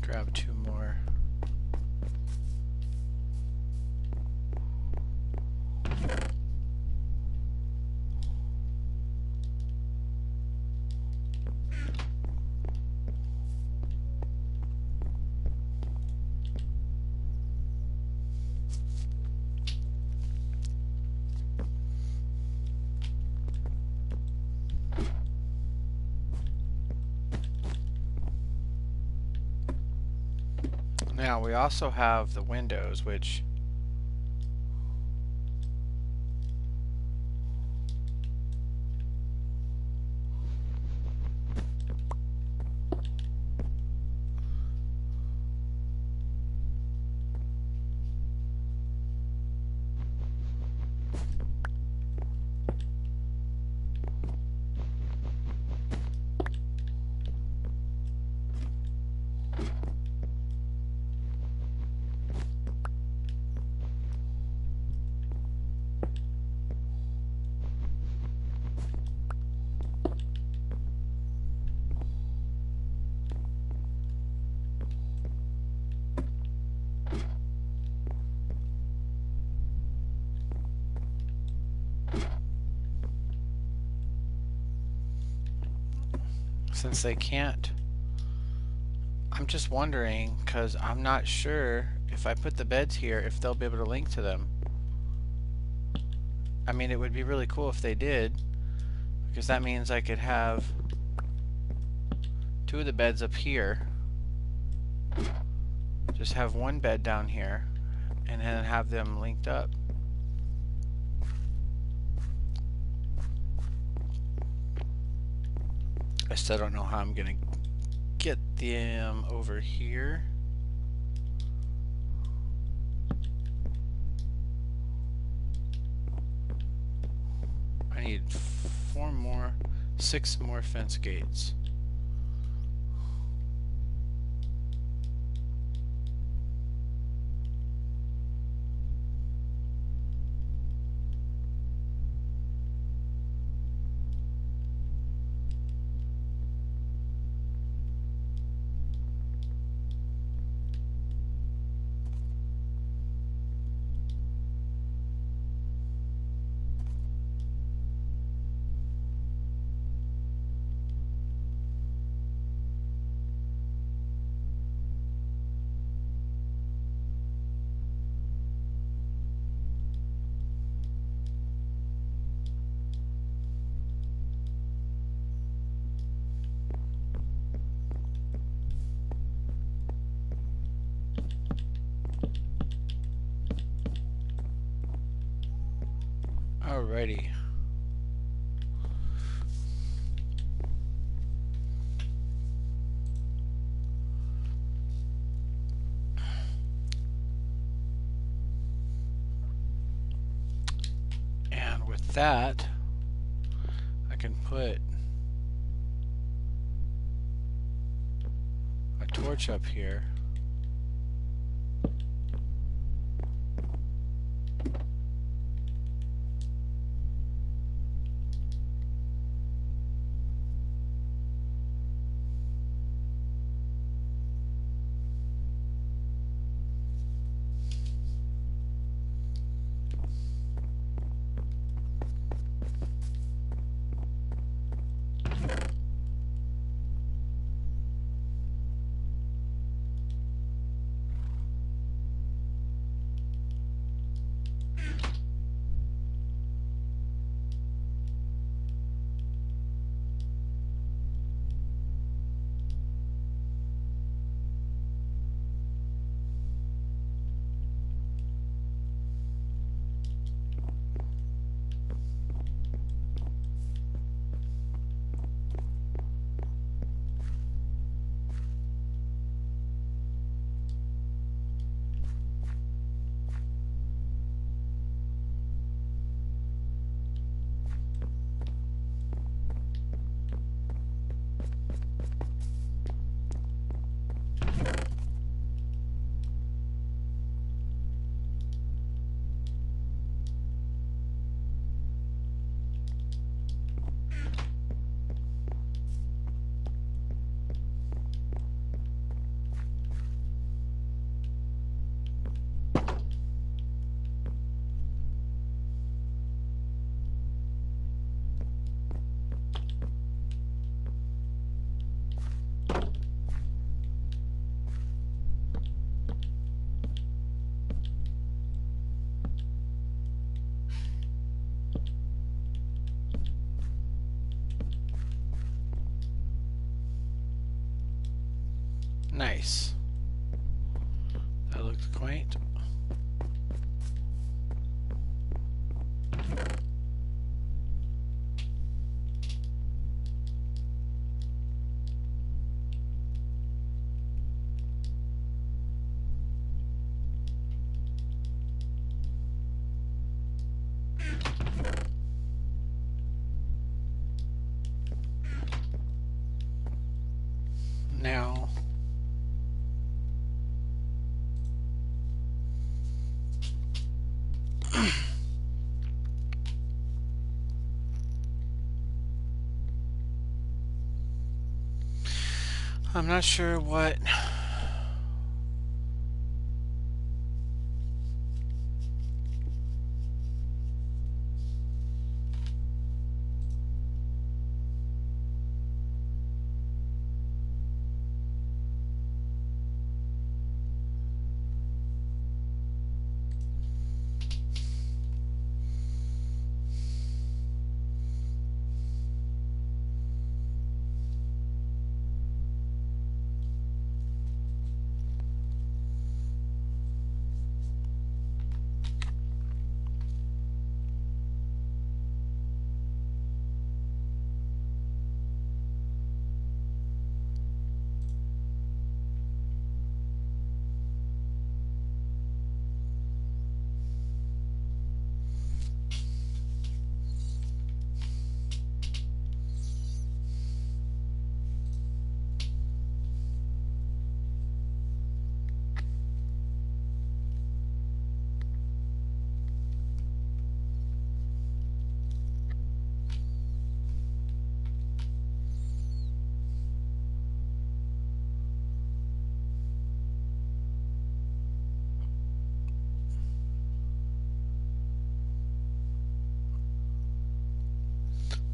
Grab 2 more. Now we also have the windows, which since they can't, I'm just wondering, because I'm not sure if I put the beds here, if they'll be able to link to them. I mean, it would be really cool if they did, because that means I could have 2 of the beds up here, just have 1 bed down here, and then have them linked up. I still don't know how I'm gonna get them over here. I need 6 more fence gates. Alrighty. And with that, I can put a torch up here. Nice. That looks quaint. Now, I'm not sure what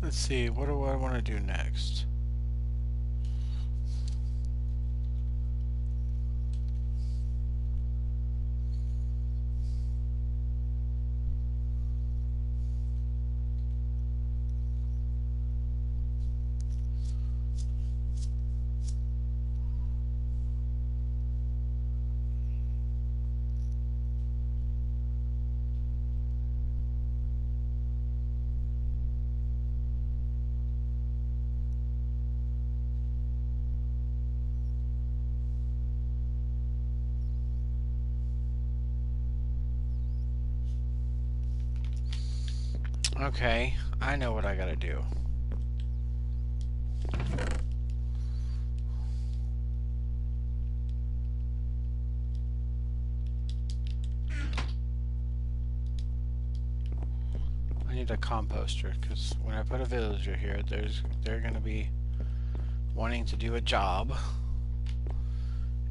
let's see, what do I want to do next? Okay, I know what I gotta do. I need a composter, because when I put a villager here, they're gonna be wanting to do a job,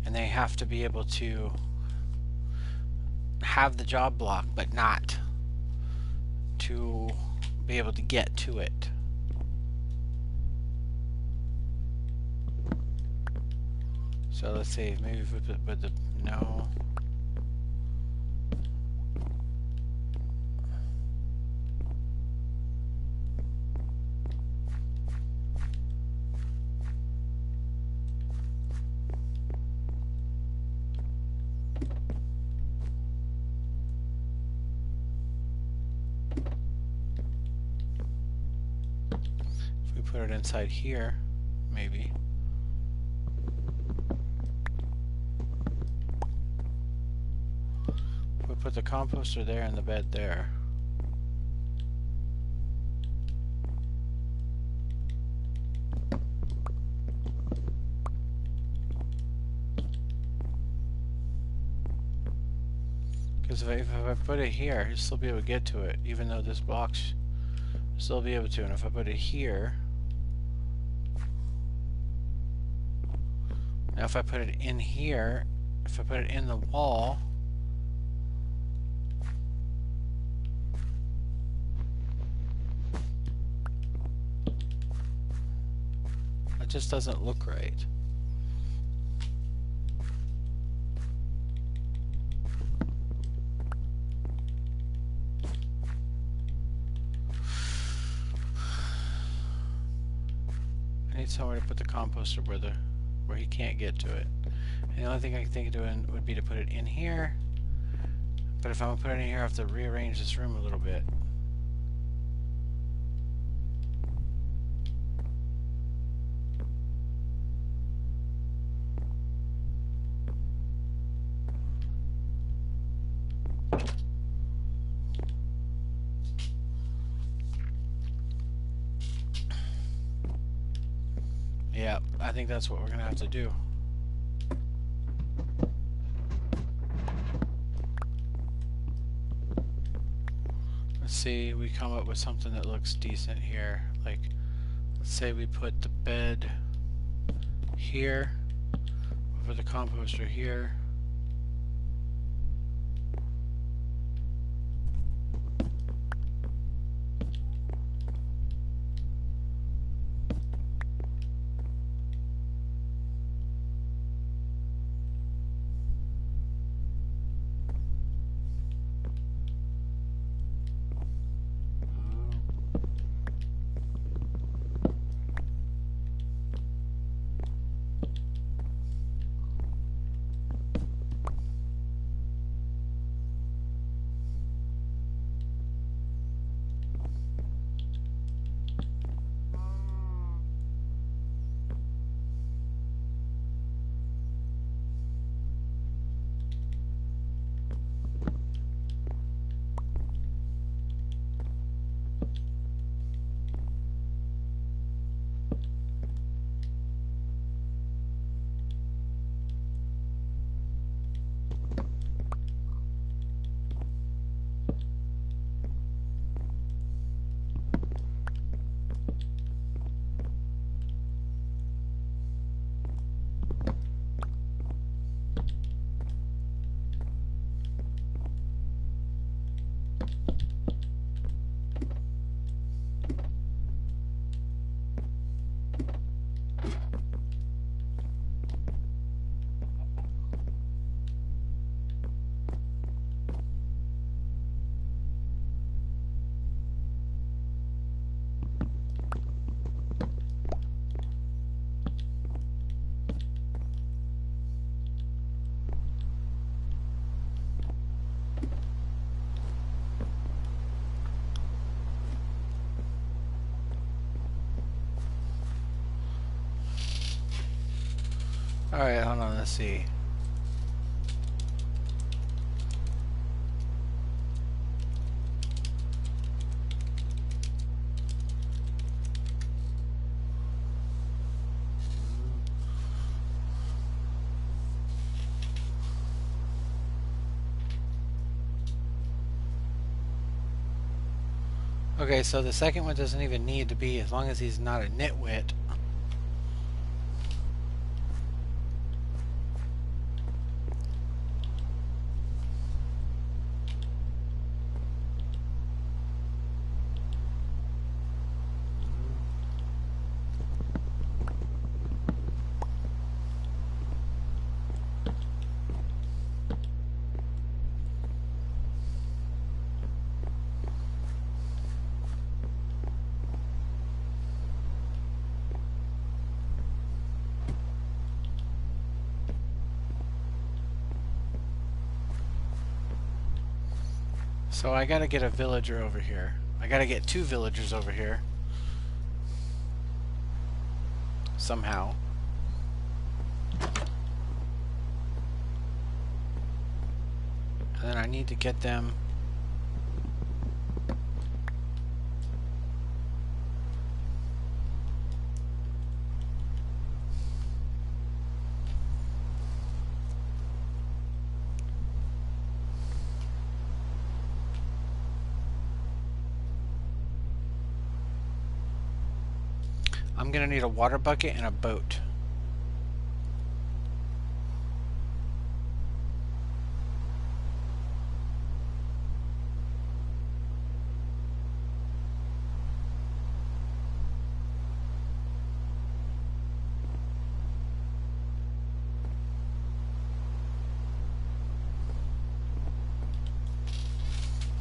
and they have to be able to have the job block, but not to be able to get to it. So let's see, maybe if we put the, no. If we put it inside here, maybe. If we put the composter there and the bed there. Because if I put it here, you'll still be able to get to it, even though this box still be able to. And if I put it here, now if I put it in here, if I put it in the wall, it just doesn't look right. I need somewhere to put the composter where he can't get to it. And the only thing I can think of doing would be to put it in here. But if I'm gonna put it in here, I have to rearrange this room a little bit. Yeah, I think that's what we're gonna have to do. Let's see, we come up with something that looks decent here. Like, let's say we put the bed here, we put the composter here. Alright, hold on, let's see. Okay, so the second one doesn't even need to be, as long as he's not a nitwit. So I gotta get a villager over here. I gotta get 2 villagers over here. Somehow. And then I need to get them... I'm gonna need a water bucket and a boat.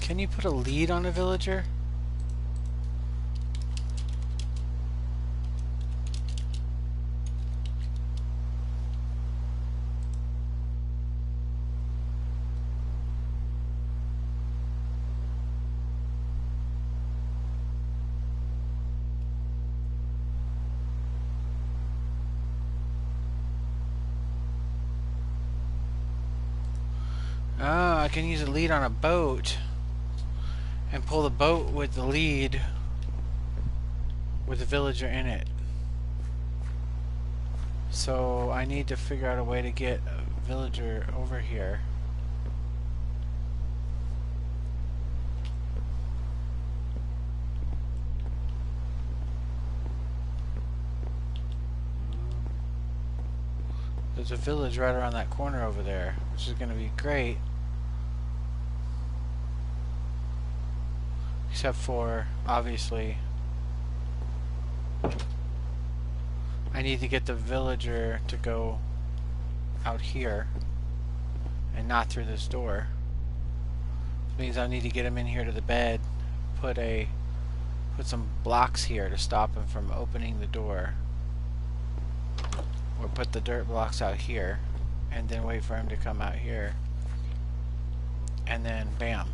Can you put a lead on a villager? Oh, I can use a lead on a boat and pull the boat with the lead with the villager in it. So I need to figure out a way to get a villager over here. There's a village right around that corner over there, which is going to be great. Except for, obviously, I need to get the villager to go out here and not through this door. Which means I need to get him in here to the bed, put some blocks here to stop him from opening the door. Or put the dirt blocks out here, and then wait for him to come out here. And then, bam.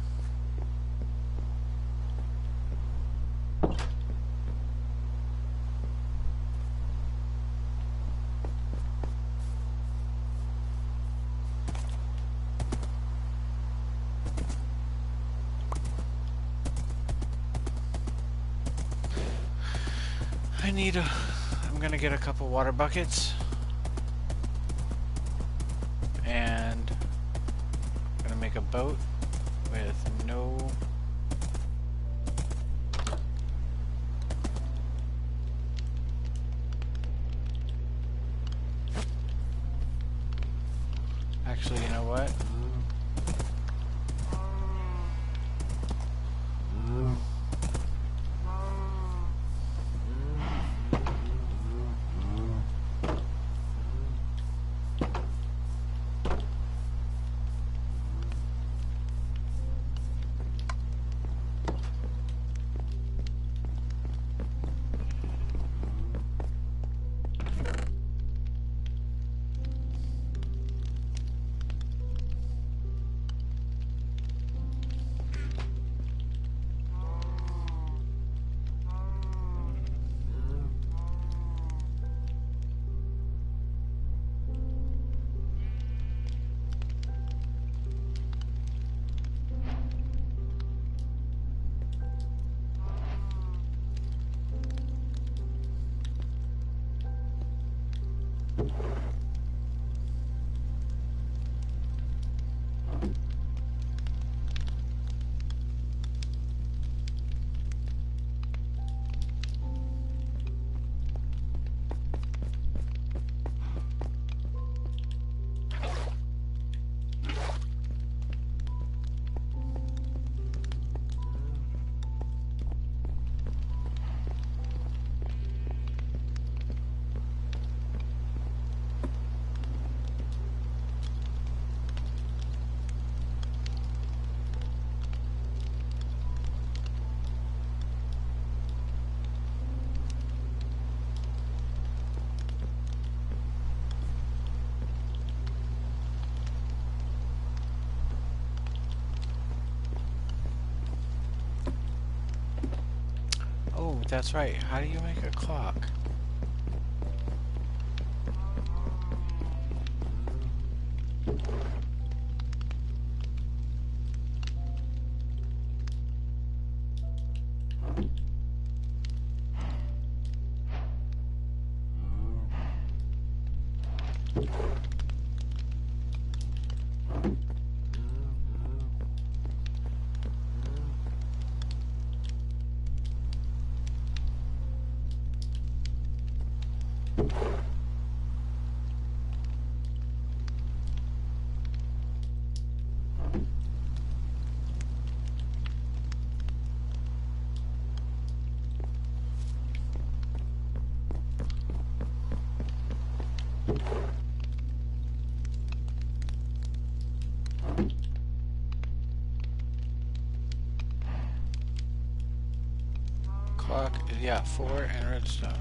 I'm gonna get a couple water buckets. And I'm gonna make a boat with no... Actually, you know what? Oh, that's right. How do you make a clock? Clock, yeah, 4 and redstone.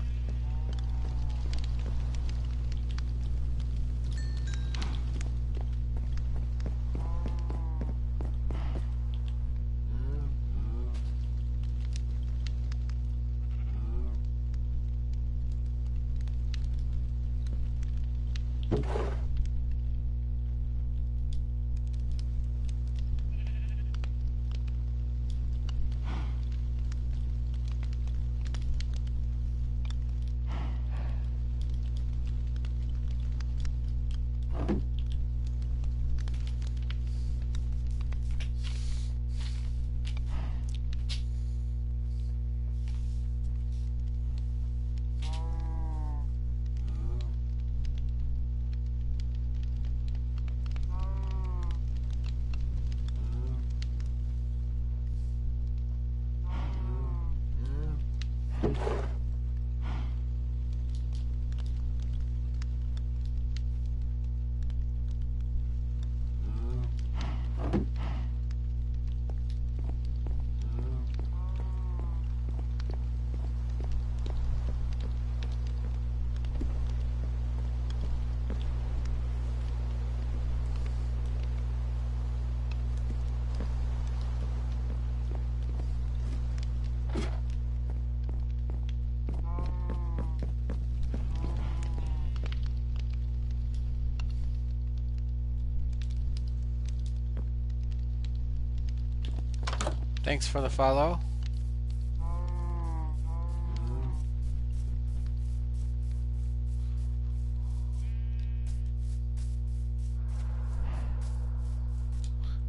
Thanks for the follow.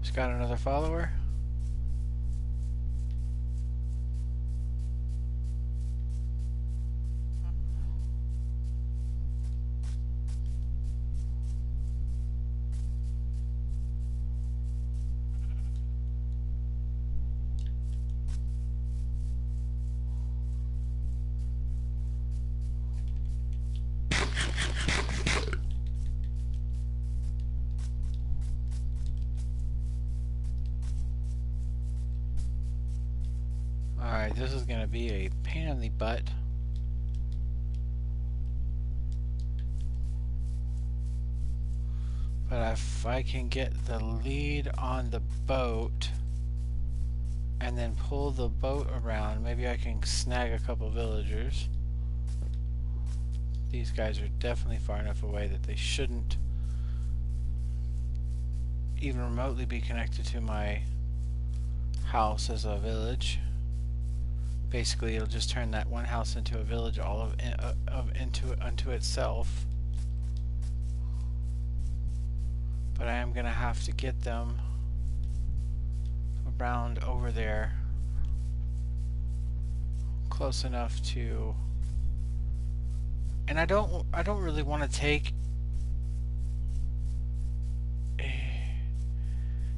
Just got another follower. Alright, this is gonna be a pain in the butt. But if I can get the lead on the boat and then pull the boat around, maybe I can snag a couple villagers. These guys are definitely far enough away that they shouldn't even remotely be connected to my house as a village. Basically, it'll just turn that one house into a village all unto itself. But I am gonna have to get them around over there close enough to, and I don't really want to take,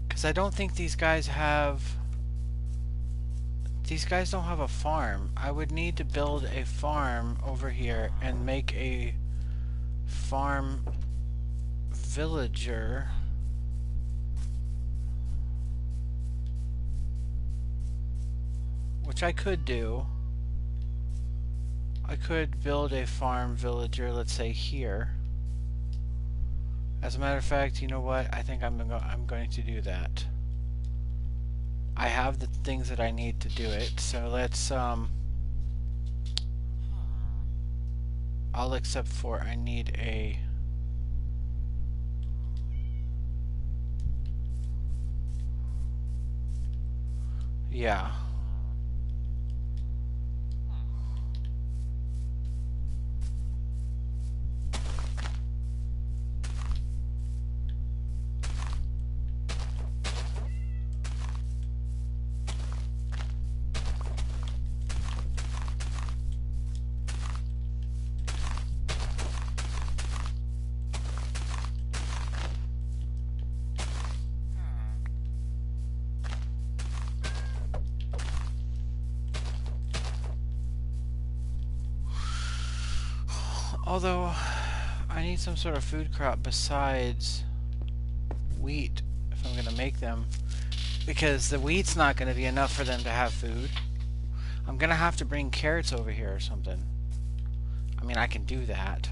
because I don't think these guys don't have a farm. I would need to build a farm over here and make a farm villager. Which I could do. I could build a farm villager, let's say here. As a matter of fact, you know what? I think I'm going to do that. I have the things that I need to do it, so let's all except for I need a... Yeah. Although, I need some sort of food crop besides wheat if I'm gonna make them. Because the wheat's not gonna be enough for them to have food. I'm gonna have to bring carrots over here or something. I mean, I can do that.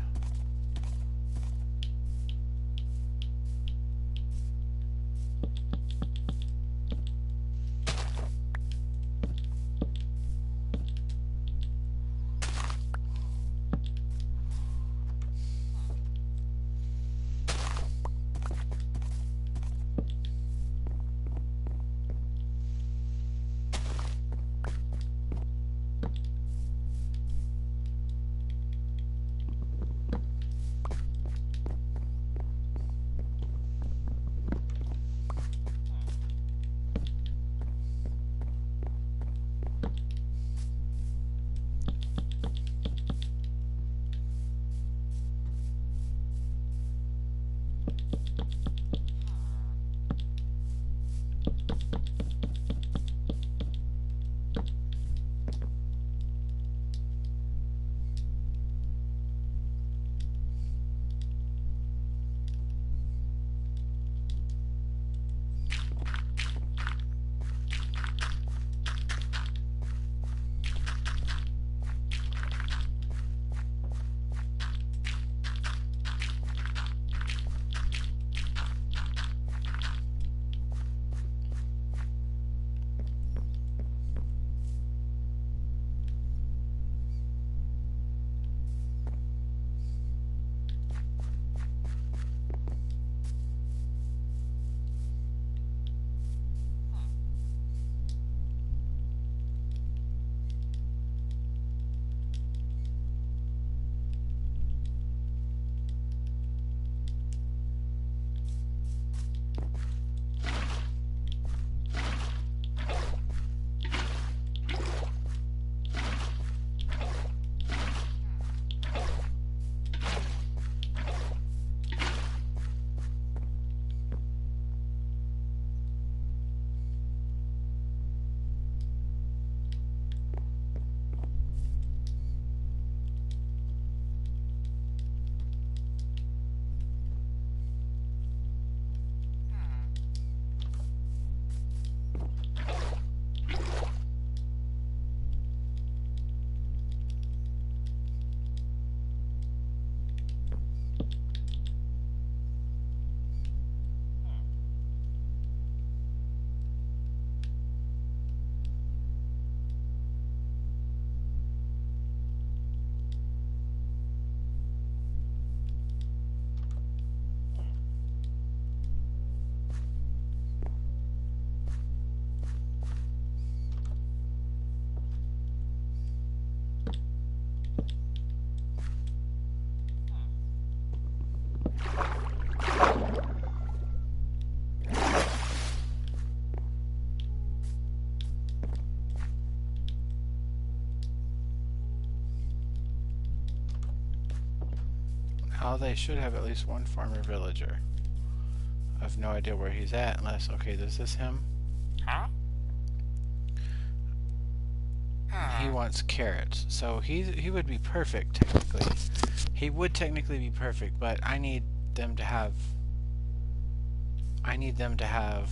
Now they should have at least one farmer villager. I have no idea where he's at unless... Okay, is this him? Huh? And he wants carrots. So he would be perfect, technically. He would technically be perfect, but I need them to have... I need them to have...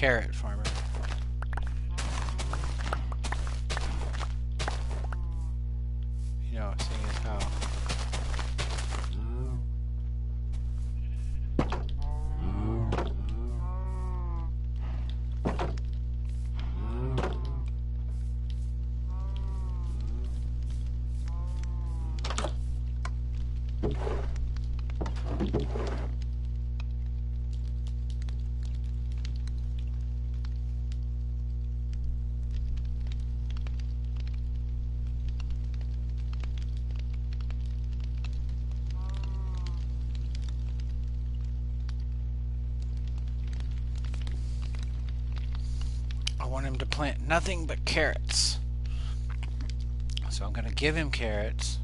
carrot farmer. You know, seeing as how. I want him to plant nothing but carrots. So I'm going to give him carrots.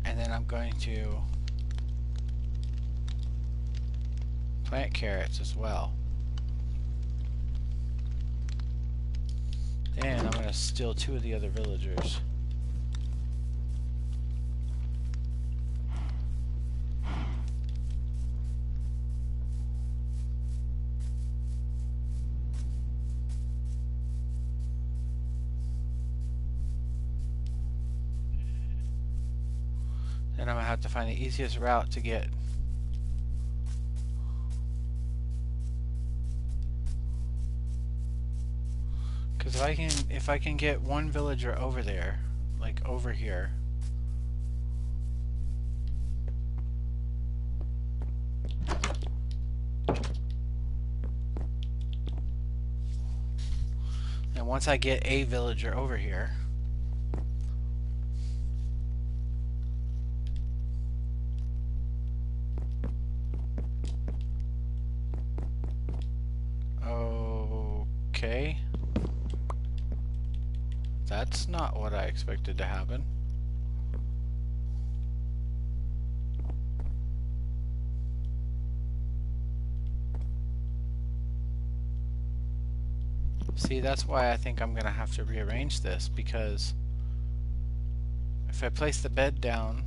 And then I'm going to plant carrots as well. Then I'm going to steal 2 of the other villagers. Then I'm going to have to find the easiest route to get. Because if I can get one villager over there, like over here. And once I get a villager over here, okay. That's not what I expected to happen. See, that's why I think I'm gonna have to rearrange this, because if I place the bed down,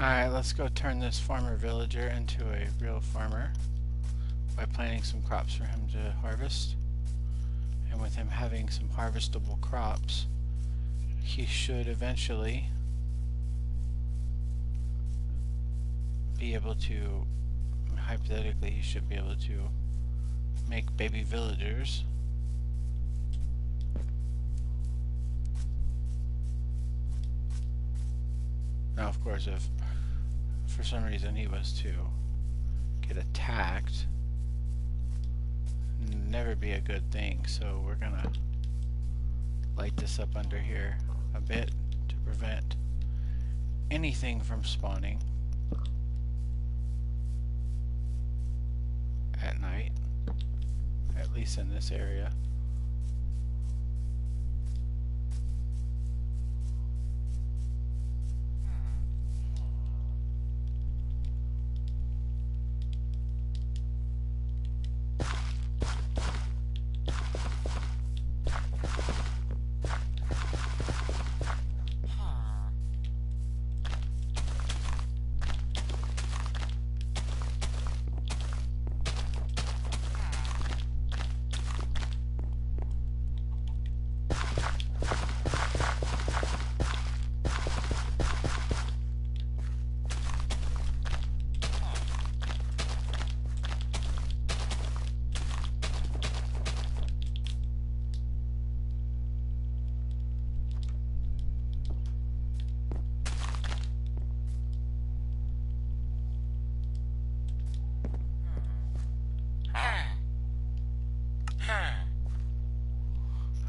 Alright, let's go turn this farmer villager into a real farmer by planting some crops for him to harvest. And with him having some harvestable crops, he should eventually be able to, hypothetically, he should be able to make baby villagers. Now, of course, if for some reason he was to get attacked, never be a good thing, so we're gonna light this up under here a bit to prevent anything from spawning at night, at least in this area.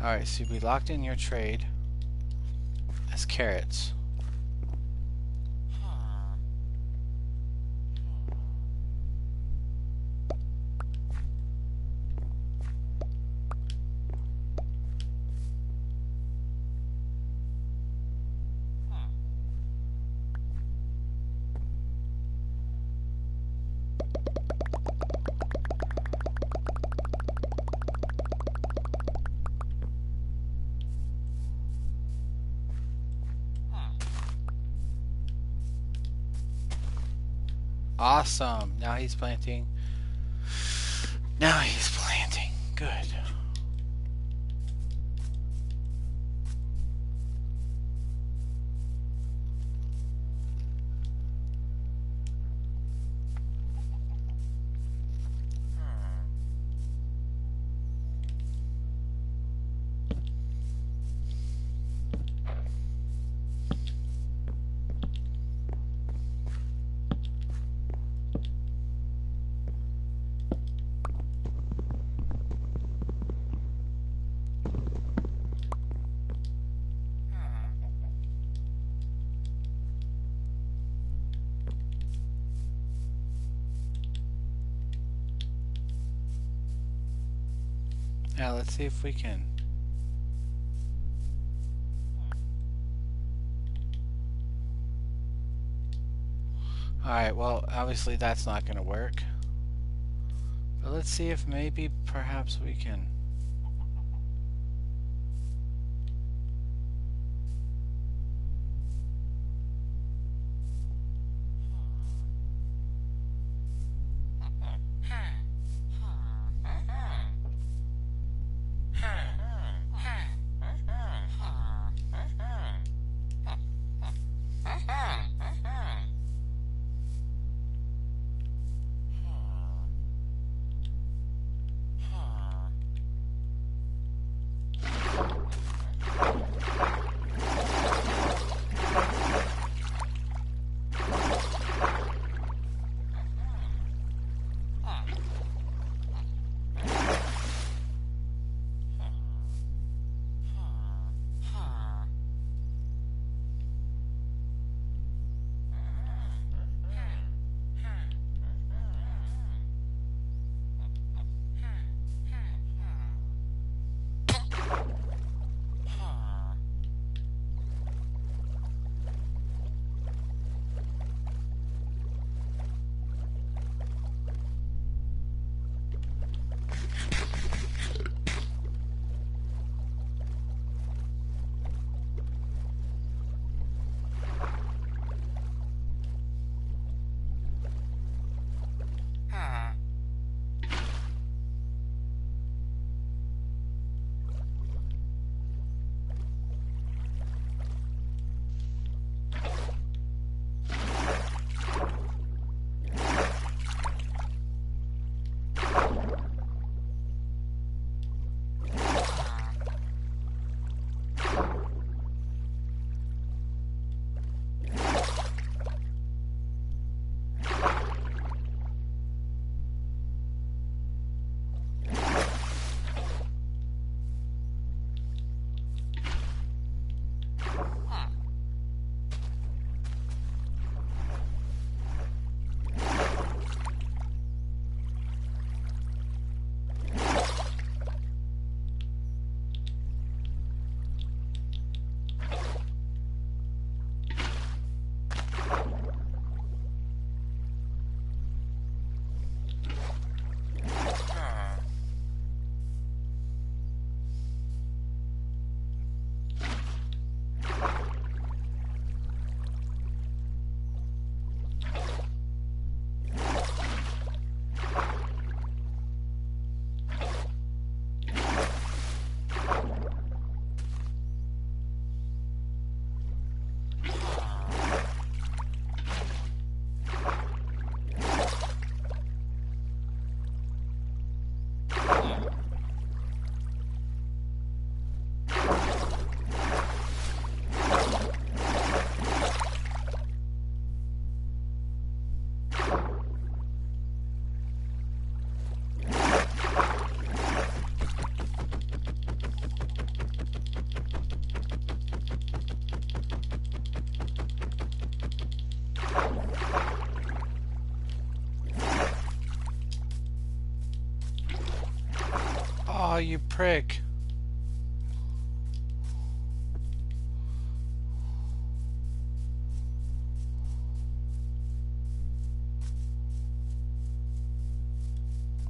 Alright, so we locked in your trade as carrots. Awesome. Now he's planting. Now he's planting. Good. Now let's see if we can. Alright, well, obviously that's not going to work. But let's see if maybe perhaps we can. Oh, you prick.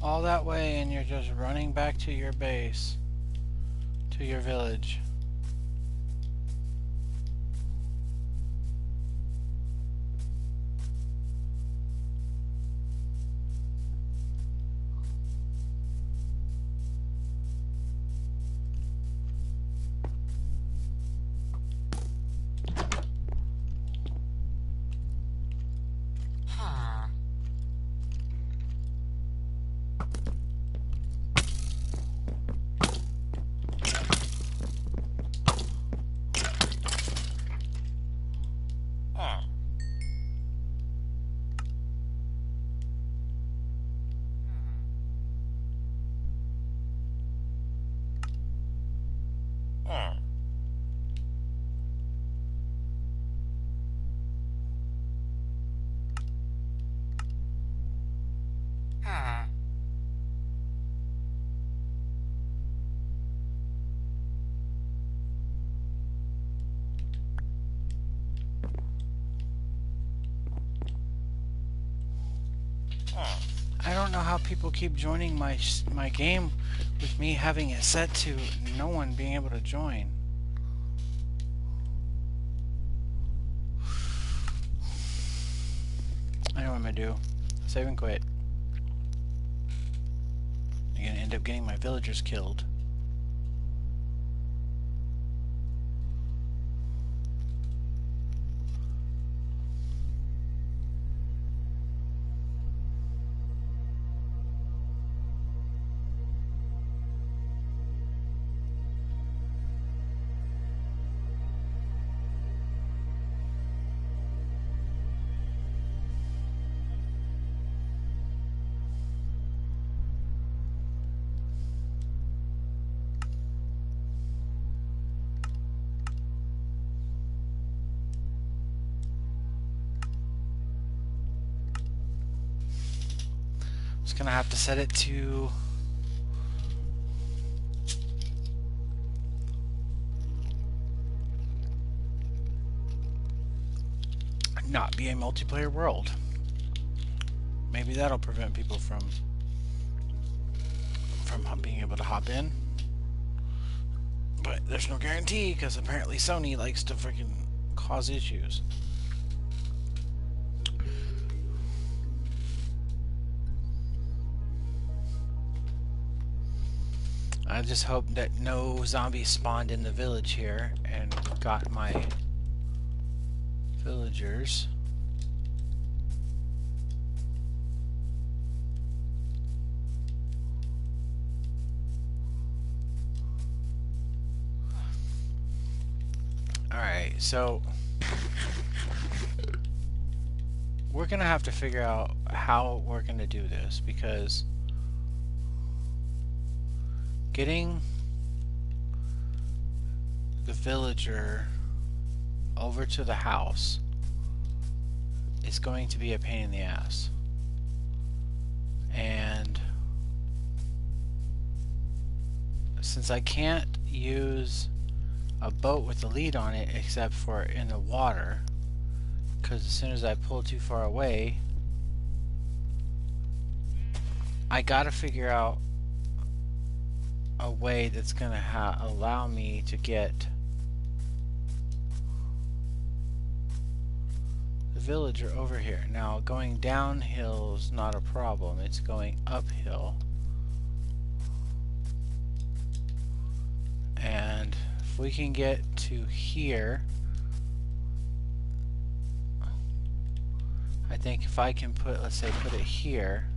All that way and you're just running back to your base. To your village. I don't know how people keep joining my game with me having it set to no one being able to join. I know what I'm gonna do. Save and quit. I'm gonna end up getting my villagers killed. Just gonna have to set it to not be a multiplayer world. Maybe that'll prevent people from being able to hop in. But there's no guarantee because apparently Sony likes to freaking cause issues. I just hope that no zombies spawned in the village here and got my villagers. Alright, so we're gonna have to figure out how we're gonna do this, because getting the villager over to the house is going to be a pain in the ass. And since I can't use a boat with a lead on it except for in the water, because as soon as I pull too far away, I gotta figure out a way that's gonna allow me to get the villager over here. Now going downhill is not a problem, it's going uphill. And if we can get to here, I think if I can put, let's say, put it here.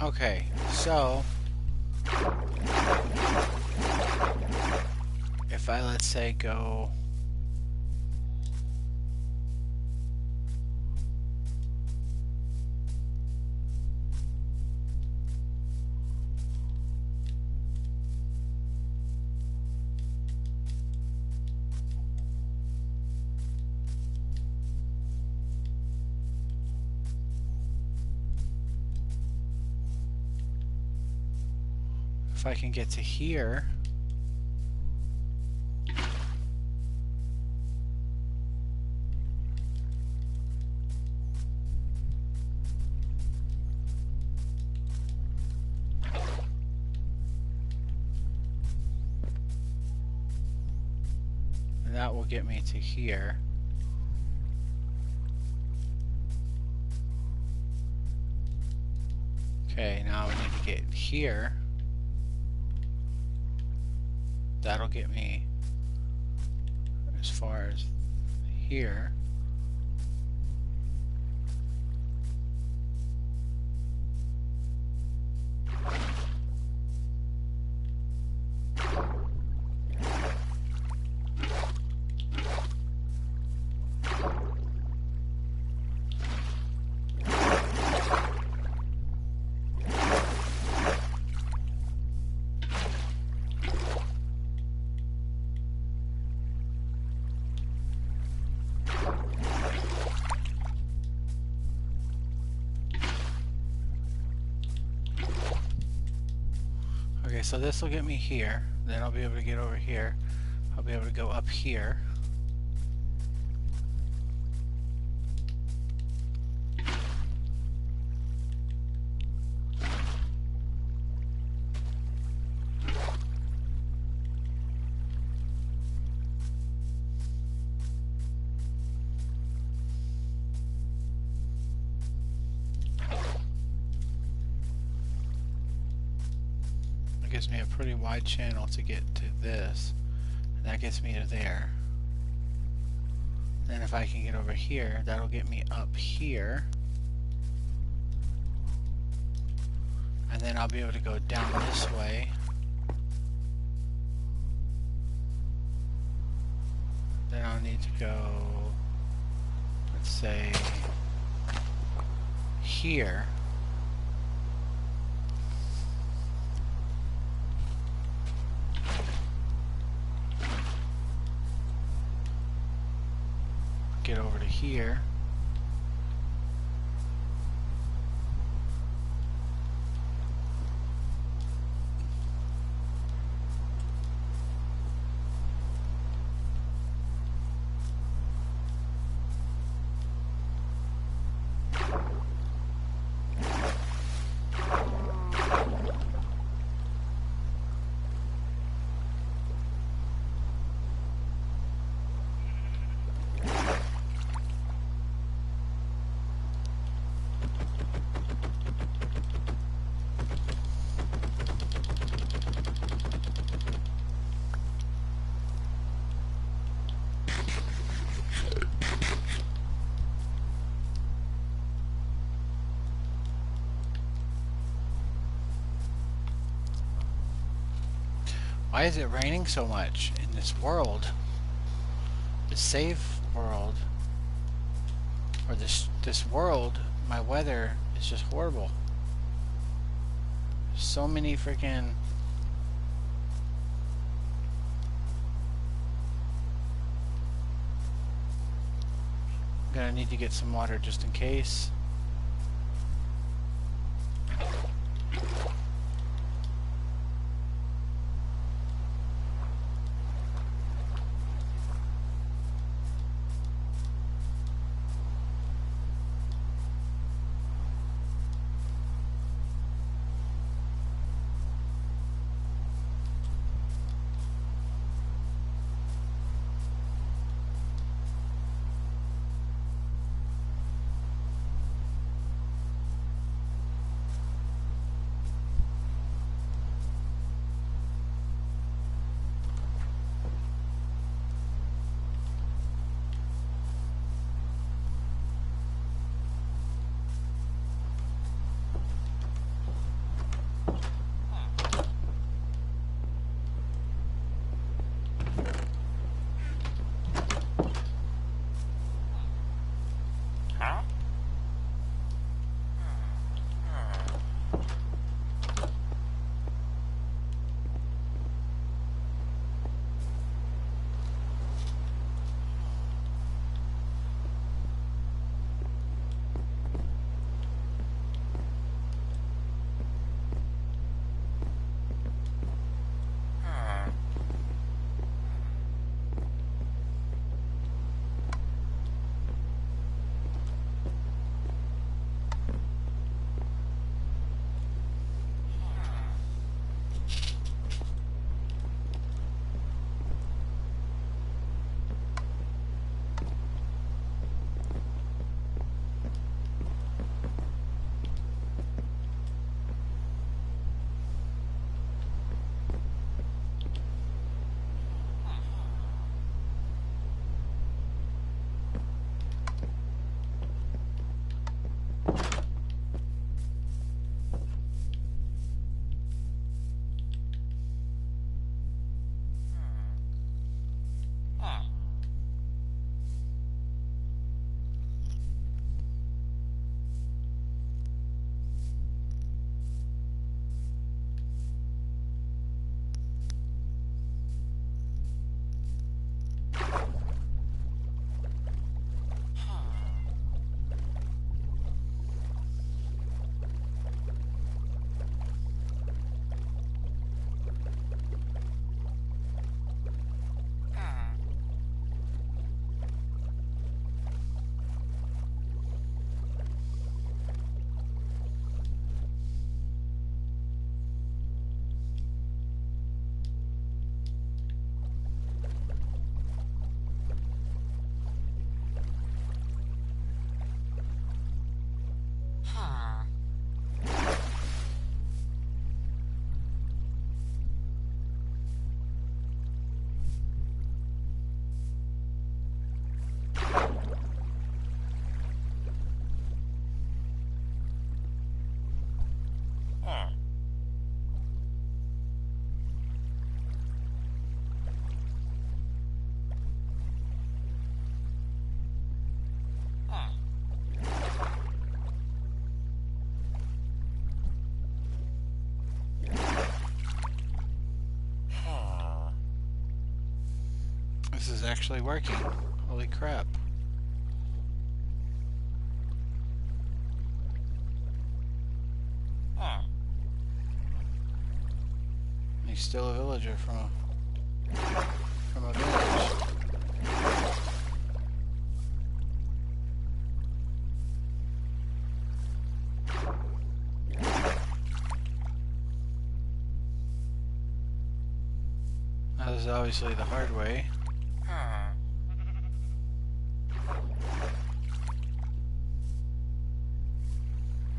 Okay, so if I, let's say, go if I can get to here, and that will get me to here. Okay, now we need to get here. That'll get me as far as here. Okay, so this will get me here. Then I'll be able to get over here. I'll be able to go up here. Gives me a pretty wide channel to get to this, and that gets me to there. Then if I can get over here, that'll get me up here, and then I'll be able to go down this way. Then I'll need to go, let's say, here. Get over to here. Why is it raining so much in this world? The save world, or this world, my weather is just horrible. So many freaking gonna need to get some water just in case. This is actually working. Holy crap. He's still a villager from a village. Now this is obviously the hard way.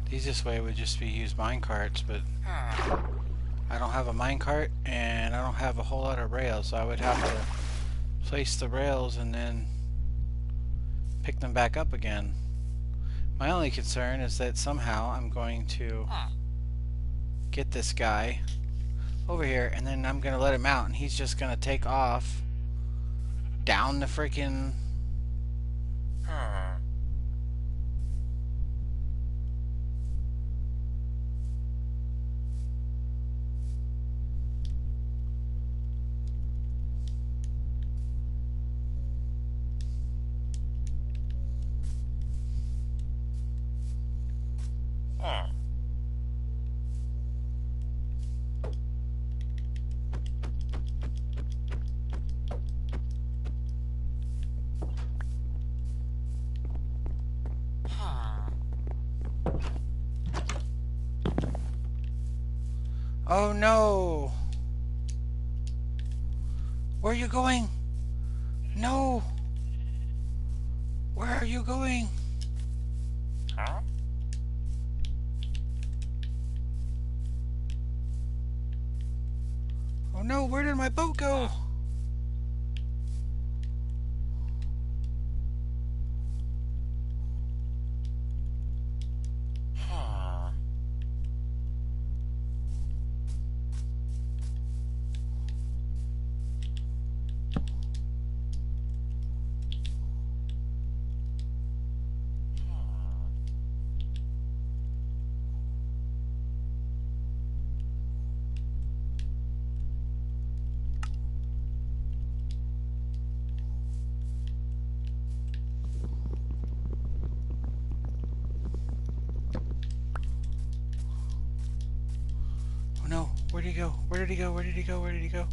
The easiest way would just be use minecarts, but I don't have a minecart and I don't have a whole lot of rails, so I would have to place the rails and then pick them back up again. My only concern is that somehow I'm going to get this guy over here and then I'm going to let him out and he's just going to take off down the freaking Oh no! Where are you going? No! Where are you going? Oh no, where did my boat go? No, where did he go? Where did he go? Where did he go? Where did he go?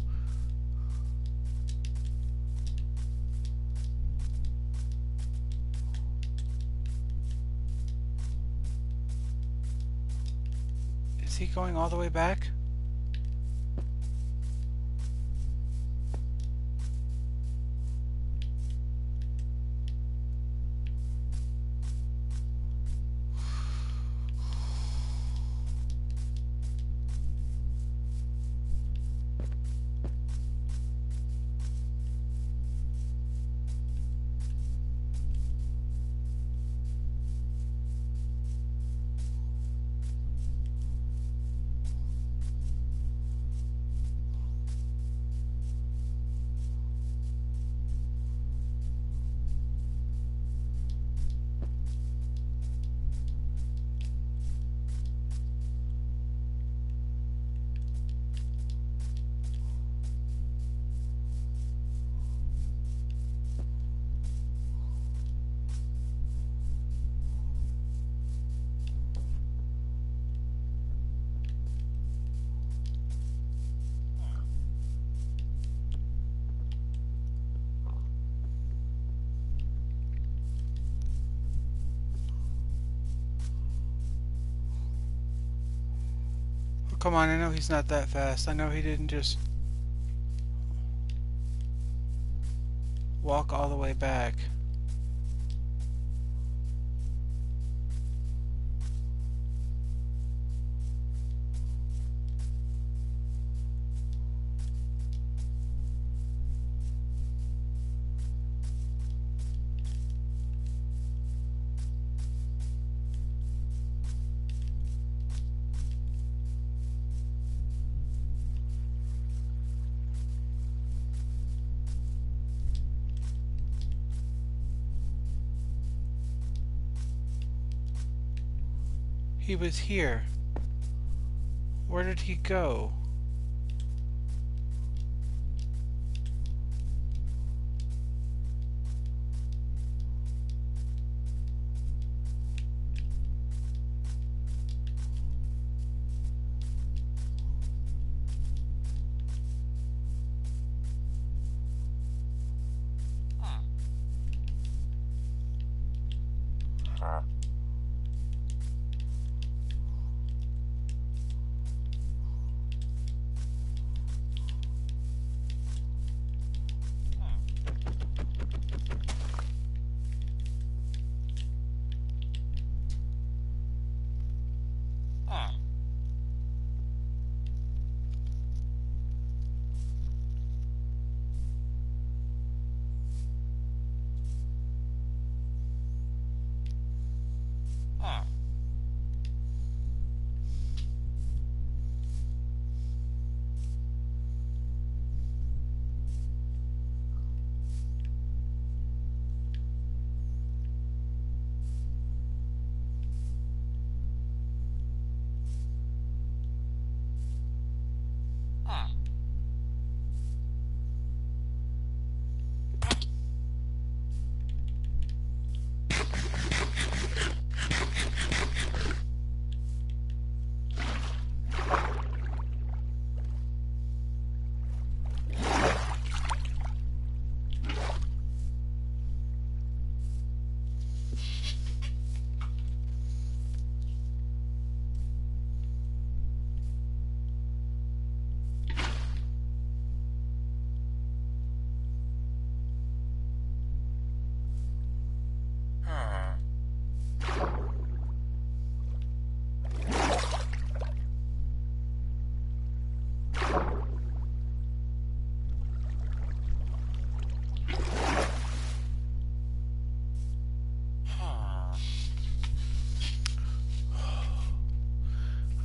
Is he going all the way back? come on, I know he's not that fast. I know he didn't just walk all the way back. He was here. Where did he go?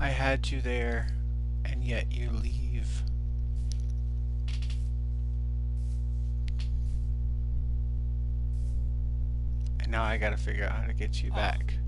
I had you there, and yet you leave. And now I gotta figure out how to get you back.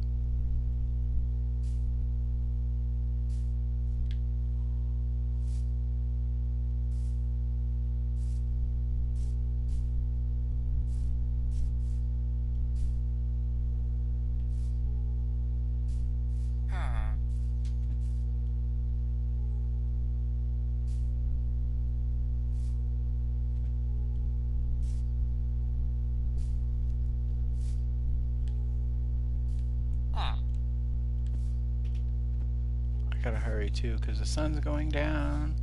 I gotta hurry too, because the sun's going down.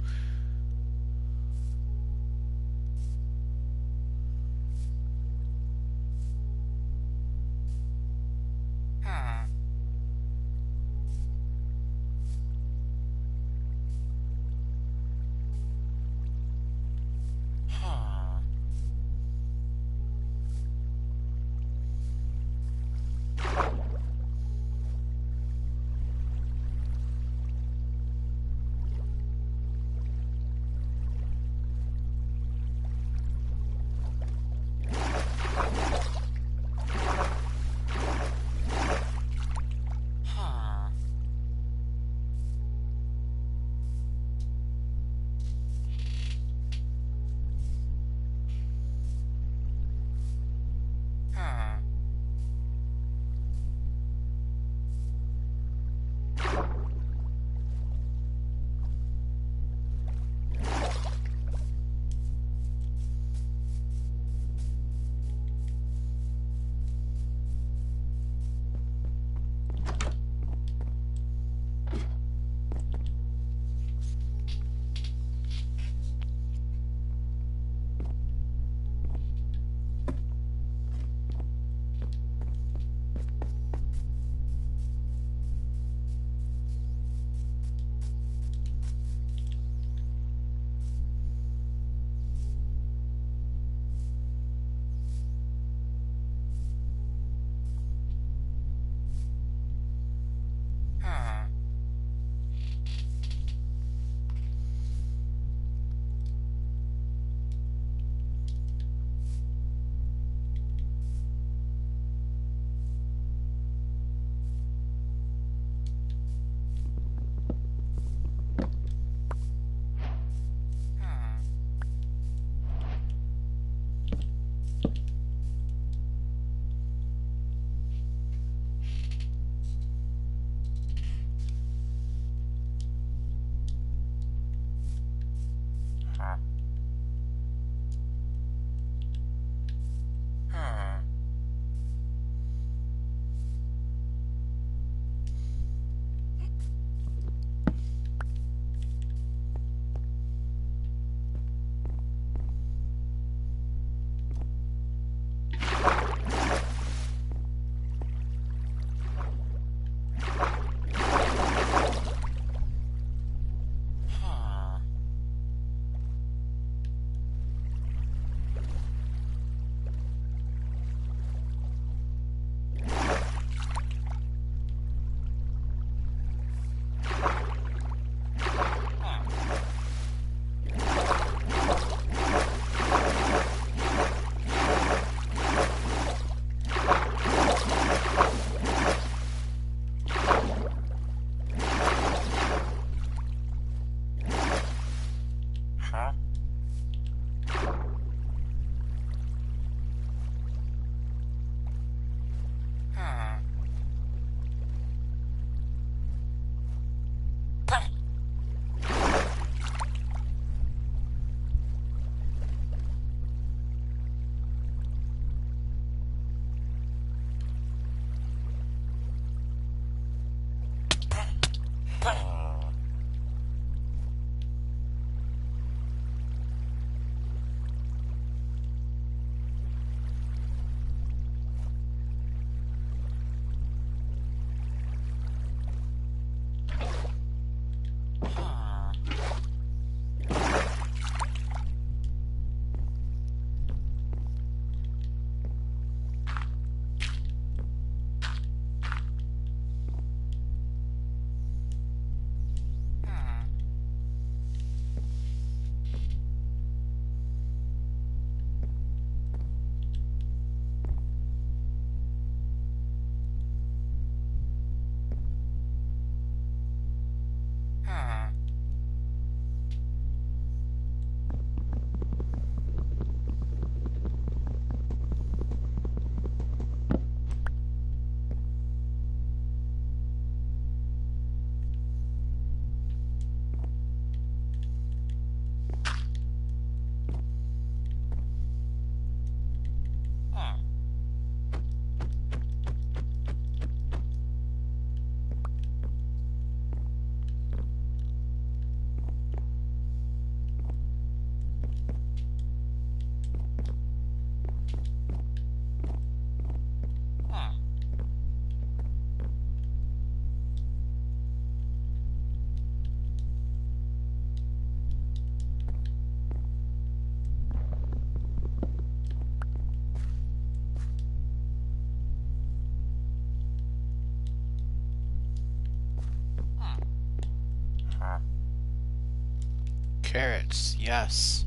Carrots, yes.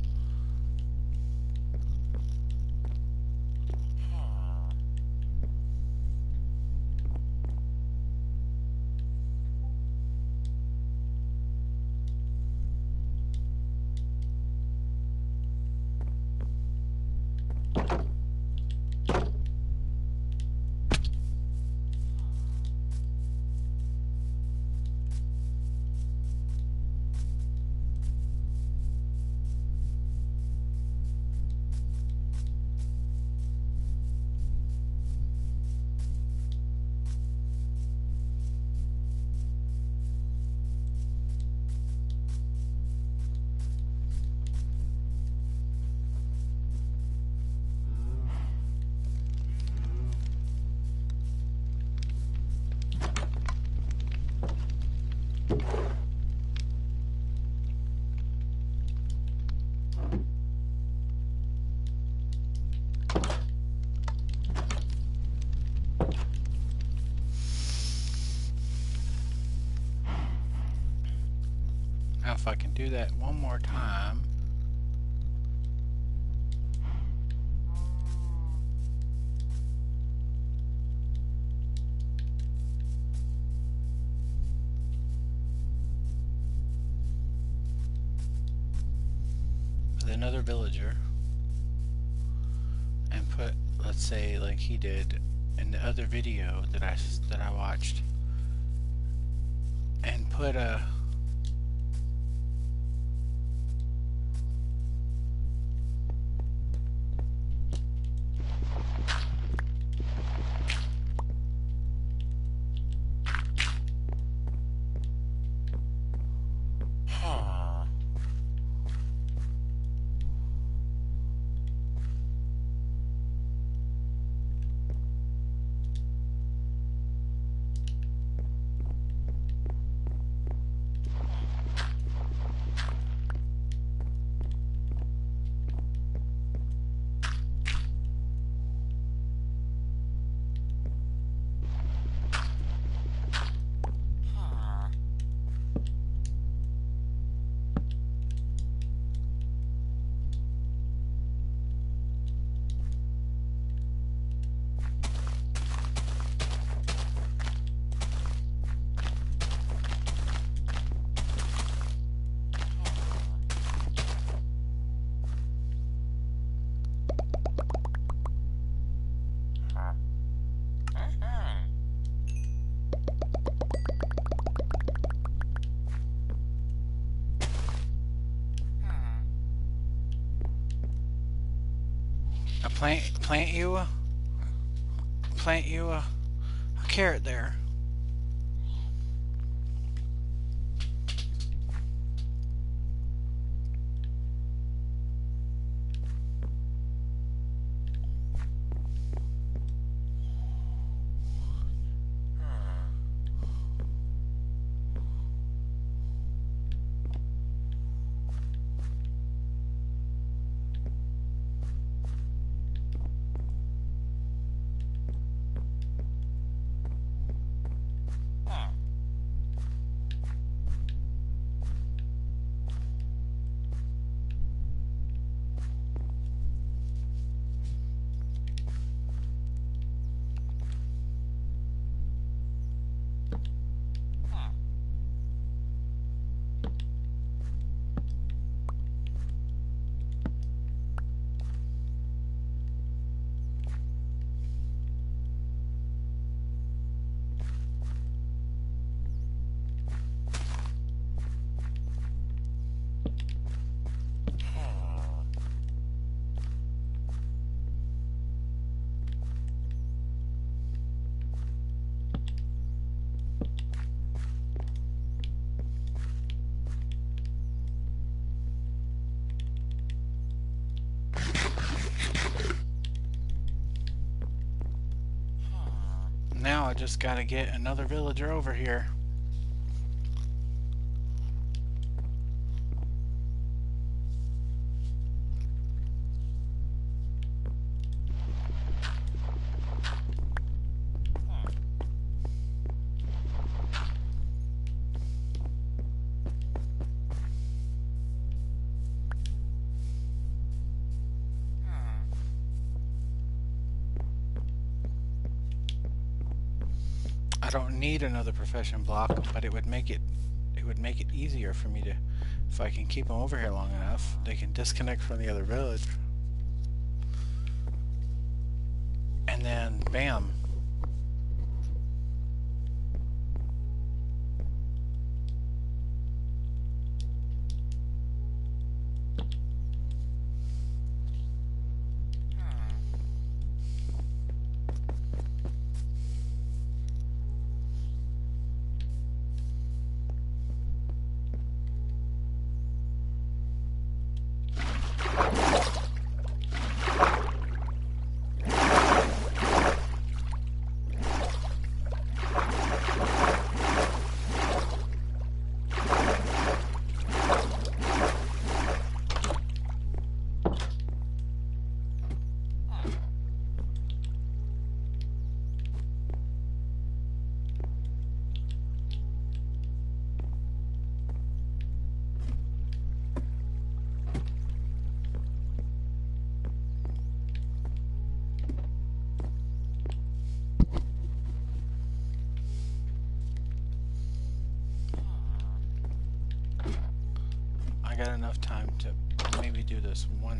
Now if I can do that one more time. With another villager. And put, let's say, like he did in the other video that I watched. And put a plant you a carrot there. Now I just gotta get another villager over here. I don't need another profession block, but it would make it easier for me to, if I can keep them over here long enough, they can disconnect from the other village. And then, bam. I got enough time to maybe do this one.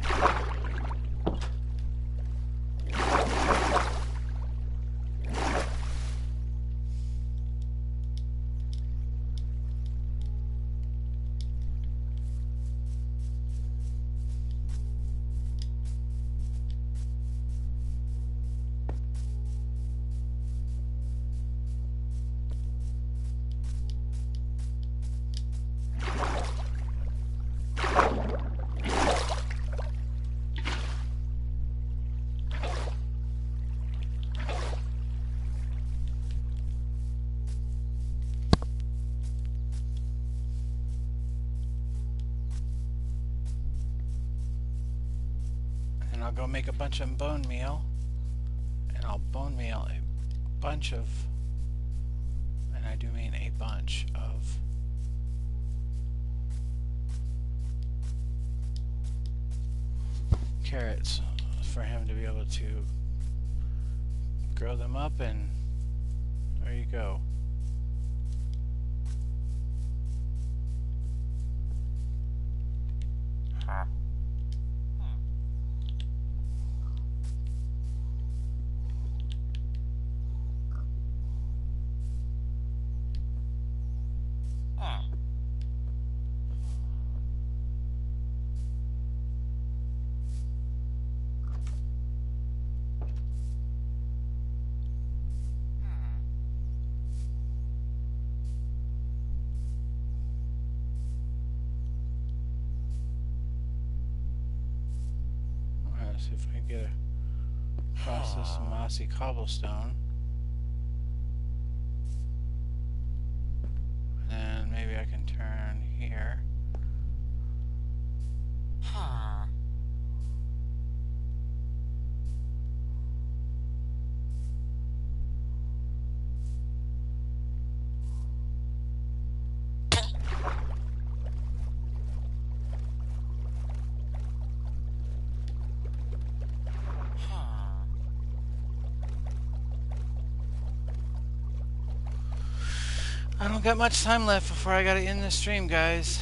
And I'll go make a bunch of bone meal, and I'll bone meal a bunch of, and I do mean a bunch of carrots for him to be able to grow them up, and there you go. See if I can get across this mossy cobblestone. And maybe I can turn here. I don't got much time left before I gotta end this stream, guys.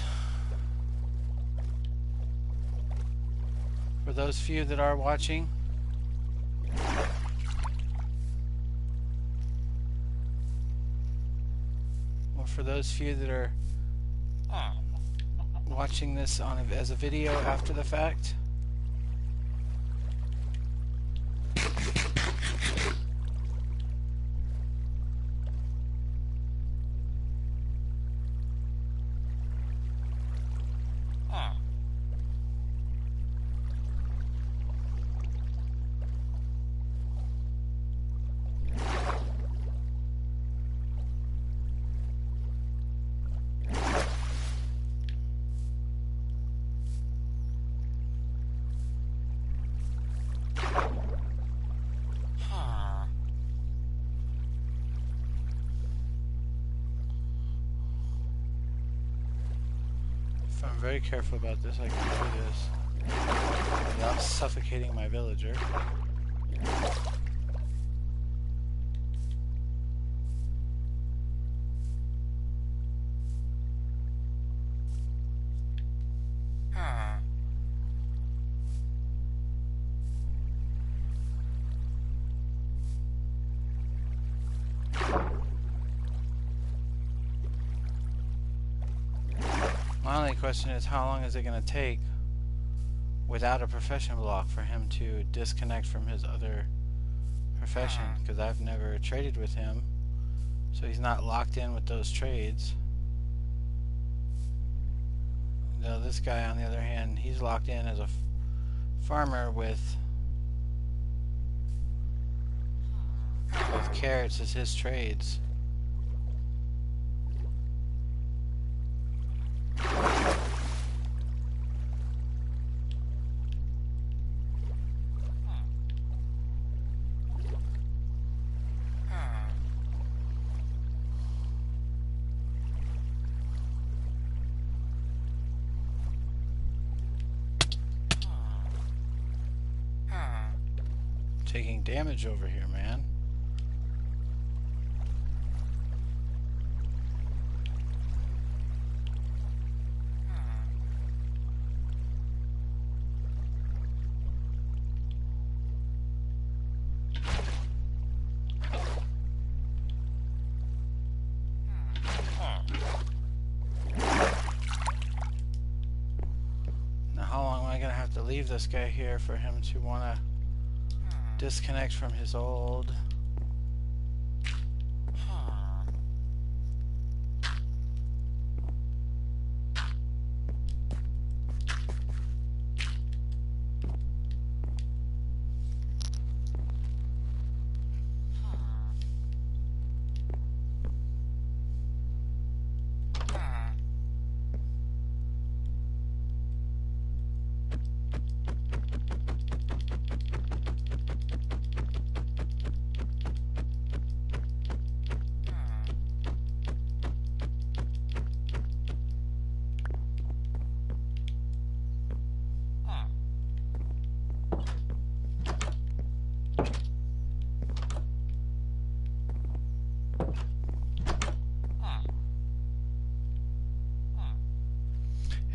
For those few that are watching, or for those few that are watching this on as a video after the fact. If I'm very careful about this, I can do this without suffocating my villager. My only question is, how long is it going to take without a profession block for him to disconnect from his other profession? Because I've never traded with him, so he's not locked in with those trades. Now this guy, on the other hand, he's locked in as a farmer with carrots as his trades. Taking damage over here, man. Now how long am I gonna have to leave this guy here for him to wanna disconnect from his old?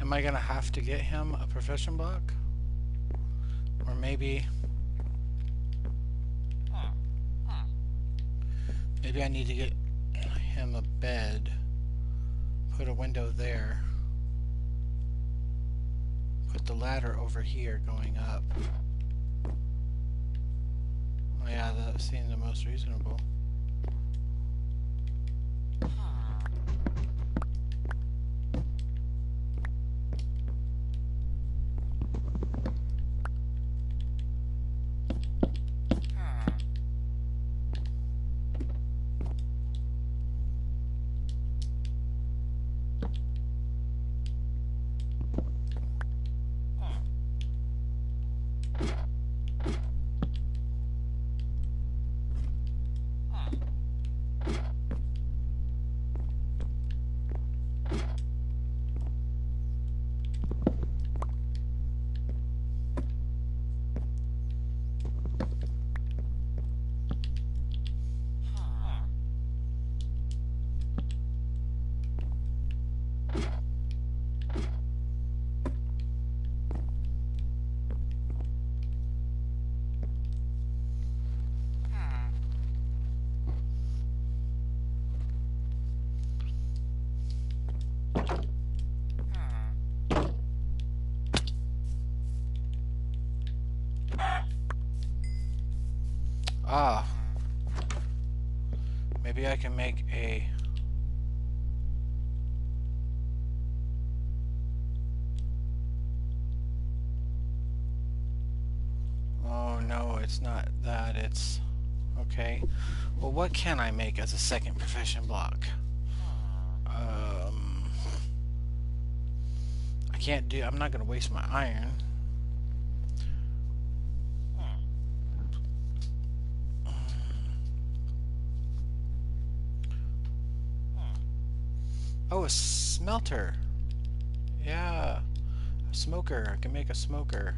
Am I gonna have to get him a profession block? Or maybe I need to get him a bed, put a window there, put the ladder over here going up. Oh yeah, that seems the most reasonable. Ah, maybe I can make a... Oh no, it's not that, it's... Okay. Well, what can I make as a second profession block? I can't do... I'm not going to waste my iron. Oh, a smelter. Yeah. A smoker. I can make a smoker.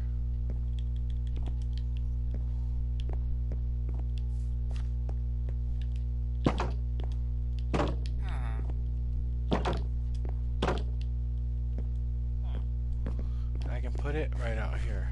I can put it right out here.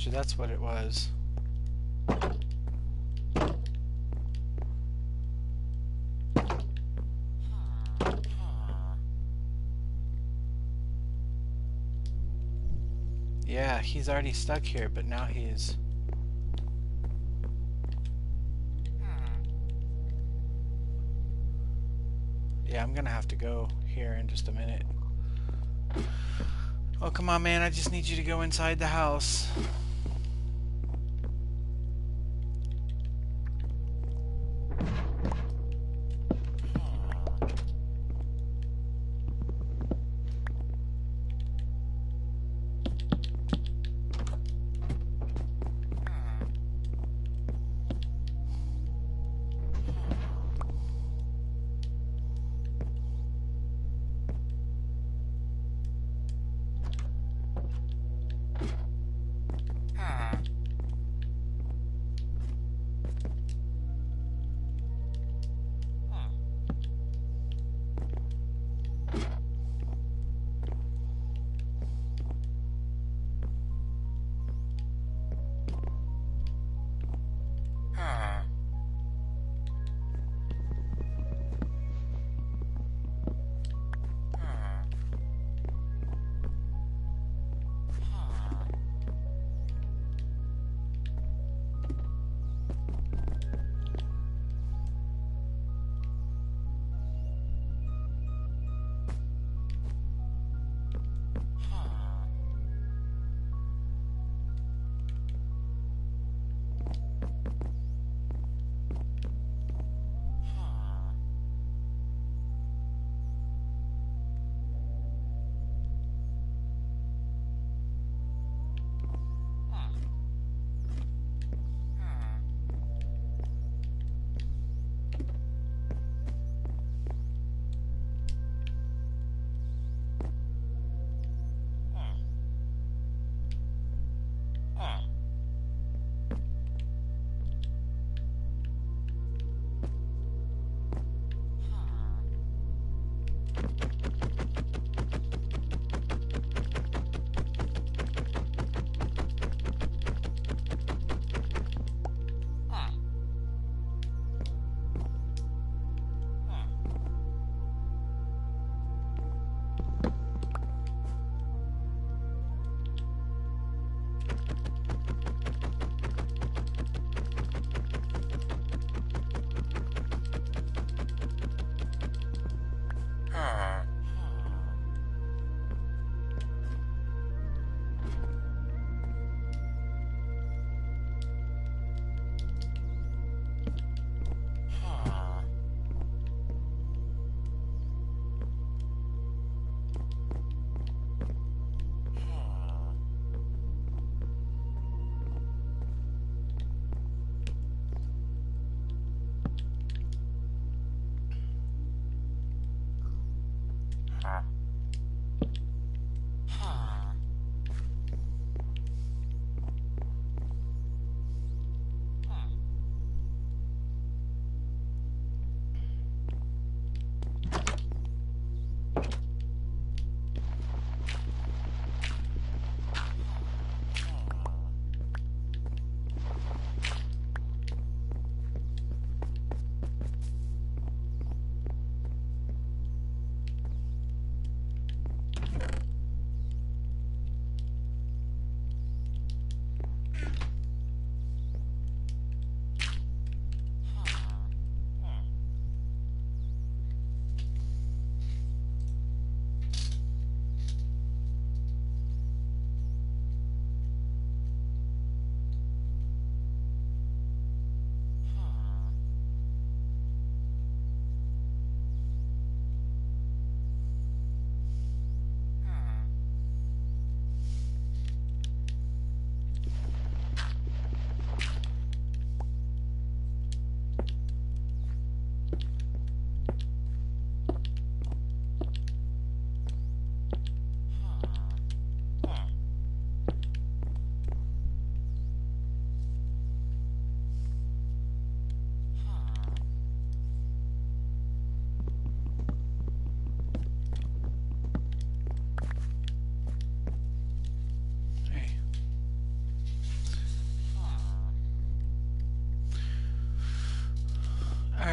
bet you that's what it was. Yeah, he's already stuck here, but now he's... Yeah, I'm gonna have to go here in just a minute. Oh, come on, man. I just need you to go inside the house.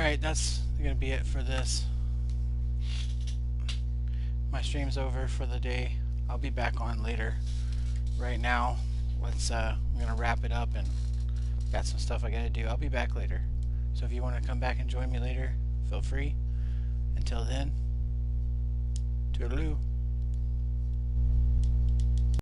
Alright, that's gonna be it for this. My stream's over for the day. I'll be back on later. Right now, I'm gonna wrap it up and got some stuff I gotta do. I'll be back later. So if you want to come back and join me later, feel free. Until then, toodaloo.